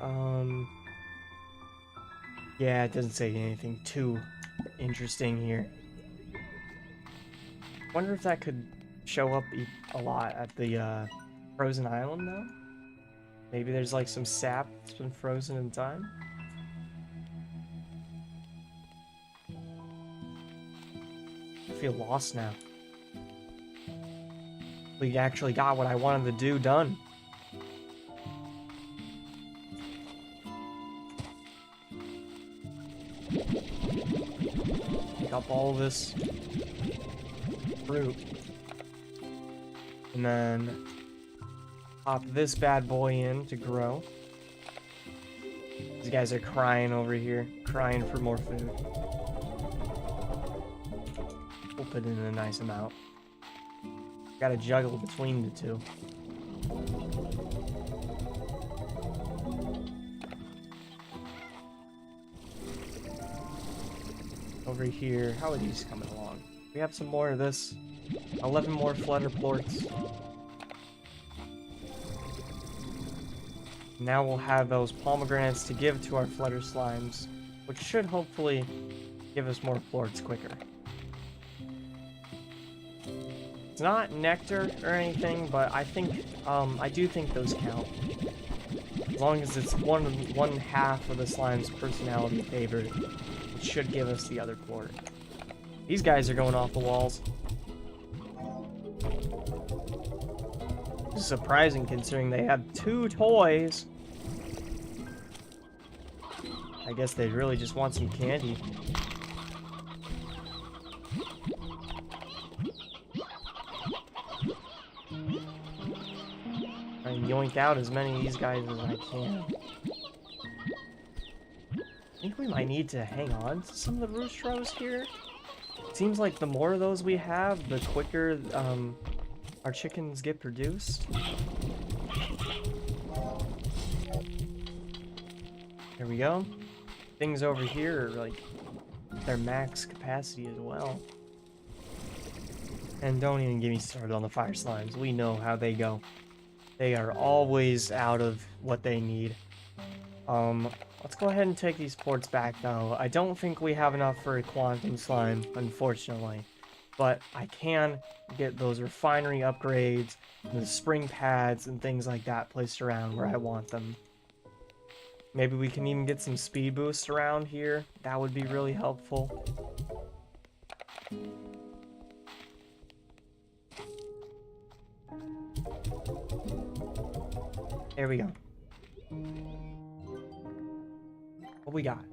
yeah, it doesn't say anything too interesting here. Wonder if that could show up a lot at the, frozen island, though? Maybe there's, like, some sap that's been frozen in time? I feel lost now. We actually got what I wanted to do done. Pick up all this fruit. And then pop this bad boy in to grow. These guys are crying over here, crying for more food. We'll put in a nice amount. Gotta juggle between the two. Over here, how are these coming along? We have some more of this. 11 more flutter plorts. Now we'll have those pomegranates to give to our flutter slimes, which should hopefully give us more plorts quicker. It's not nectar or anything, but I think, I do think those count. As long as it's one half of the slime's personality favored, it should give us the other plort. These guys are going off the walls. This is surprising considering they have 2 toys. I guess they really just want some candy. Yoink out as many of these guys as I can. I think we might need to hang on to some of the roostros here. It seems like the more of those we have, the quicker our chickens get produced. There we go. Things over here are like their max capacity as well. And don't even get me started on the fire slimes. We know how they go. They are always out of what they need. Let's go ahead and take these plorts back, though. I don't think we have enough for a quantum slime, unfortunately. But I can get those refinery upgrades, and the spring pads, and things like that placed around where I want them. Maybe we can even get some speed boosts around here. That would be really helpful. There we go. What we got?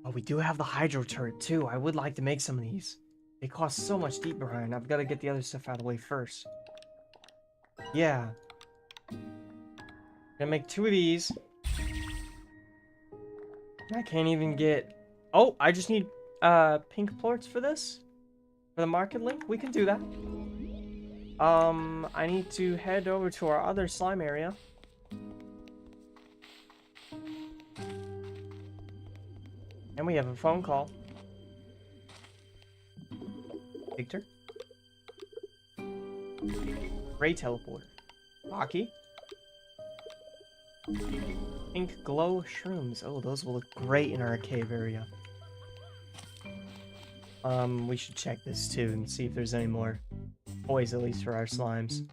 Oh, we do have the hydro turret too. I would like to make some of these. They cost so much deep brine. I've got to get the other stuff out of the way first. Yeah. Gonna make 2 of these. I can't even get... Oh, I just need pink plorts for this? For the market link? We can do that. I need to head over to our other slime area. And we have a phone call. Victor? Ray teleporter. Rocky? Pink glow shrooms. Oh, those will look great in our cave area. We should check this too and see if there's any more toys, at least for our slimes.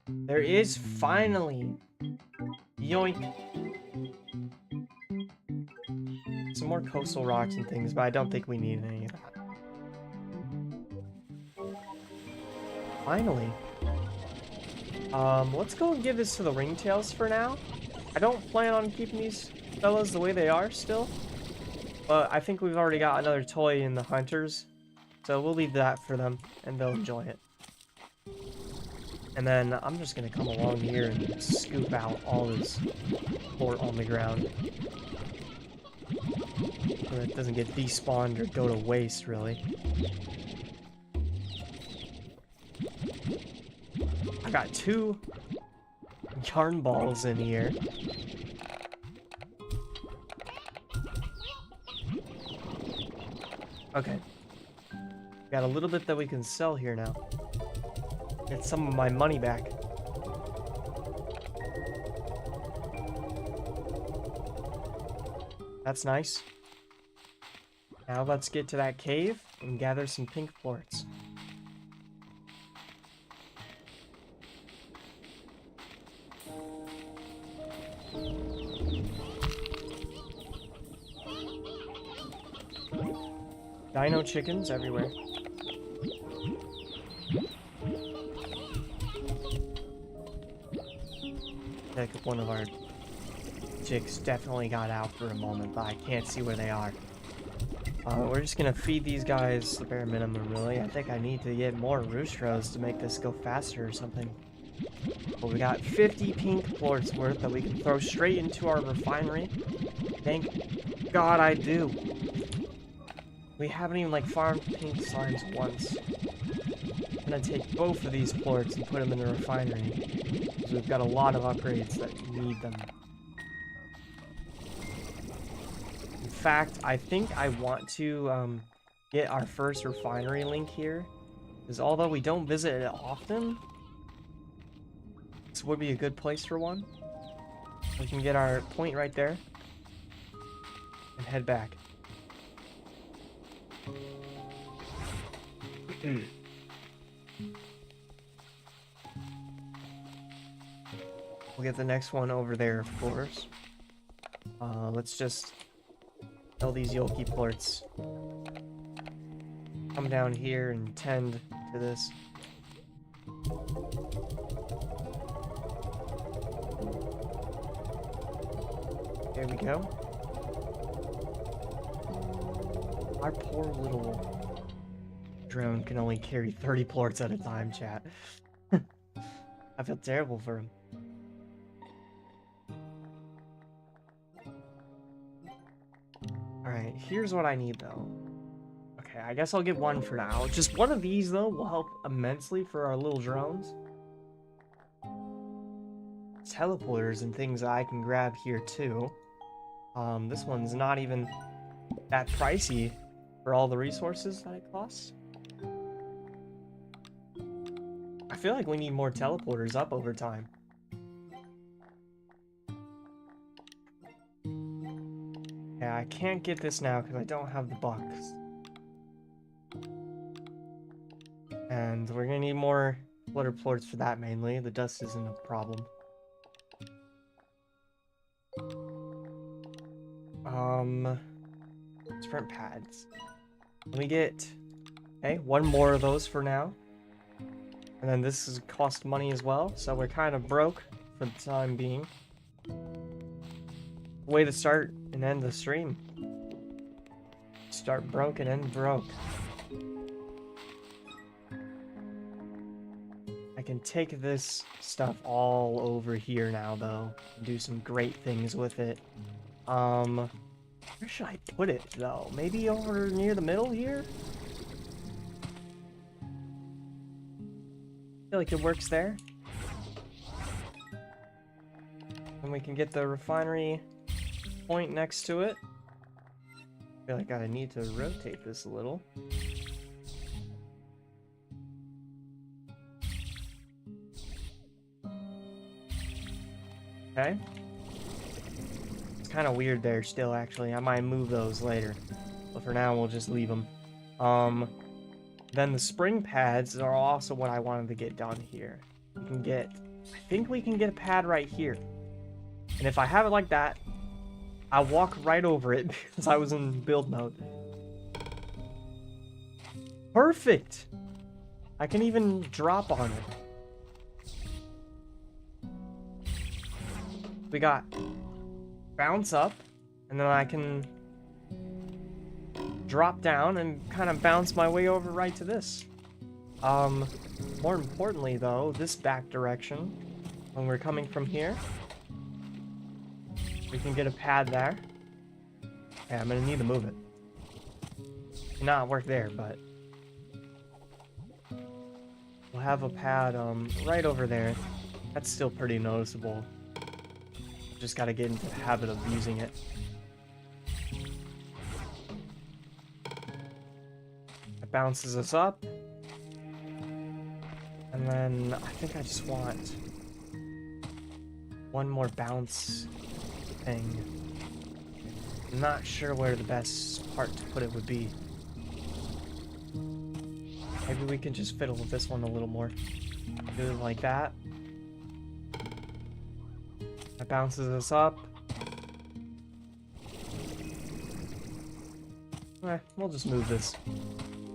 There is finally! Yoink! Some more coastal rocks and things, but I don't think we need any of that. Finally. Let's go and give this to the ringtails for now. I don't plan on keeping these fellas the way they are still. But I think we've already got another toy in the hunters. So we'll leave that for them, and they'll enjoy it. And then I'm just gonna come along here and scoop out all this plort on the ground. So it doesn't get despawned or go to waste, really. I got 2 yarn balls in here. Okay. Got a little bit that we can sell here now. Get some of my money back. That's nice. Now let's get to that cave and gather some pink quartz. Dino chickens everywhere. I think one of our chicks definitely got out for a moment, but I can't see where they are. We're just gonna feed these guys the bare minimum, really. I think I need to get more roostros to make this go faster or something. But we got 50 pink quartz worth that we can throw straight into our refinery. Thank God I do. We haven't even, like, farmed pink slimes once. I'm gonna take both of these quartz and put them in the refinery. Because we've got a lot of upgrades that need them. In fact, I think I want to get our first refinery link here. Because although we don't visit it often, this would be a good place for one. We can get our point right there. And head back. We'll get the next one over there, of course. Let's just kill these Yoki plorts. Come down here and tend to this. There we go. Our poor little drone can only carry 30 plorts at a time, chat. I feel terrible for him. Alright, here's what I need, though. Okay, I guess I'll get one for now. Just one of these, though, will help immensely for our little drones. Teleporters and things I can grab here, too. This one's not even that pricey for all the resources that it costs. I feel like we need more teleporters up over time. Yeah, I can't get this now because I don't have the bucks. And we're gonna need more flutter plorts for that mainly. The dust isn't a problem. Sprint pads. Let me get, okay, one more of those for now. And then this is cost money as well, so we're kind of broke for the time being. Way to start and end the stream. Start broke and end broke. I can take this stuff all over here now, though, and do some great things with it. Where should I put it, though? Maybe over near the middle here? I feel like it works there. And we can get the refinery point next to it. I feel like I need to rotate this a little. Okay. It's kind of weird there still, actually. I might move those later. But for now, we'll just leave them. Then the spring pads are also what I wanted to get done here. We can get... I think we can get a pad right here. And if I have it like that, I'll walk right over it because I was in build mode. Perfect! I can even drop on it. We got bounce up, and then I can drop down and kind of bounce my way over right to this. More importantly though, this back direction, when we're coming from here, we can get a pad there. Yeah, I'm gonna need to move it. Not work there, but we'll have a pad right over there. That's still pretty noticeable. Just gotta get into the habit of using it. It bounces us up. And then I think I just want one more bounce thing. I'm not sure where the best part to put it would be. Maybe we can just fiddle with this one a little more. Do it like that. That bounces us up. We'll just move this.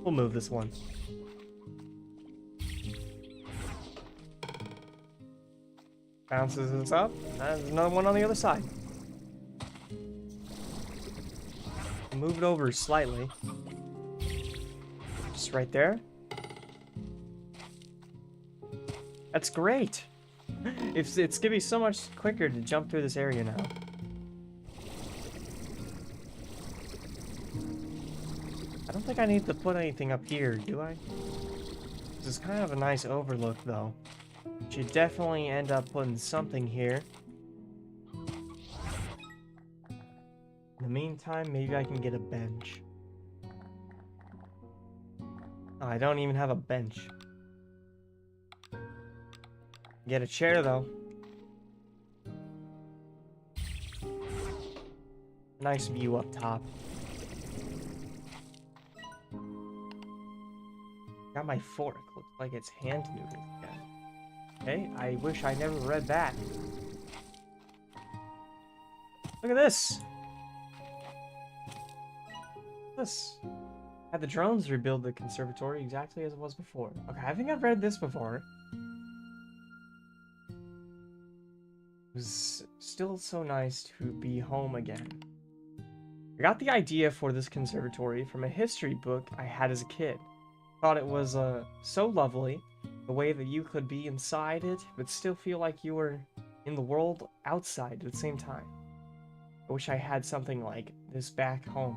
We'll move this one. Bounces us up. There's another one on the other side. Move it over slightly. Just right there. That's great. It's gonna be so much quicker to jump through this area now. I don't think I need to put anything up here, do I? This is kind of a nice overlook, though. Should definitely end up putting something here. In the meantime, maybe I can get a bench. Oh, I don't even have a bench. Get a chair, though. Nice view up top. Got my fork. Looks like it's hand moving again. Okay, I wish I never read that. Look at this. Had the drones rebuild the conservatory exactly as it was before. Okay, I think I've read this before. It was still so nice to be home again. I got the idea for this conservatory from a history book I had as a kid. Thought it was so lovely, the way that you could be inside it, but still feel like you were in the world outside at the same time. I wish I had something like this back home.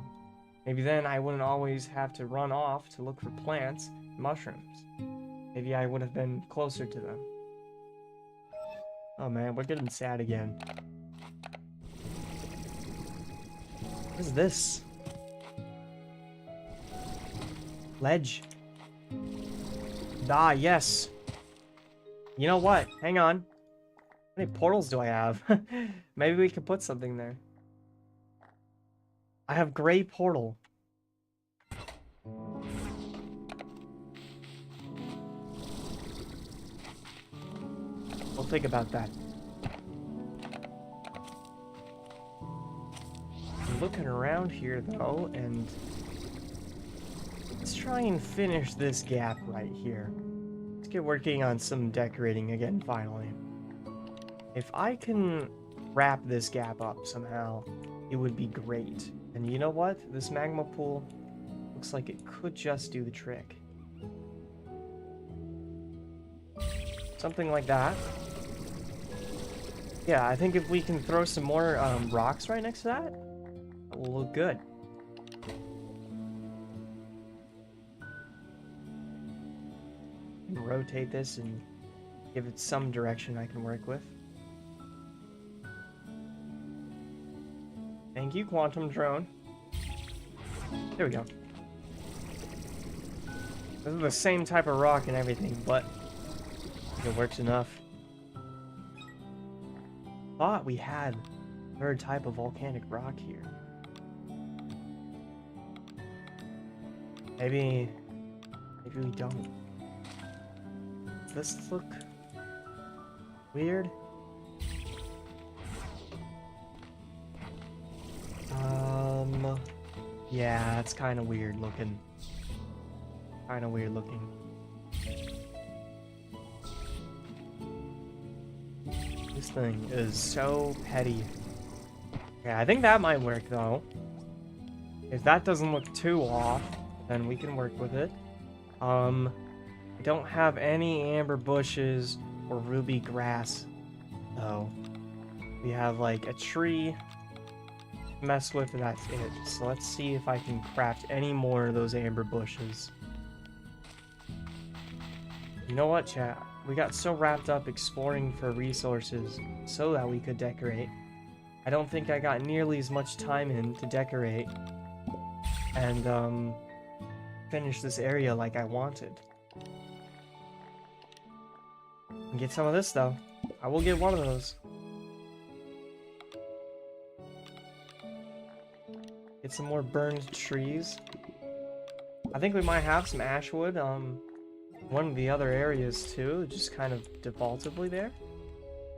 Maybe then I wouldn't always have to run off to look for plants and mushrooms. Maybe I would have been closer to them. Oh man, we're getting sad again. What is this? Ledge. Ah, yes. You know what? Hang on. How many portals do I have? Maybe we could put something there. I have gray portal. We'll think about that. I'm looking around here though, and let's try and finish this gap right here. Let's get working on some decorating again finally. If I can wrap this gap up somehow, it would be great. And you know what? This magma pool looks like it could just do the trick. Something like that. Yeah, I think if we can throw some more rocks right next to that, it will look good. And rotate this and give it some direction I can work with. Thank you, Quantum Drone. There we go. This is the same type of rock and everything, but it works enough. Thought we had a third type of volcanic rock here. Maybe we don't. Does this look weird? Yeah, it's kind of weird looking. This thing is so petty. Yeah, I think that might work though. If that doesn't look too off, then we can work with it. I don't have any amber bushes or ruby grass though. We have like a tree to mess with, and that's it. So let's see if I can craft any more of those amber bushes. You know what, chat? we got so wrapped up exploring for resources so that we could decorate. I don't think I got nearly as much time in to decorate and finish this area like I wanted. And get some of this though. I will get one of those. Get some more burned trees. I think we might have some ash wood, one of the other areas too, just kind of defaultively there.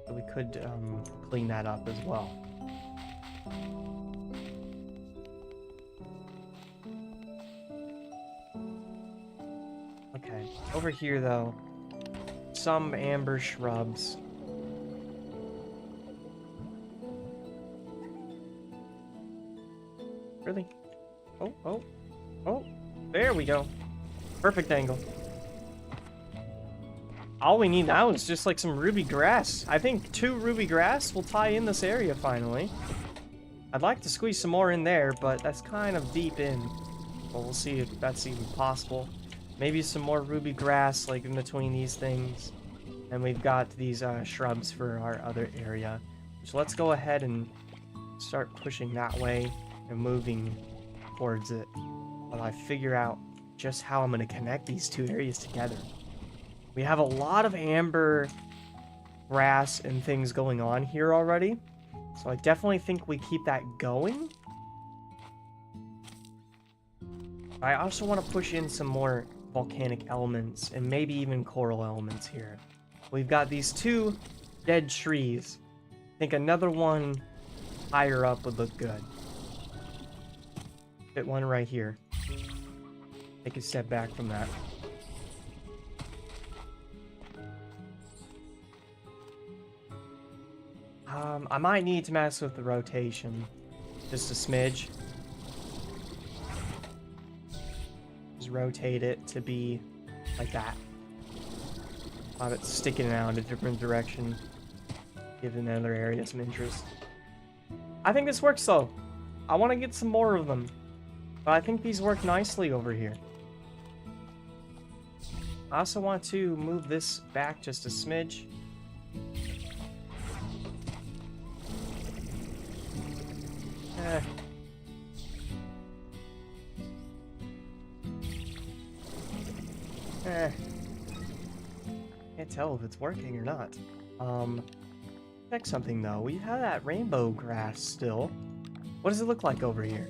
So we could clean that up as well. Okay, over here though, some amber shrubs. Really? Oh, there we go. Perfect angle. All we need now is just like some ruby grass. I think 2 ruby grass will tie in this area finally. I'd like to squeeze some more in there, but that's kind of deep in. Well, we'll see if that's even possible. Maybe some more ruby grass like in between these things. And we've got these shrubs for our other area. So let's go ahead and start pushing that way and moving towards it while I figure out just how I'm going to connect these 2 areas together. We have a lot of amber grass and things going on here already, so I definitely think we keep that going. I also want to push in some more volcanic elements and maybe even coral elements here. We've got these 2 dead trees. I think another one higher up would look good. Fit one right here. Take a step back from that. I might need to mess with the rotation. Just a smidge. Just rotate it to be like that. Have it sticking out in a different direction. Give another area some interest. I think this works though. I want to get some more of them. But I think these work nicely over here. I also want to move this back just a smidge. Can't tell if it's working or not. Check something though. We have that rainbow grass still. What does it look like over here?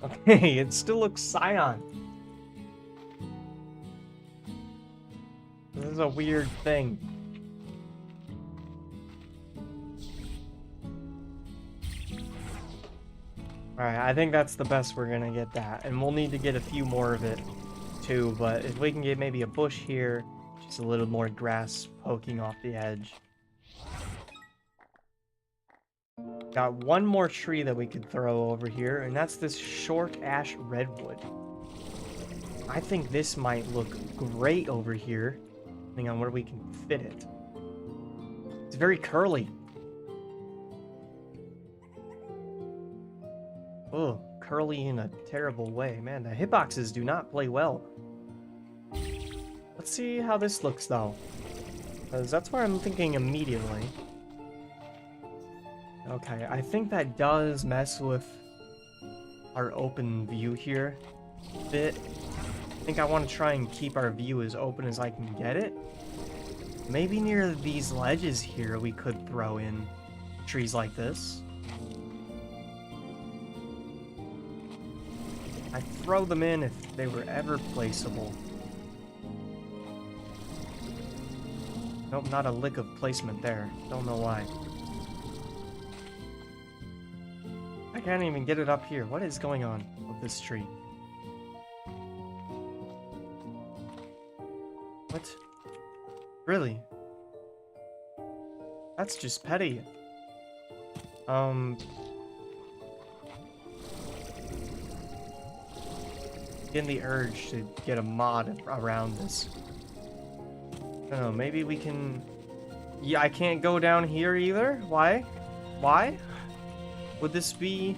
Okay, it still looks cyan. This is a weird thing. Alright, I think that's the best we're gonna get that. And we'll need to get a few more of it too, but if we can get maybe a bush here, just a little more grass poking off the edge. Got one more tree that we could throw over here, and that's this short ash redwood. I think this might look great over here, depending on where we can fit it. It's very curly. Oh, curly in a terrible way. Man, the hitboxes do not play well. Let's see how this looks, though. Because that's what I'm thinking immediately. Okay, I think that does mess with our open view here a bit. I think I want to try and keep our view as open as I can get it. Maybe near these ledges here we could throw in trees like this. I'd throw them in if they were ever placeable. Nope, not a lick of placement there. Don't know why. I can't even get it up here. What is going on with this tree? What? Really? That's just petty. Getting the urge to get a mod around this. I don't know, maybe we can... Yeah, I can't go down here either? Why? Why? Would this be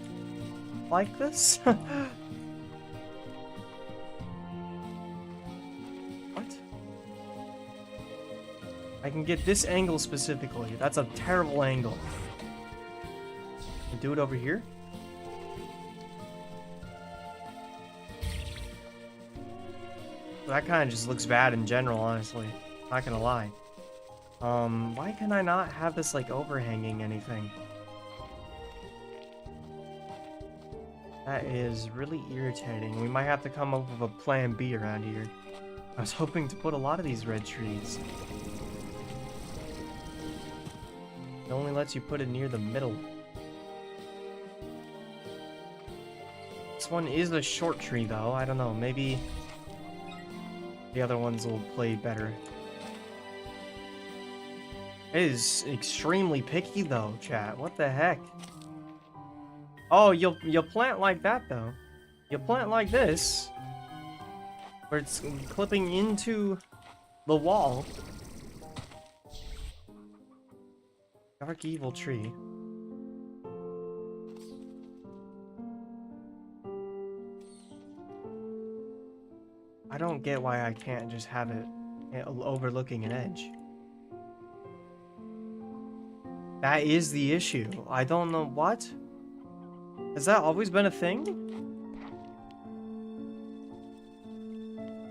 like this? What? I can get this angle specifically. That's a terrible angle. Do it over here. That kind of just looks bad in general, honestly. Not gonna lie. Why can I not have this, like, overhanging anything? That is really irritating. We might have to come up with a plan B around here. I was hoping to put a lot of these red trees. It only lets you put it near the middle. This one is a short tree, though. I don't know. Maybe the other ones will play better. It is extremely picky, though, chat. What the heck? Oh, you'll plant like that, though. You'll plant like this, where it's clipping into the wall. Dark evil tree. I don't get why I can't just have it overlooking an edge. That is the issue. I don't know what. Has that always been a thing?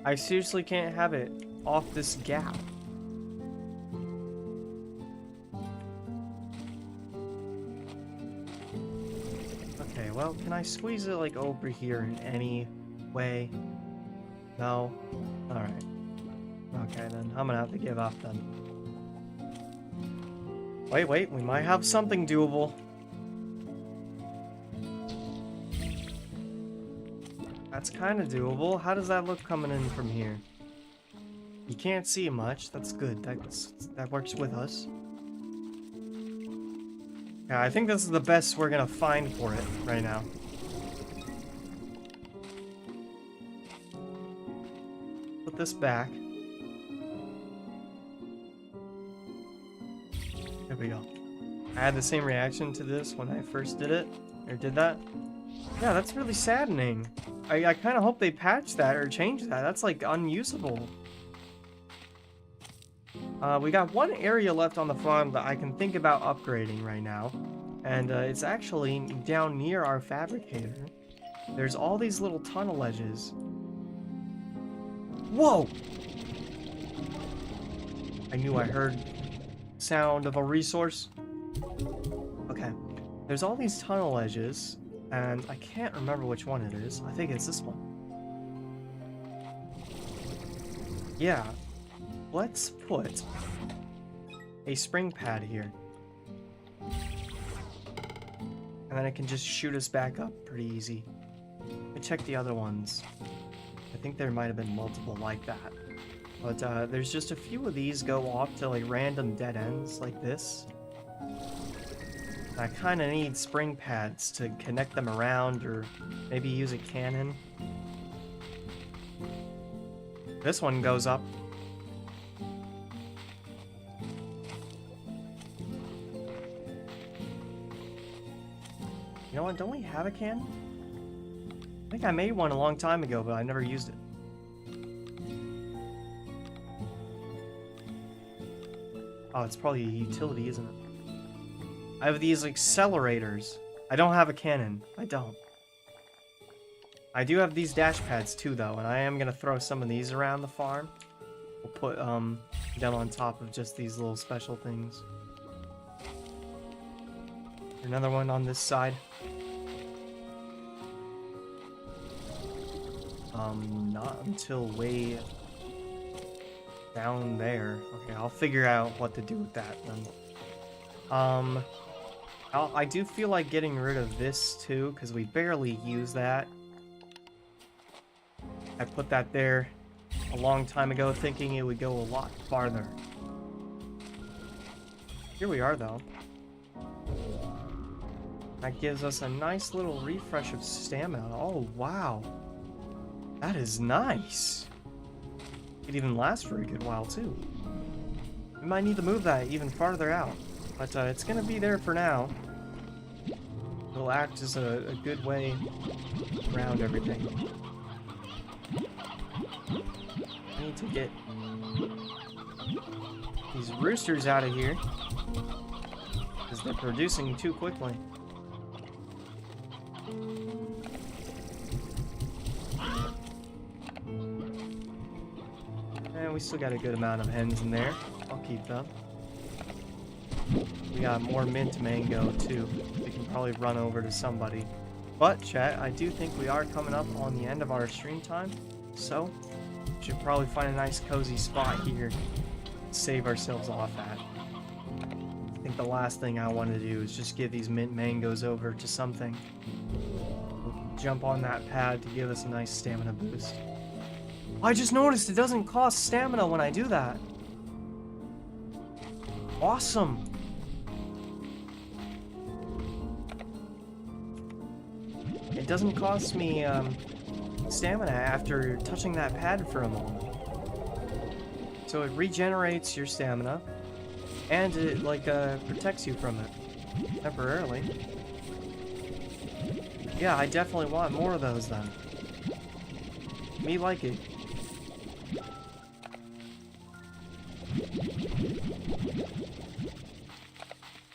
I seriously can't have it off this gap. Okay, well, can I squeeze it like over here in any way? No? Alright. Okay then, I'm gonna have to give up then. Wait, we might have something doable. That's kind of doable. How does that look coming in from here? You can't see much. That's good. That works with us. Yeah, I think this is the best we're gonna find for it right now. Put this back. There we go. I had the same reaction to this when I first did it, or did that. Yeah, that's really saddening. I kind of hope they patch that or change that. That's like unusable. We got one area left on the farm that I can think about upgrading right now. And it's actually down near our fabricator. There's all these little tunnel edges. Whoa! I knew I heard sound of a resource. Okay. There's all these tunnel edges. And I can't remember which one it is. I think it's this one. Yeah. Let's put a spring pad here. And then it can just shoot us back up pretty easy. Let me check the other ones. I think there might have been multiple like that. But there's just a few of these go off to like random dead ends like this. I kind of need spring pads to connect them around, or maybe use a cannon. This one goes up. You know what, don't we have a cannon? I think I made one a long time ago, but I never used it. Oh, it's probably a utility, isn't it? I have these accelerators. I don't have a cannon. I don't. I do have these dash pads too, though, and I am gonna throw some of these around the farm. We'll put them on top of just these little special things. Another one on this side. Not until way down there. Okay, I'll figure out what to do with that then. I do feel like getting rid of this too, because we barely use that. I put that there a long time ago thinking it would go a lot farther. Here we are though. That gives us a nice little refresh of stamina. Oh wow. That is nice. It even lasts for a good while too. We might need to move that even farther out. But it's gonna be there for now. It'll act as a good way around everything. I need to get these roosters out of here, because they're producing too quickly. And we still got a good amount of hens in there. I'll keep them. We got more mint mango too. We can probably run over to somebody. But chat, I do think we are coming up on the end of our stream time, so should probably find a nice cozy spot here to save ourselves off at. I think the last thing I want to do is just give these mint mangoes over to something. Jump on that pad to give us a nice stamina boost. I just noticed it doesn't cost stamina when I do that. Awesome. It doesn't cost me stamina after touching that pad for a moment. So it regenerates your stamina, and it like protects you from it temporarily. Yeah, I definitely want more of those then. Me like it.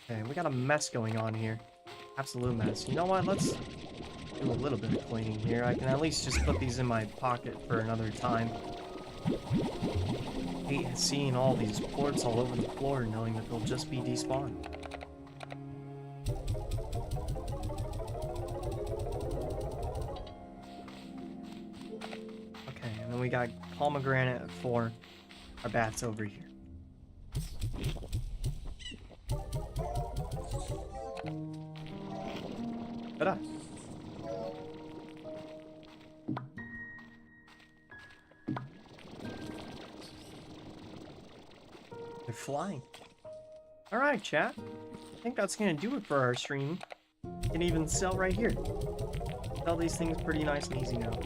Okay, we got a mess going on here. Absolute mess. You know what? Let's do a little bit of cleaning here. I can at least just put these in my pocket for another time. Hate seeing all these ports all over the floor knowing that they'll just be despawned. Okay, and then we got pomegranate for our bats over here. Ta-da! They're flying. Alright, chat. I think that's gonna do it for our stream. You can even sell right here. Sell these things pretty nice and easy now.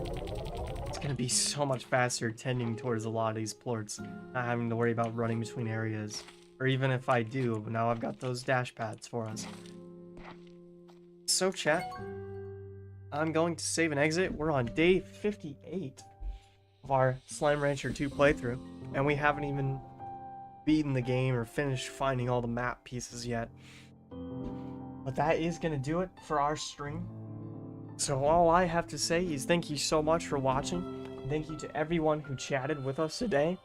It's gonna be so much faster tending towards a lot of these plorts, not having to worry about running between areas. Or even if I do, now I've got those dash pads for us. So chat, I'm going to save and exit. We're on day 58 of our Slime Rancher 2 playthrough, and we haven't even beaten the game or finished finding all the map pieces yet. But that is going to do it for our stream. So all I have to say is thank you so much for watching. Thank you to everyone who chatted with us today.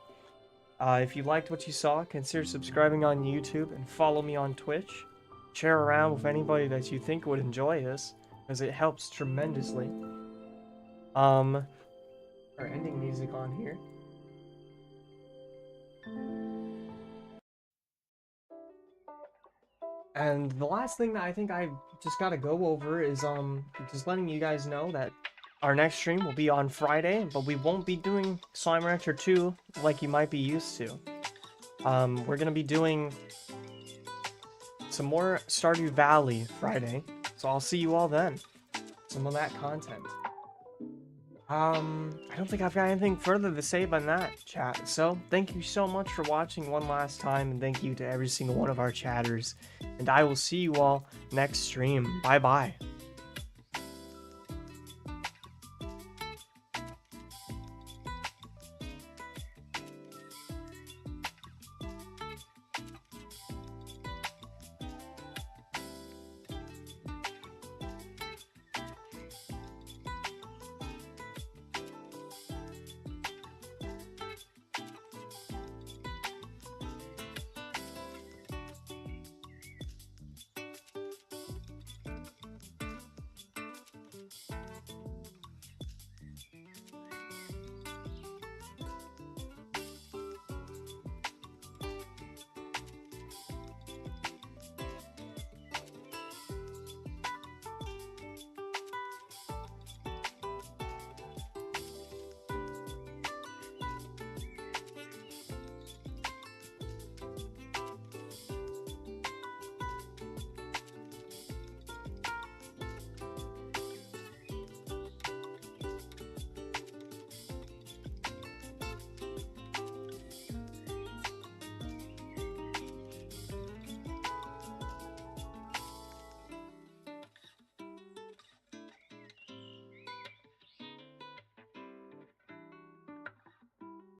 If you liked what you saw, consider subscribing on YouTube and follow me on Twitch. Share around with anybody that you think would enjoy this, as it helps tremendously. Our ending music on here. And the last thing that I think I just gotta go over is just letting you guys know that our next stream will be on Friday, but we won't be doing Slime Rancher 2 like you might be used to. We're gonna be doing some more Stardew Valley Friday, so I'll see you all then. Some of that content. I don't think I've got anything further to say on that, chat. So, thank you so much for watching one last time, and thank you to every single one of our chatters. And I will see you all next stream. Bye-bye.